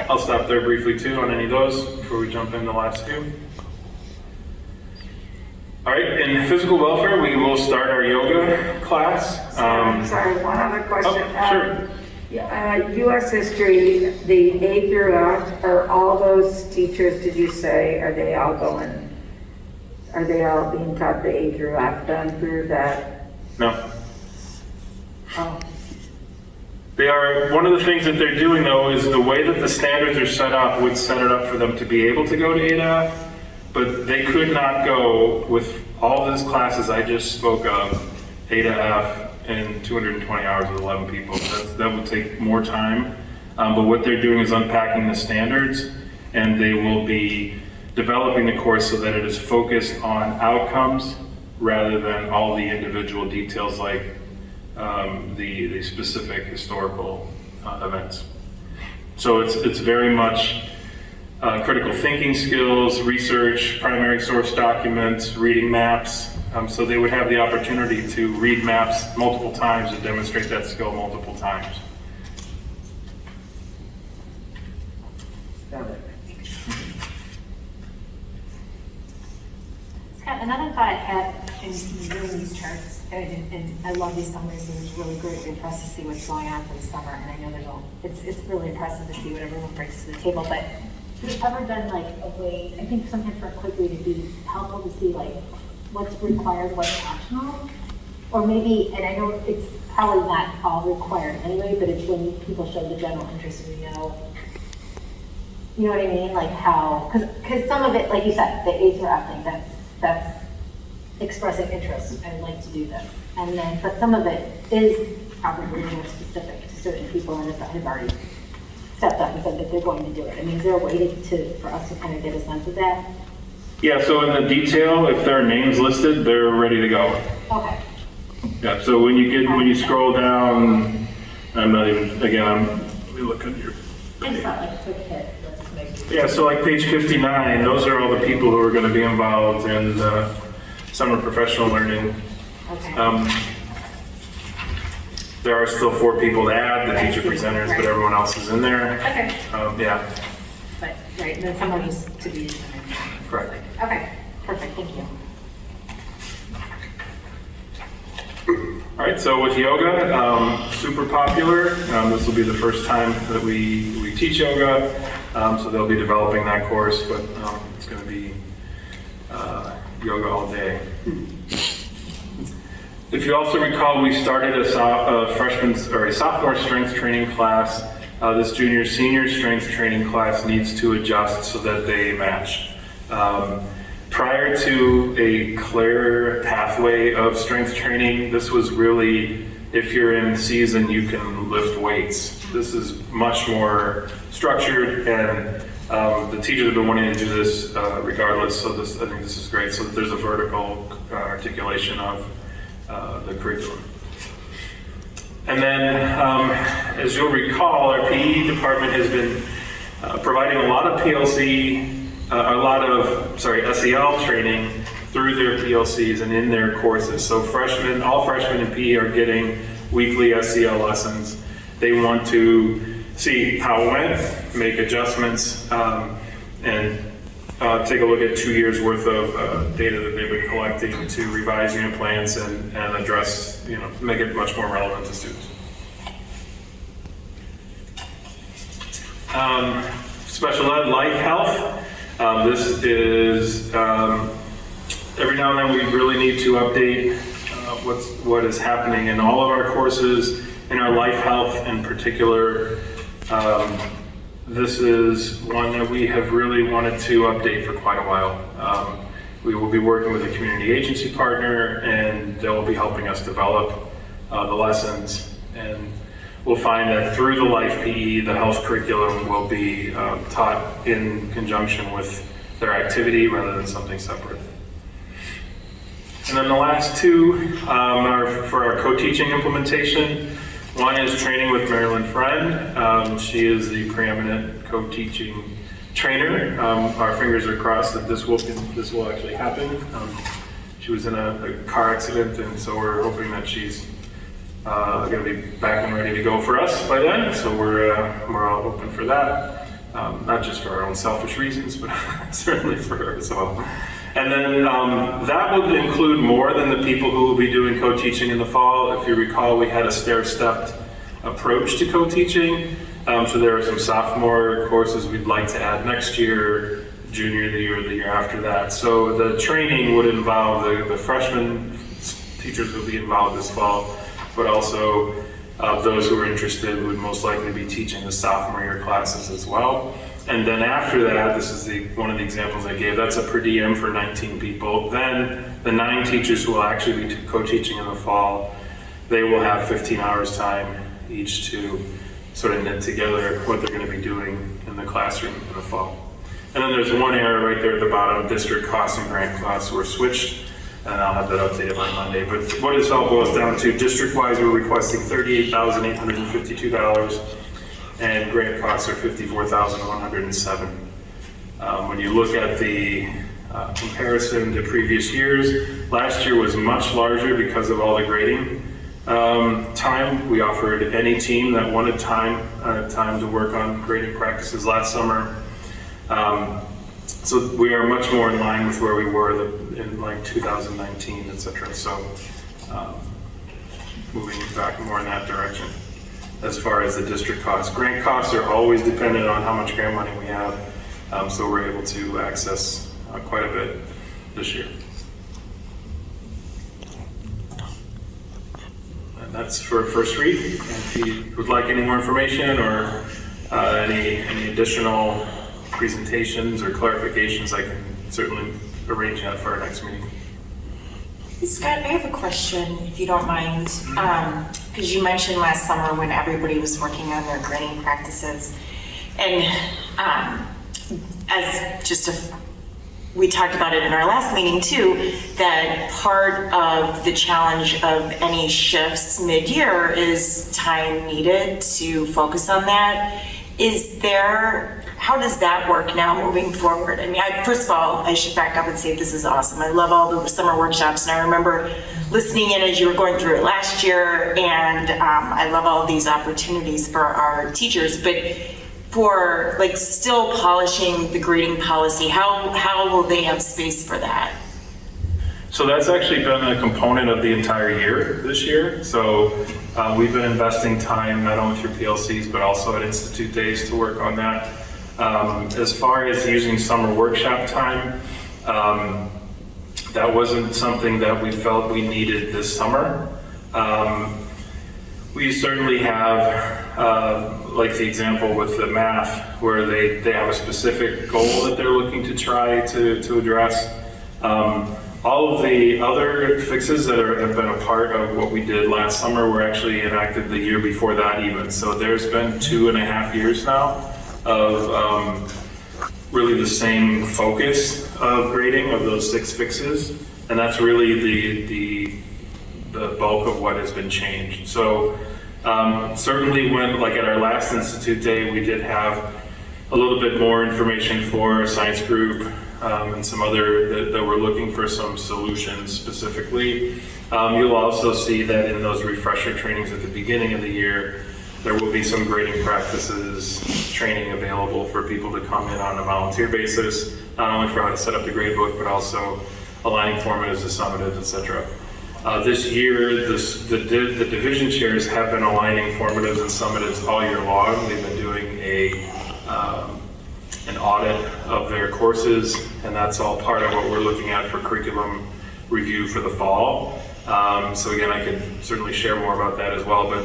I'll stop there briefly too on any of those before we jump in the last few. All right, in physical welfare, we will start our yoga class. Sorry, one other question. Oh, sure. U.S. history, the A through F, are all those teachers, did you say, are they all being taught the A through F done through that? No. Oh. They are, one of the things that they're doing though is the way that the standards are set up would set it up for them to be able to go to A to F. But they could not go with all these classes I just spoke of, A to F, in 220 hours with 11 people. That would take more time. But what they're doing is unpacking the standards, and they will be developing the course so that it is focused on outcomes rather than all the individual details like the specific historical events. So it's very much critical thinking skills, research, primary source documents, reading maps. So they would have the opportunity to read maps multiple times and demonstrate that skill multiple times. Got it. Scott, another thought I had in doing these charts And I love these summers, and it's really great for us to see what's going on for the summer, and I know it's really impressive to see what everyone brings to the table, but have you ever done like a way, I think sometimes for a quick way to be helpful to see like what's required, what's optional? Or maybe, and I know it's probably not all required anyway, but it's when people show the general interest, and you know what I mean? Like how, because some of it, like you said, the A through F thing, that's expressing interest, I'd like to do this. And then, but some of it is probably more specific to certain people and have already stepped up and said that they're going to do it. I mean, is there a way for us to kind of get a sense of that? Yeah, so in the detail, if there are names listed, they're ready to go. Okay. Yeah, so when you scroll down, let me look at your. I just thought like a quick hit. Yeah, so like page 59, those are all the people who are going to be involved in summer professional learning. Okay. There are still 4 people to add, the teacher presenters, but everyone else is in there. Okay. Yeah. But, right, and then some are just to be determined. Correct. Okay, perfect, thank you. All right, so with yoga, super popular. This will be the first time that we teach yoga, so they'll be developing that course, but it's going to be yoga all day. If you also recall, we started a sophomore strength training class. This junior-senior strength training class needs to adjust so that they match. Prior to a clear pathway of strength training, this was really, if you're in season, you can lift weights. This is much more structured, and the teachers have been wanting to do this regardless, so I think this is great. So there's a vertical articulation of the curriculum. And then, as you'll recall, our PE department has been providing a lot of SEL training through their PLCs and in their courses. So all freshmen in PE are getting weekly SEL lessons. They want to see how it went, make adjustments, and take a look at 2 years worth of data that they've been collecting to revise unit plans and address, make it much more relevant to students. Special ed life health. This is, every now and then we really need to update what is happening in all of our courses. In our life health in particular, this is one that we have really wanted to update for quite a while. We will be working with a community agency partner, and they'll be helping us develop the lessons. And we'll find that through the life PE, the health curriculum will be taught in conjunction with their activity rather than something separate. And then the last 2 are for our co-teaching implementation. One is training with Marilyn Friend. She is the preeminent co-teaching trainer. Our fingers are crossed that this will actually happen. She was in a car accident, and so we're hoping that she's going to be back and ready to go for us by then. So we're all open for that, not just for our own selfish reasons, but certainly for her as well. And then that will include more than the people who will be doing co-teaching in the fall. If you recall, we had a stair-stepped approach to co-teaching. So there are some sophomore courses we'd like to add next year, junior the year after that. So the training would involve the freshman teachers will be involved this fall, but also those who are interested would most likely be teaching the sophomore year classes as well. And then after that, this is one of the examples I gave, that's a per diem for 19 people. Then the 9 teachers who will actually be co-teaching in the fall, they will have 15 hours time each to sort of knit together what they're going to be doing in the classroom in the fall. And then there's one error right there at the bottom, district costs and grant costs were switched, and I'll have that updated by Monday. But what this all boils down to, district-wise, we're requesting $38,852, and grant costs are $54,107. When you look at the comparison to previous years, last year was much larger because of all the grading time. We offered any team that wanted time to work on grading practices last summer. So we are much more in line with where we were in like 2019, et cetera. So moving back more in that direction. As far as the district costs, grant costs are always dependent on how much grant money we have, so we're able to access quite a bit this year. And that's for first read. And if you would like any more information or any additional presentations or clarifications, I can certainly arrange that for our next meeting. Scott, I have a question, if you don't mind, because you mentioned last summer when everybody was working on their grading practices, and we talked about it in our last meeting too, that part of the challenge of any shifts mid-year is time needed to focus on that. How does that work now moving forward? I mean, first of all, I should back up and say this is awesome. I love all the summer workshops, and I remember listening in as you were going through it last year, and I love all these opportunities for our teachers, but for like still polishing the grading policy, how will they have space for that? So that's actually been a component of the entire year this year. So we've been investing time not only through PLCs, but also at Institute Days to work on that. As far as using summer workshop time, that wasn't something that we felt we needed this summer. We certainly have, like the example with the math, where they have a specific goal that they're looking to try to address. All of the other fixes that have been a part of what we did last summer were actually enacted the year before that even. So there's been 2.5 years now of really the same focus of grading of those 6 fixes, and that's really the bulk of what has been changed. So certainly when, like at our last Institute Day, we did have a little bit more information for a science group and some other that were looking for some solutions specifically. You'll also see that in those refresher trainings at the beginning of the year, there will be some grading practices training available for people to come in on a volunteer basis, not only for how to set up the grade book, but also aligning formatives to summatives, etc. This year, the division chairs have been aligning formatives and summatives all year long. They've been doing an audit of their courses, and that's all part of what we're looking at for curriculum review for the fall. So again, I can certainly share more about that as well, but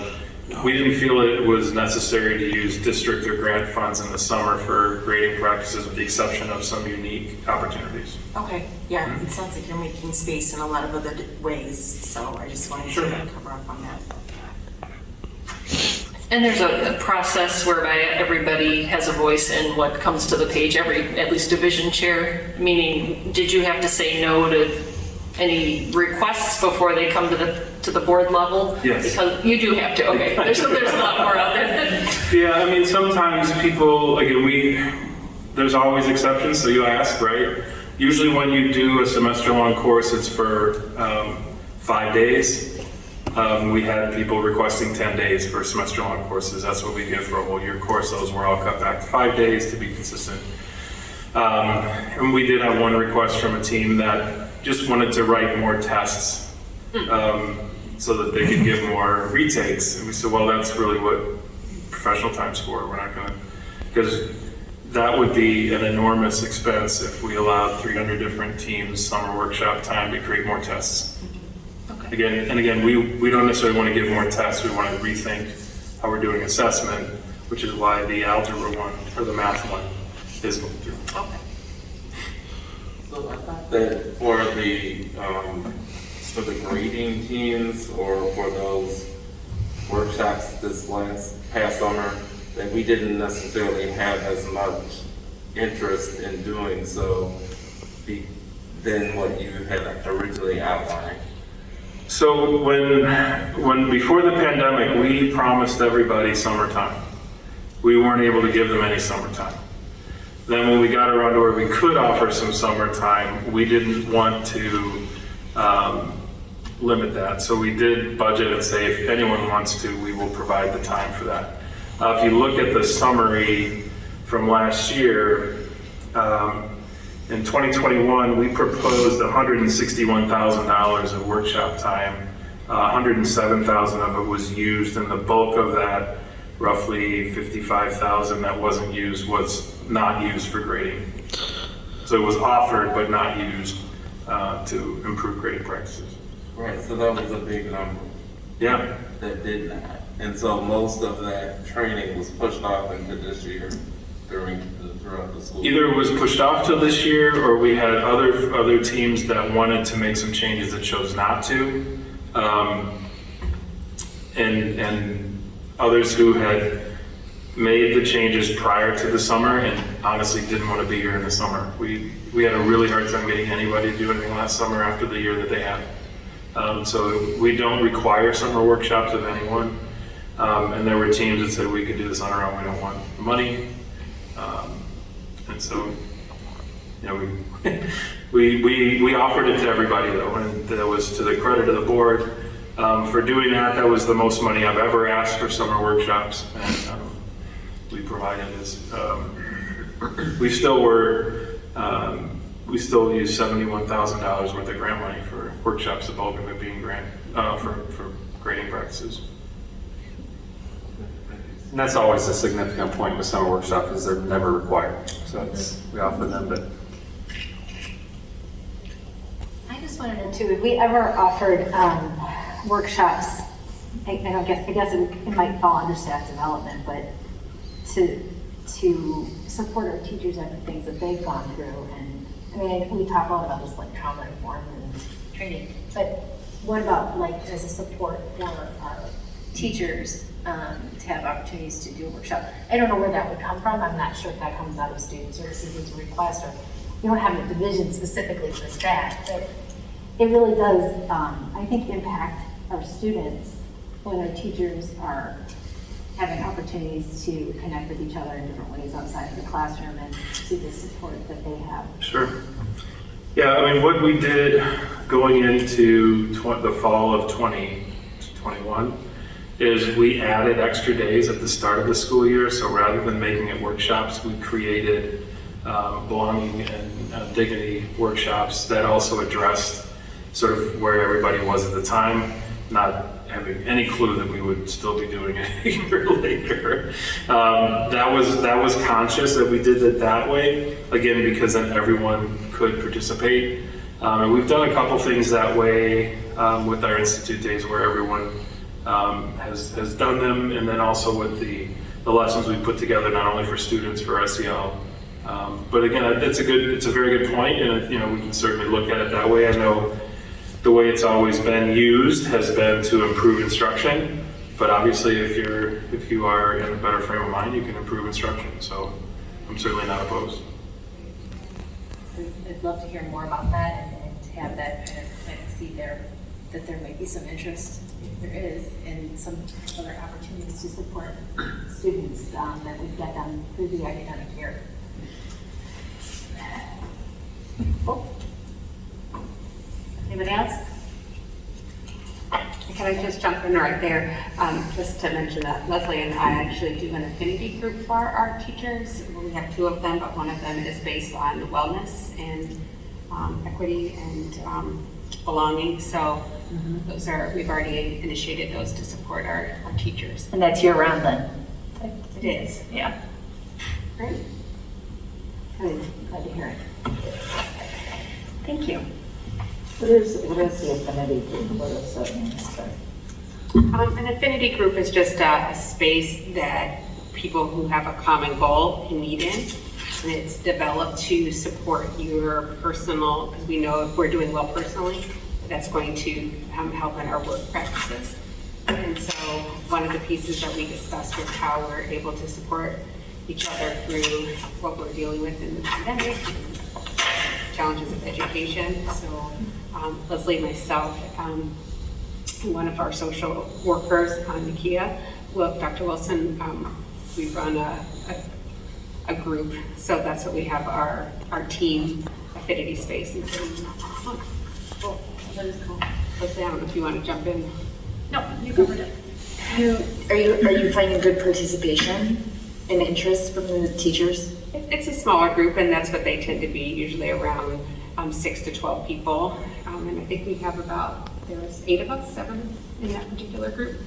we didn't feel it was necessary to use district or grant funds in the summer for grading practices, with the exception of some unique opportunities. Okay, yeah, it sounds like you're making space in a lot of other ways, so I just wanted to cover up on that. And there's a process whereby everybody has a voice in what comes to the page, at least division chair, meaning did you have to say no to any requests before they come to the board level? Yes. Because you do have to, okay. There's a lot more out there. Yeah, I mean, sometimes people, again, there's always exceptions, so you ask, right? Usually when you do a semester-long course, it's for 5 days. We had people requesting 10 days for semester-long courses. That's what we give for a whole year course. Those were all cut back to 5 days to be consistent. And we did have one request from a team that just wanted to write more tests so that they could give more retakes. And we said, well, that's really what professional time's for. We're not gonna, because that would be an enormous expense if we allowed 300 different teams summer workshop time to create more tests. Again, we don't necessarily want to give more tests. We want to rethink how we're doing assessment, which is why the algebra one or the math one is going through. Okay. So I thought that for the grading teams or for those workshops this past summer, that we didn't necessarily have as much interest in doing so than what you had originally outlined. So when before the pandemic, we promised everybody summertime. We weren't able to give them any summertime. Then when we got around to where we could offer some summertime, we didn't want to limit that. So we did budget and say, if anyone wants to, we will provide the time for that. If you look at the summary from last year, in 2021, we proposed $161,000 of workshop time 107,000 of it was used, and the bulk of that, roughly 55,000 that wasn't used, was not used for grading. So it was offered but not used to improve grading practices. Right, so that was a big number Yeah. that did not. And so most of that training was pushed off into this year throughout the school. Either it was pushed off to this year, or we had other teams that wanted to make some changes that chose not to. And others who had made the changes prior to the summer and honestly didn't want to be here in the summer. We had a really hard time getting anybody to do anything last summer after the year that they had. So we don't require summer workshops of anyone. And there were teams that said we could do this on our own, we don't want money. And so, you know, we offered it to everybody though, and that was to the credit of the board. For doing that, that was the most money I've ever asked for summer workshops, and we provided this. We still use $71,000 worth of grant money for workshops, the bulk of it being grant for grading practices. And that's always a significant point with summer workshops, is they're never required. So we offer them, but I just wanted to know too, have we ever offered workshops, I guess it might fall under staff development, but to support our teachers and the things that they've gone through? And I mean, we talk a lot about this like trauma informed and training, but what about like as a support for our teachers to have opportunities to do a workshop? I don't know where that would come from. I'm not sure if that comes out of student services as a request, or we don't have a division specifically for that, but it really does, I think, impact our students when our teachers are having opportunities to connect with each other in different ways outside of the classroom and see the support that they have. Sure. Yeah, I mean, what we did going into the fall of 2021 is we added extra days at the start of the school year. So rather than making it workshops, we created belonging and dignity workshops that also addressed sort of where everybody was at the time, not having any clue that we would still be doing it a year later. That was conscious that we did it that way, again, because then everyone could participate. And we've done a couple things that way with our Institute Days where everyone has done them, and then also with the lessons we put together, not only for students, for SEL. But again, it's a very good point, and we can certainly look at it that way. I know the way it's always been used has been to improve instruction, but obviously if you are in a better frame of mind, you can improve instruction. So I'm certainly not opposed. I'd love to hear more about that and to have that kind of see there that there might be some interest, if there is, and some other opportunities to support students that would get them through the academic year. Oh. Anybody else? Can I just jump in right there? Just to mention that Leslie and I actually do an affinity group for our teachers. We have two of them, but one of them is based on wellness and equity and belonging. So those we've already initiated those to support our teachers. And that's year round then? It is. Yeah. Great. Good. Glad to hear it. Thank you. What is the affinity group? What does that mean? An affinity group is just a space that people who have a common goal can meet in. And it's developed to support your personal, because we know if we're doing well personally, that's going to help in our work practices. And so one of the pieces that we discussed was how we're able to support each other through what we're dealing with in the pandemic, challenges of education. So Leslie, myself, one of our social workers, Nakia, Dr. Wilson, we run a group. So that's what we have our team affinity space. And so, cool. That is cool. Leslie, I don't know if you want to jump in. No, you covered it. Are you finding good participation and interest from the teachers? It's a smaller group, and that's what they tend to be, usually around 6 to 12 people. And I think we have about there's 8 of us, 7 in that particular group.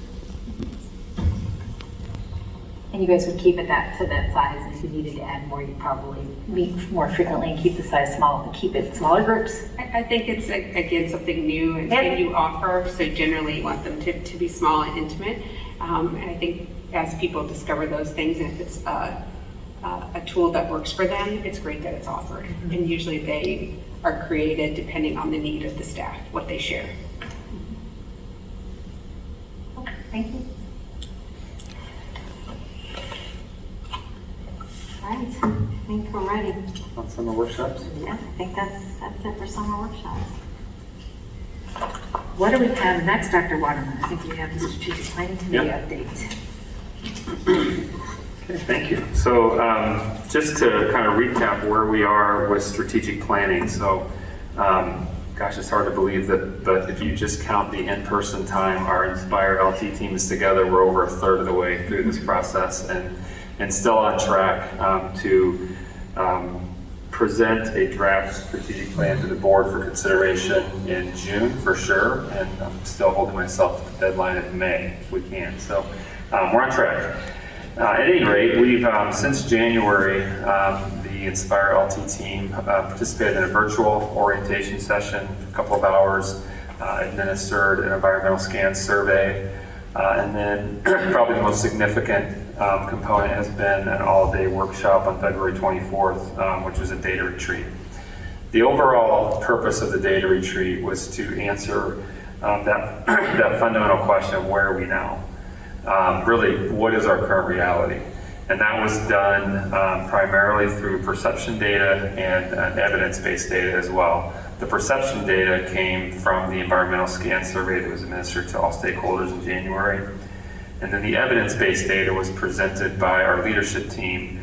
And you guys would keep it to that size, and if you needed to add more, you'd probably meet more frequently and keep the size small, keep it smaller groups? I think it's, again, something new and Yep. you offer, so generally you want them to be small and intimate. And I think as people discover those things, and if it's a tool that works for them, it's great that it's offered. And usually they are created depending on the need of the staff, what they share. Thank you. All right, I think we're ready. On summer workshops? Yeah, I think that's it for summer workshops. What do we have next, Dr. Waterman? I think we have the strategic planning committee update. Okay, thank you. So just to kind of recap where we are with strategic planning. So, gosh, it's hard to believe that, but if you just count the in-person time, our Inspire LT team is together, we're over a third of the way through this process and still on track to present a draft strategic plan to the board for consideration in June for sure, and I'm still holding myself to the deadline of May if we can. So we're on track. At any rate, we've since January, the Inspire LT team participated in a virtual orientation session, a couple of hours, administered an environmental scan survey, and then probably the most significant component has been an all-day workshop on February 24th, which was a data retreat. The overall purpose of the data retreat was to answer that fundamental question of where are we now? Really, what is our current reality? And that was done primarily through perception data and evidence-based data as well. The perception data came from the environmental scan survey that was administered to all stakeholders in January. And then the evidence-based data was presented by our leadership team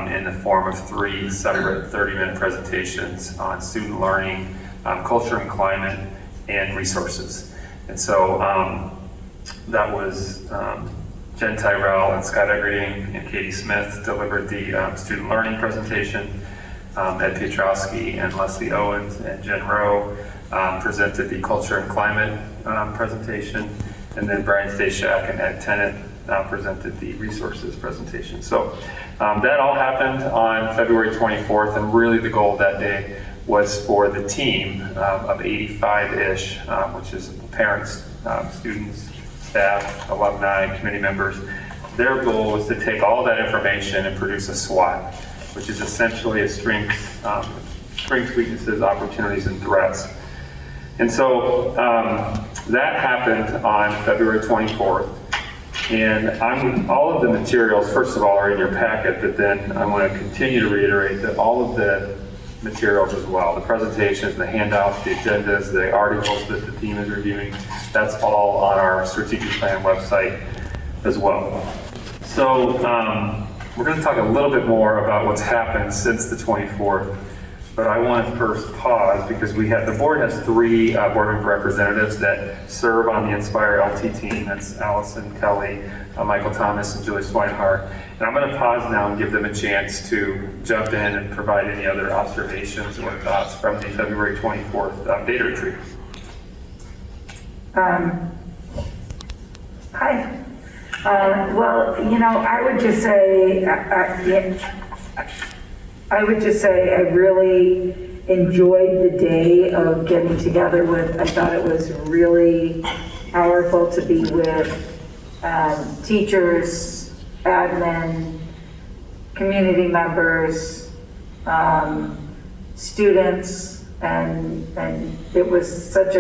in the form of 3 separate 30-minute presentations on student learning, culture and climate, and resources. And so that was Jen Tyrell and Scott Eggerding and Katie Smith delivered the student learning presentation. Ed Piotrowski and Leslie Owens and Jen Rowe presented the culture and climate presentation. And then Brian Stashak and Ed Tennant presented the resources presentation. So that all happened on February 24th, and really the goal of that day was for the team of 85-ish, which is parents, students, staff, alumni, committee members. Their goal was to take all that information and produce a SWOT, which is essentially a strengths, weaknesses, opportunities, and threats. And so that happened on February 24th. And all of the materials, first of all, are in your packet, but then I want to continue to reiterate that all of the materials as well, the presentations, the handouts, the agendas, the articles that the team is reviewing, that's all on our strategic plan website as well. So we're going to talk a little bit more about what's happened since the 24th. But I want to first pause because the board has 3 board member representatives that serve on the Inspire LT team. That's Allison Kelly, Michael Thomas, and Julie Swinehart. And I'm going to pause now and give them a chance to jump in and provide any other observations or thoughts from the February 24th data retreat. Hi. Well, I would just say, I really enjoyed the day of getting together with, I thought it was really powerful to be with teachers, admin, community members, students, and it was such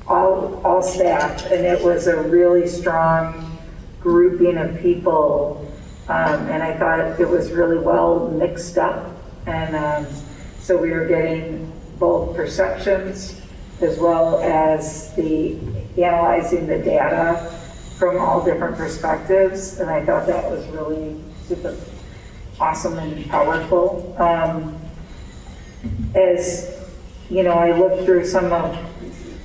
all staff, and it was a really strong grouping of people. And I thought it was really well mixed up. And so we were getting both perceptions as well as analyzing the data from all different perspectives. And I thought that was really super awesome and powerful. As I looked through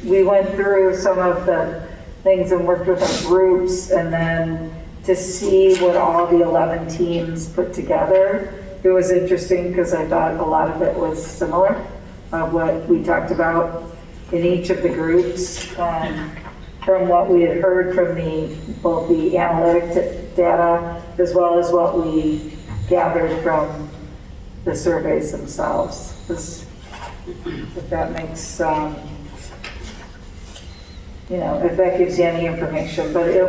we went through some of the things and worked with our groups, and then to see what all the 11 teams put together, it was interesting because I thought a lot of it was similar of what we talked about in each of the groups. From what we had heard from both the analytic data as well as what we gathered from the surveys themselves. If that makes, if that gives you any information, but I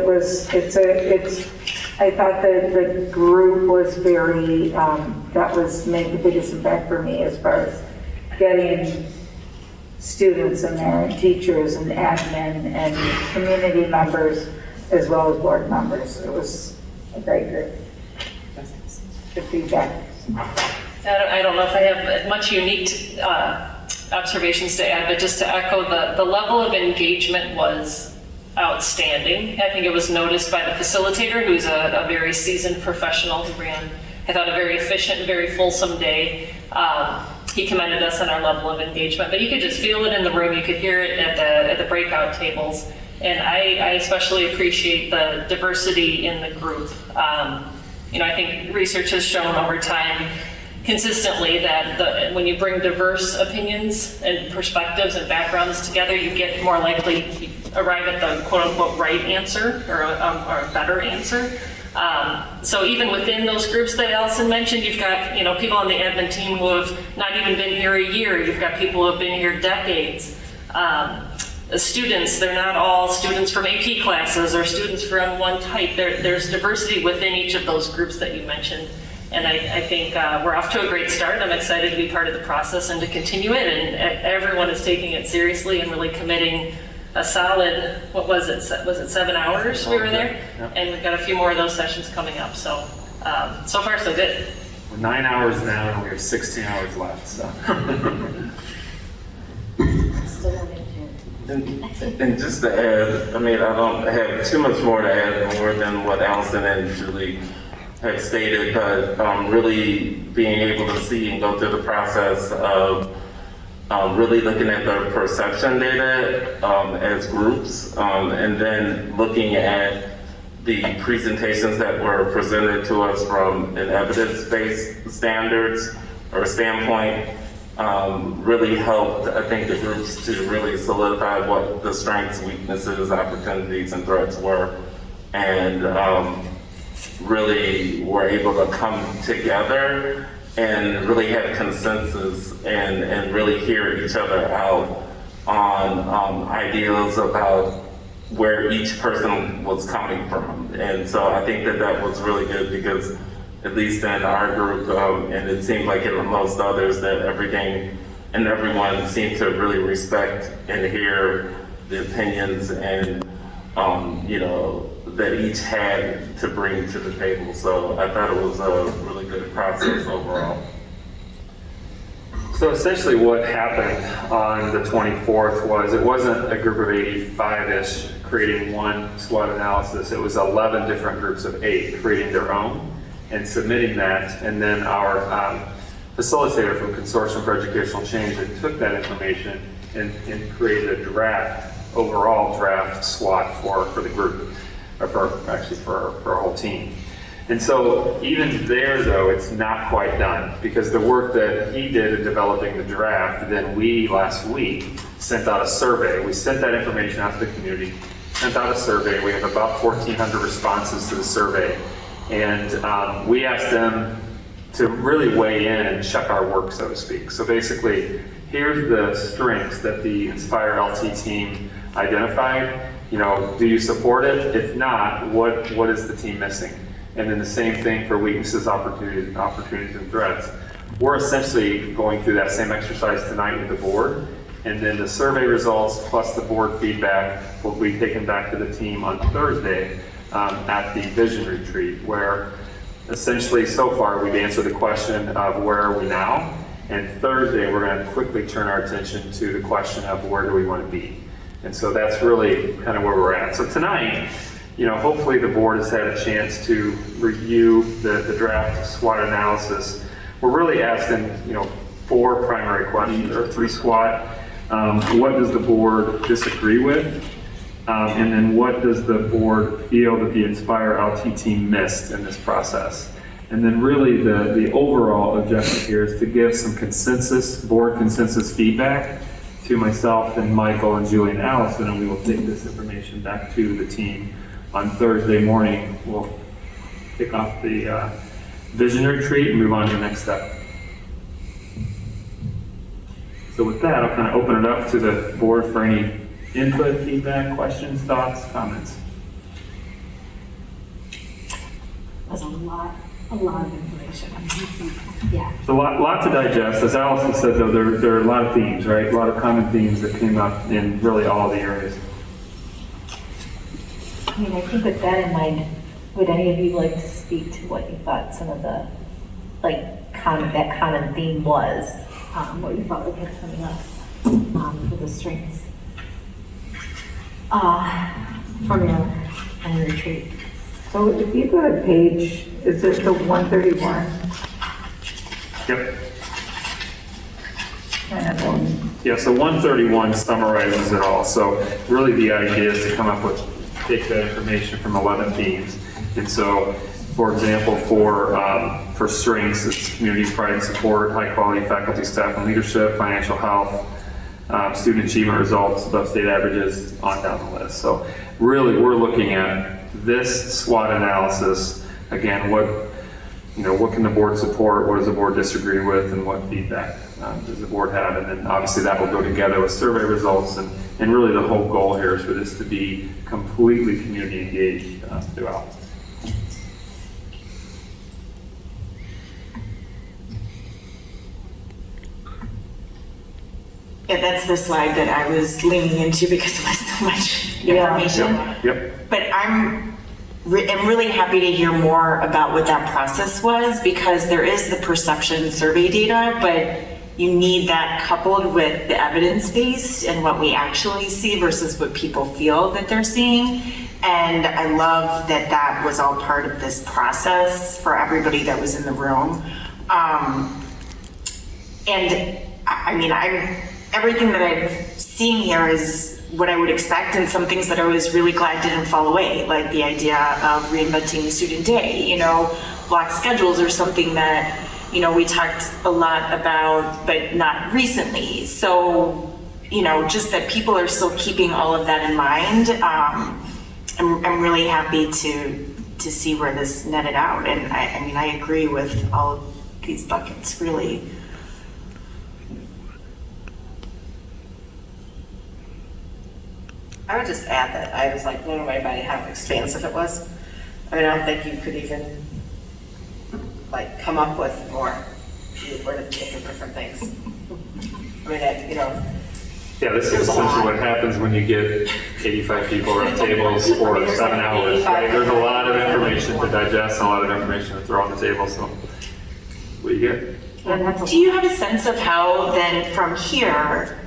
thought that the group was very, that made the biggest impact for me as far as getting students in there, and teachers and admin and community members, as well as board members. It was a great group. Good feedback. I don't know if I have much unique observations to add, but just to echo, the level of engagement was outstanding. I think it was noticed by the facilitator, who's a very seasoned professional who ran, I thought, a very efficient, very fulsome day. He commended us on our level of engagement, but you could just feel it in the room. You could hear it at the breakout tables. And I especially appreciate the diversity in the group. I think research has shown over time consistently that when you bring diverse opinions and perspectives and backgrounds together, you get more likely to arrive at the quote-unquote right answer or a better answer. So even within those groups that Allison mentioned, you've got people on the admin team who have not even been here a year. You've got people who have been here decades. The students, they're not all students from AP classes or students from one type. There's diversity within each of those groups that you mentioned. And I think we're off to a great start. I'm excited to be part of the process and to continue it. And everyone is taking it seriously and really committing a solid, what was it? Was it 7 hours we were there? Yep. And we've got a few more of those sessions coming up. So, so far so good. We're 9 hours now and we have 16 hours left, so. And just to add, I don't have too much more to add more than what Allison and Julie have stated, but really being able to see and go through the process of really looking at the perception data as groups, and then looking at the presentations that were presented to us from an evidence-based standards or standpoint, really helped, I think, the groups to really solidify what the strengths, weaknesses, opportunities, and threats were, and really were able to come together and really have consensus and really hear each other out on ideas about where each person was coming from. And so I think that was really good because at least in our group, and it seemed like in most others, that everything and everyone seemed to really respect and hear the opinions and, that each had to bring to the table. So I thought it was a really good process overall. So essentially what happened on the 24th was it wasn't a group of 85-ish creating one SWOT analysis. It was 11 different groups of 8 creating their own and submitting that. And then our facilitator from Consortium for Educational Change that took that information and created a overall draft SWOT for the group, or for our whole team. And so even there, though, it's not quite done because the work that he did in developing the draft, then we last week sent out a survey. We sent that information out to the community, sent out a survey. We have about 1,400 responses to the survey. And we asked them to really weigh in and check our work, so to speak. So basically, here's the strengths that the Inspire LT team identified. Do you support it? If not, what is the team missing? And then the same thing for weaknesses, opportunities, and threats. We're essentially going through that same exercise tonight with the board, and then the survey results plus the board feedback will be taken back to the team on Thursday at the vision retreat, where essentially so far we've answered the question of where are we now, and Thursday we're going to quickly turn our attention to the question of where do we want to be. And so that's really kind of where we're at. So tonight, hopefully the board has had a chance to review the draft SWOT analysis. We're really asking, 4 primary questions, or 3 SWOT. What does the board disagree with? And then what does the board feel that the Inspire LT team missed in this process? And then really the overall objective here is to give some board consensus feedback to myself and Michael and Julie and Allison, and we will take this information back to the team on Thursday morning. We'll kick off the vision retreat and move on to the next step. So with that, I'll kind of open it up to the board for any input, feedback, questions, thoughts, comments. That's a lot of information. Yeah. So lots to digest. As Allison said, though, there are a lot of themes, right? A lot of common themes that came up in really all the areas. I mean, I think with that in mind, would any of you like to speak to what you thought some of the, like, that common theme was? What you thought would keep coming up for the strengths from your retreat? So if you go to page, is it the 131? Yep. And Yeah, so 131 summarizes it all. So really the idea is to come up with, take that information from 11 themes. And so, for example, for strengths, it's community pride and support, high quality faculty, staff, and leadership, financial health, student achievement results, above state averages, on down the list. So really, we're looking at this SWOT analysis. Again, what can the board support? What does the board disagree with? And what feedback does the board have? And then obviously that will go together with survey results. And really the whole goal here is for this to be completely community engaged throughout. Yeah, that's the slide that I was leaning into because there was so much information. Yep. But I'm really happy to hear more about what that process was, because there is the perception survey data, but you need that coupled with the evidence-based and what we actually see versus what people feel that they're seeing. And I love that that was all part of this process for everybody that was in the room. And I mean, everything that I've seen here is what I would expect, and some things that I was really glad didn't fall away, like the idea of reinventing the student day, block schedules are something that, we talked a lot about, but not recently. So, just that people are still keeping all of that in mind. I'm really happy to see where this netted out. And I agree with all of these buckets, really. I would just add that I was like blown away by how expansive it was. I mean, I don't think you could even like come up with more if you were to think of different things. I mean, Yeah, this is essentially what happens when you get 85 people around tables for 7 hours, right? There's a lot of information to digest and a lot of information to throw on the table, so what do you get? Do you have a sense of how then from here,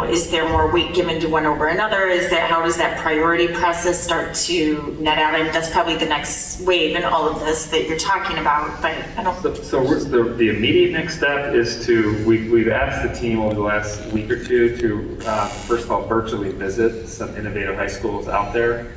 is there more weight given to one over another? How does that priority process start to net out? I mean, that's probably the next wave in all of this that you're talking about, but I don't. So the immediate next step is we've asked the team over the last week or two to, first of all, virtually visit some innovative high schools out there.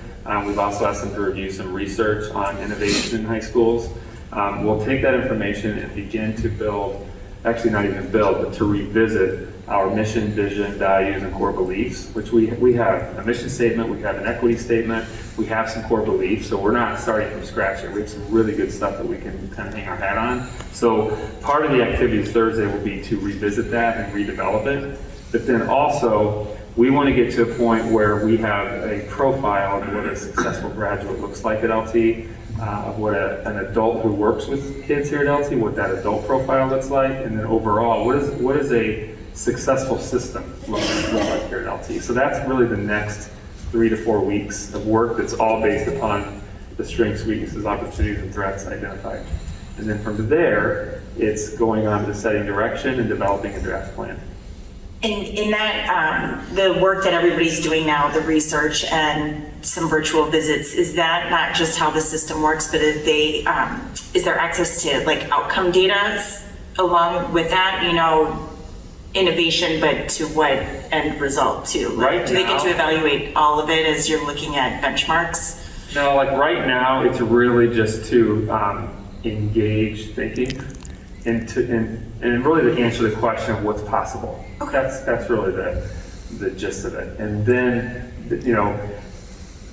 We've also asked them to review some research on innovation in high schools. We'll take that information and begin to build, actually not even build, but to revisit our mission, vision, values, and core beliefs, which we have a mission statement, we have an equity statement, we have some core beliefs, so we're not starting from scratch here. We have some really good stuff that we can kind of hang our hat on. So part of the activity Thursday will be to revisit that and redevelop it. But then also, we want to get to a point where we have a profile of what a successful graduate looks like at LT, of what an adult who works with kids here at LT, what that adult profile looks like, and then overall, what is a successful system look like here at LT. So that's really the next 3 to 4 weeks of work that's all based upon the strengths, weaknesses, opportunities, and threats identified. And then from there, it's going on to setting direction and developing a draft plan. And in that, the work that everybody's doing now, the research and some virtual visits, is that not just how the system works, but is there access to like outcome data along with that, innovation, but to what end result too? Like, do they get to evaluate all of it as you're looking at benchmarks? No, like right now, it's really just to engage thinking and really to answer the question of what's possible. That's really the gist of it. And then,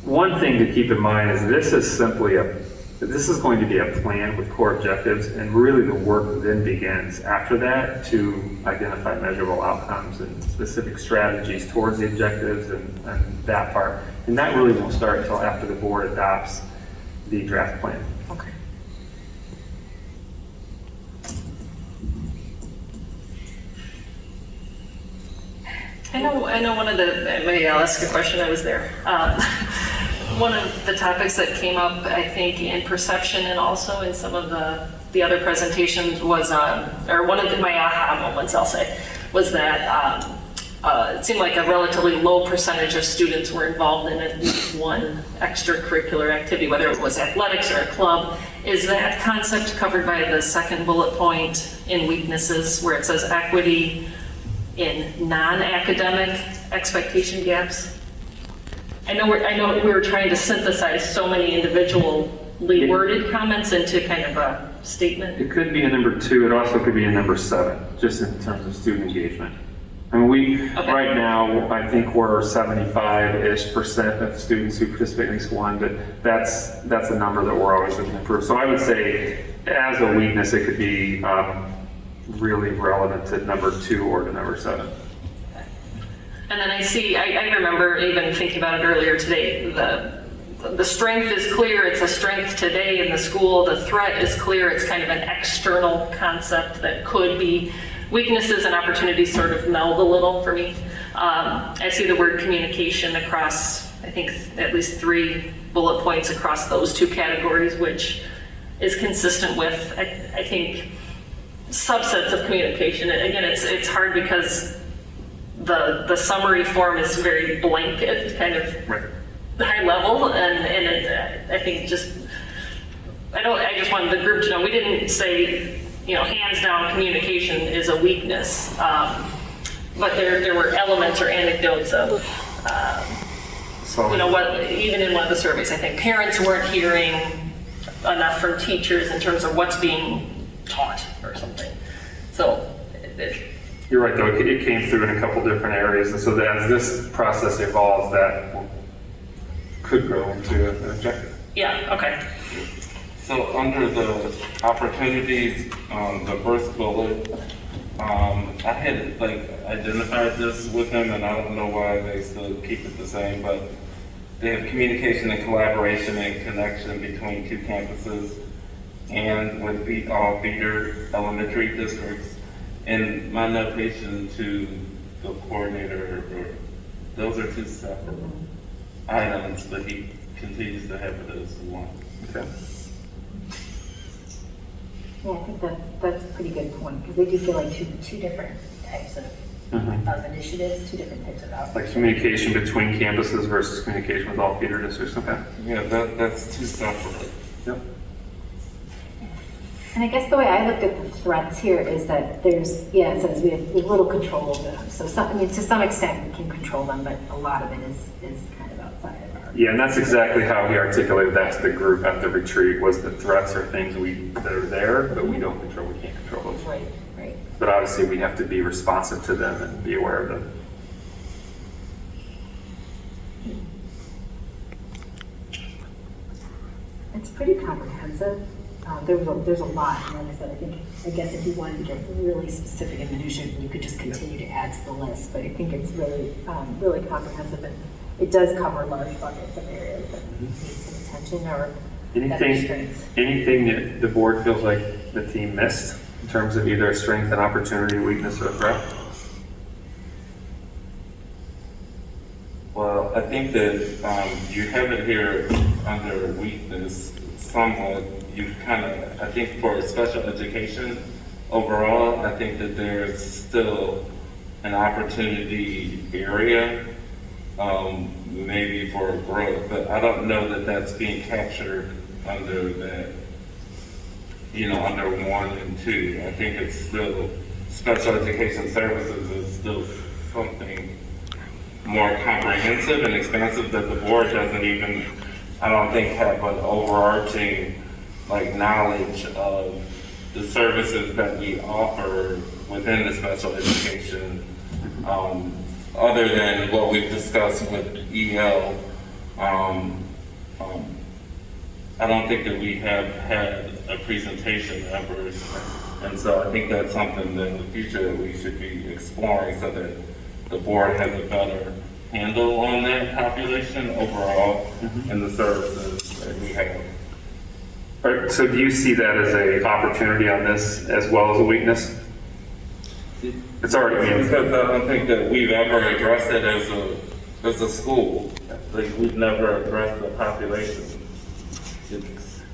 one thing to keep in mind is this is going to be a plan with core objectives, and really the work then begins after that to identify measurable outcomes and specific strategies towards the objectives and that part. And that really won't start until after the board adopts the draft plan. Okay. I know one of the, maybe I'll ask a question, I was there. One of the topics that came up, I think, in perception and also in some of the other presentations was, or one of my aha moments, I'll say, was that it seemed like a relatively low percentage of students were involved in at least one extracurricular activity, whether it was athletics or a club. Is that concept covered by the second bullet point in weaknesses, where it says equity in non-academic expectation gaps? I know we were trying to synthesize so many individually worded comments into kind of a statement. It could be a number 2, it also could be a number 7, just in terms of student engagement. I mean, right now, I think we're 75-ish% of students who participate in at least one, but that's a number that we're always looking to improve. So I would say, as a weakness, it could be really relevant to number 2 or to number 7. And then I remember even thinking about it earlier today, the strength is clear, it's a strength today in the school, the threat is clear, it's kind of an external concept that could be weaknesses and opportunities sort of meld a little for me. I see the word communication across, I think, at least 3 bullet points across those 2 categories, which is consistent with, I think, subsets of communication. Again, it's hard because the summary form is very blanket, kind of high level, and I think I just wanted the group to know we didn't say, hands down communication is a weakness, but there were elements or anecdotes of, even in one of the surveys, I think parents weren't hearing enough from teachers in terms of what's being taught or something. So You're right, though, it came through in a couple different areas, and so that as this process evolves, that could grow into an objective. Yeah, okay. So under the opportunities, the first bullet, I had identified this with them, and I don't know why they still keep it the same, but they have communication and collaboration and connection between 2 campuses and with all feeder elementary districts. And my notation to the coordinator, those are 2 separate items, but he continues to have it as one. Okay. Yeah, I think that's a pretty good point, because they do feel like two different types of initiatives, 2 different types of outcomes. Like communication between campuses versus communication with all feeder districts, okay? Yeah, that's 2 separate. Yep. And I guess the way I looked at the threats here is that it says we have little control over them. So to some extent we can control them, but a lot of it is kind of outside of our. Yeah, and that's exactly how he articulated that to the group at the retreat, was the threats are things that are there, but we don't control, we can't control those. Right. But obviously we have to be responsive to them and be aware of them. It's pretty comprehensive. There's a lot, and like I said, I guess if you wanted to get really specific and minutiae, you could just continue to add to the list. But I think it's really, really comprehensive, and it does cover large buckets of areas that need some attention or better strengths. Anything that the board feels like the team missed in terms of either a strength and opportunity, weakness, or a threat? Well, I think that you have it here under weakness somewhat. You I think for special education overall, I think that there's still an opportunity area, maybe for growth, but I don't know that that's being captured under that, under 1 and 2. I think it's still, special education services is still something more comprehensive and expansive that the board doesn't even, I don't think, have an overarching knowledge of the services that we offer within the special education, other than what we've discussed with EL. I don't think that we have had a presentation ever, and so I think that's something that in the future that we should be exploring so that the board has a better handle on that population overall and the services that we have. All right, so do you see that as a opportunity on this as well as a weakness? It's already been. Because I don't think that we've ever addressed it as a school. Like, we've never addressed the population.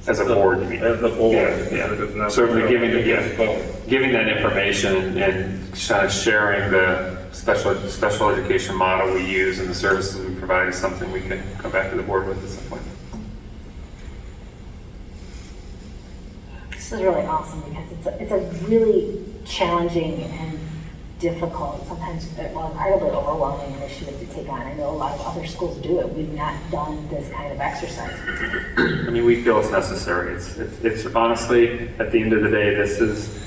As a board, you mean? As a board. Yeah. Certainly giving that information and kind of sharing the special education model we use and the services we provide is something we can come back to the board with at some point. This is really awesome because it's a really challenging and difficult, sometimes incredibly overwhelming initiative to take on. I know a lot of other schools do it. We've not done this kind of exercise. I mean, we feel it's necessary. It's honestly, at the end of the day, this is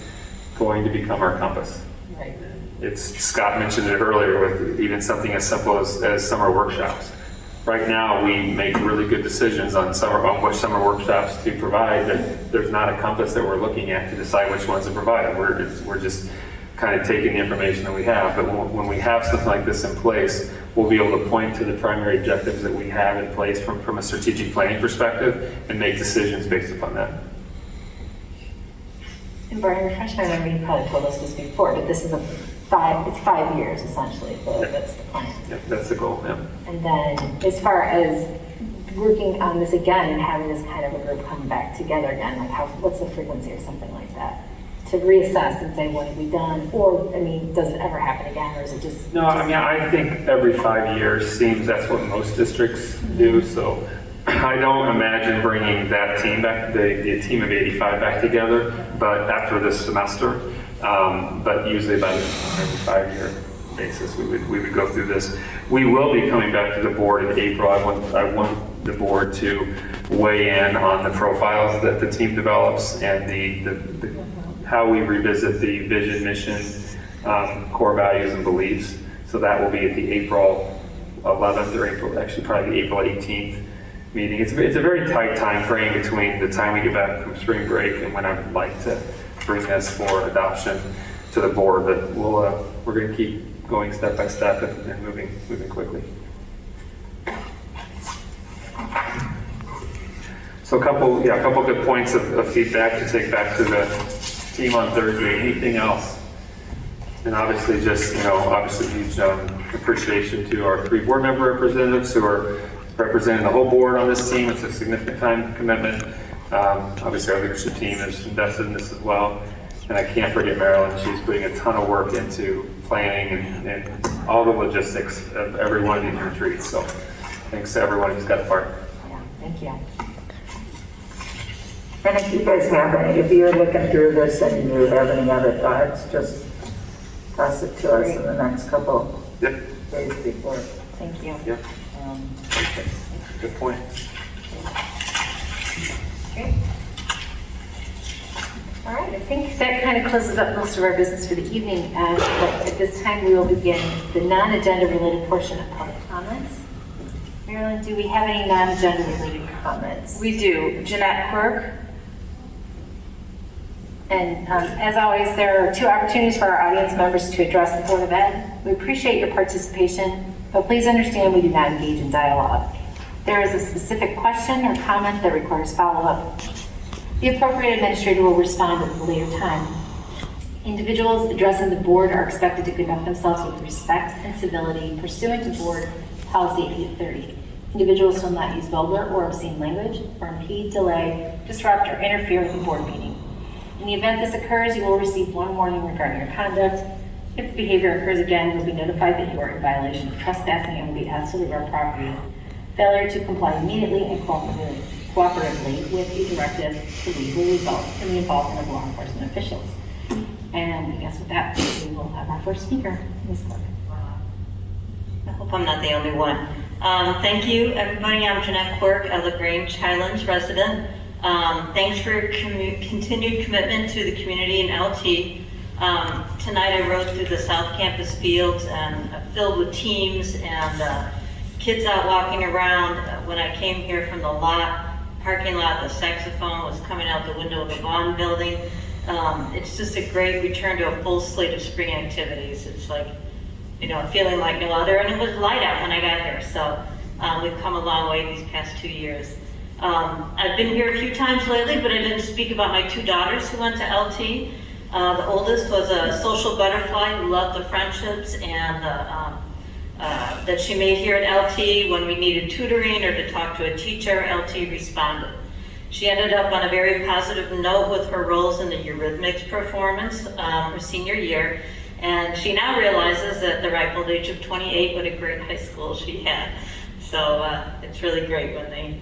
going to become our compass. Right. Scott mentioned it earlier with even something as simple as summer workshops. Right now, we make really good decisions on which summer workshops to provide, but there's not a compass that we're looking at to decide which ones to provide. We're just kind of taking the information that we have, but when we have something like this in place, we'll be able to point to the primary objectives that we have in place from a strategic planning perspective and make decisions based upon that. And Brian, refresh my memory, you probably told us this before, but this is it's 5 years essentially, that's the plan. Yep, that's the goal, yeah. And then as far as working on this again and having this kind of a group come back together again, like what's the frequency or something like that? To reassess and say, what have we done? Or, I mean, does it ever happen again, or is it just? No, I mean, I think every 5 years seems that's what most districts do, so I don't imagine bringing that team back, the team of 85 back together, but after this semester, but usually by every 5-year basis, we would go through this. We will be coming back to the board in April. I want the board to weigh in on the profiles that the team develops and the how we revisit the vision, mission, core values and beliefs. So that will be at the April 11th or actually probably the April 18th meeting. It's a very tight time frame between the time we get back from spring break and when I would like to bring this for adoption to the board. But we're going to keep going step by step and moving quickly. So a couple good points of feedback to take back to the team on Thursday. Anything else? And obviously huge appreciation to our 3 board member representatives who are representing the whole board on this team. It's a significant time commitment. Obviously our leadership team is invested in this as well. And I can't forget Marilyn. She's putting a ton of work into planning and all the logistics of every one of these retreats. So thanks to everyone who's got a part. Yeah, thank you. And if you guys if you're looking through this and you have any other thoughts, just toss it to us in the next couple days before. Thank you. Yep. Good point. Great. All right, I think that kind of closes up most of our business for the evening. But at this time, we will begin the non-agenda related portion of public comments. Marilyn, do we have any non-agenda related comments? We do. Jeanette Quirk. And as always, there are 2 opportunities for our audience members to address the Board of Ed. We appreciate your participation, but please understand we do not engage in dialogue. If there is a specific question or comment that requires follow-up, the appropriate administrator will respond at a later time. Individuals addressing the board are expected to conduct themselves with respect and civility pursuant to Board Policy 830. Individuals will not use vulgar or obscene language or impede, delay, disrupt, or interfere with the board meeting. In the event this occurs, you will receive 1 warning regarding your conduct. If the behavior occurs again, you'll be notified that you are in violation of trespassing and will be asked to leave our property. Failure to comply immediately and cooperatively with the directive to leave will result in the involvement of law enforcement officials. And I guess with that, we will have our first speaker, Ms. Clark. I hope I'm not the only one. Thank you, everybody. I'm Jeanette Quirk, a LaGrange Highlands resident. Thanks for your continued commitment to the community in LT. Tonight I rode through the South Campus fields and filled with teams and kids out walking around. When I came here from the parking lot, the saxophone was coming out the window of the Vaughn building. It's just a great return to a full slate of spring activities. It's like, feeling like no other, and it was light out when I got here, so we've come a long way these past 2 years. I've been here a few times lately, but I didn't speak about my 2 daughters who went to LT. The oldest was a social butterfly who loved the friendships and that she made here at LT. When we needed tutoring or to talk to a teacher, LT responded. She ended up on a very positive note with her roles in the Eurythmics performance her senior year, and she now realizes at the ripe old age of 28 what a great high school she had. So it's really great when they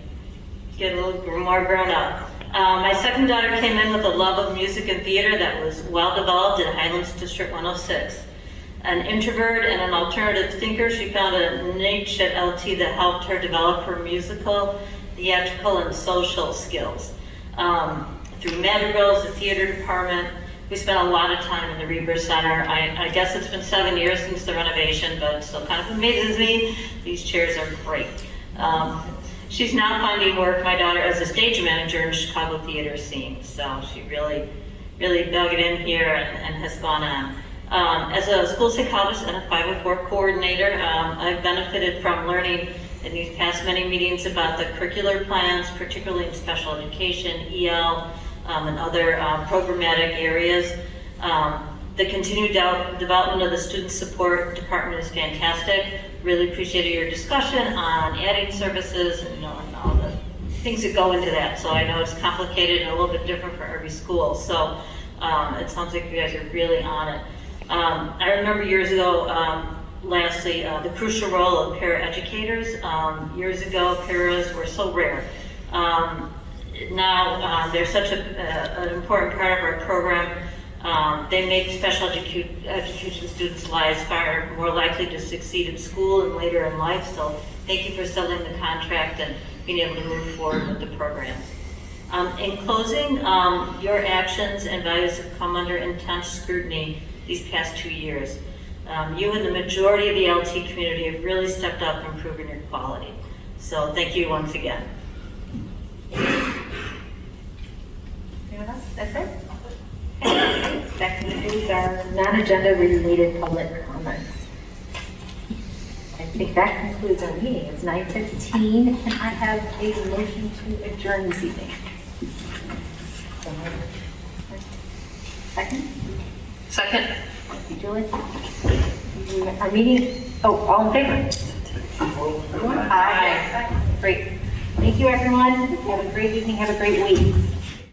get a little more grown up. My second daughter came in with a love of music and theater that was well developed in Highlands District 106. An introvert and an alternative thinker, she found a niche at LT that helped her develop her musical, theatrical, and social skills. Through Madrigals, the theater department, we spent a lot of time in the Reber Center. I guess it's been 7 years since the renovation, but it still kind of amazes me. These chairs are great. She's now finding work, my daughter, as a stage manager in Chicago theater scene. So she really dug it in here and has gone on. As a school psychologist and a 504 coordinator, I've benefited from learning in these past many meetings about the curricular plans, particularly in special education, EL, and other programmatic areas. The continued development of the student support department is fantastic. Really appreciated your discussion on adding services and all the things that go into that. So I know it's complicated and a little bit different for every school. So it sounds like you guys are really on it. I remember years ago, lastly, the crucial role of paraeducators. Years ago, paras were so rare. Now they're such an important part of our program. They make special education students' lives far more likely to succeed in school and later in life. So thank you for settling the contract and being able to move forward with the programs. In closing, your actions and values have come under intense scrutiny these past 2 years. You and the majority of the LT community have really stepped up and proven your quality. So thank you once again. Anyone else? That's it? That concludes our non-agenda related public comments. I think that concludes our meeting. It's 9:15 and I have a motion to adjourn this evening. Second? Second. Thank you, Julie. Our meeting, all in favor? Aye. Great. Thank you, everyone. Have a great evening. Have a great week.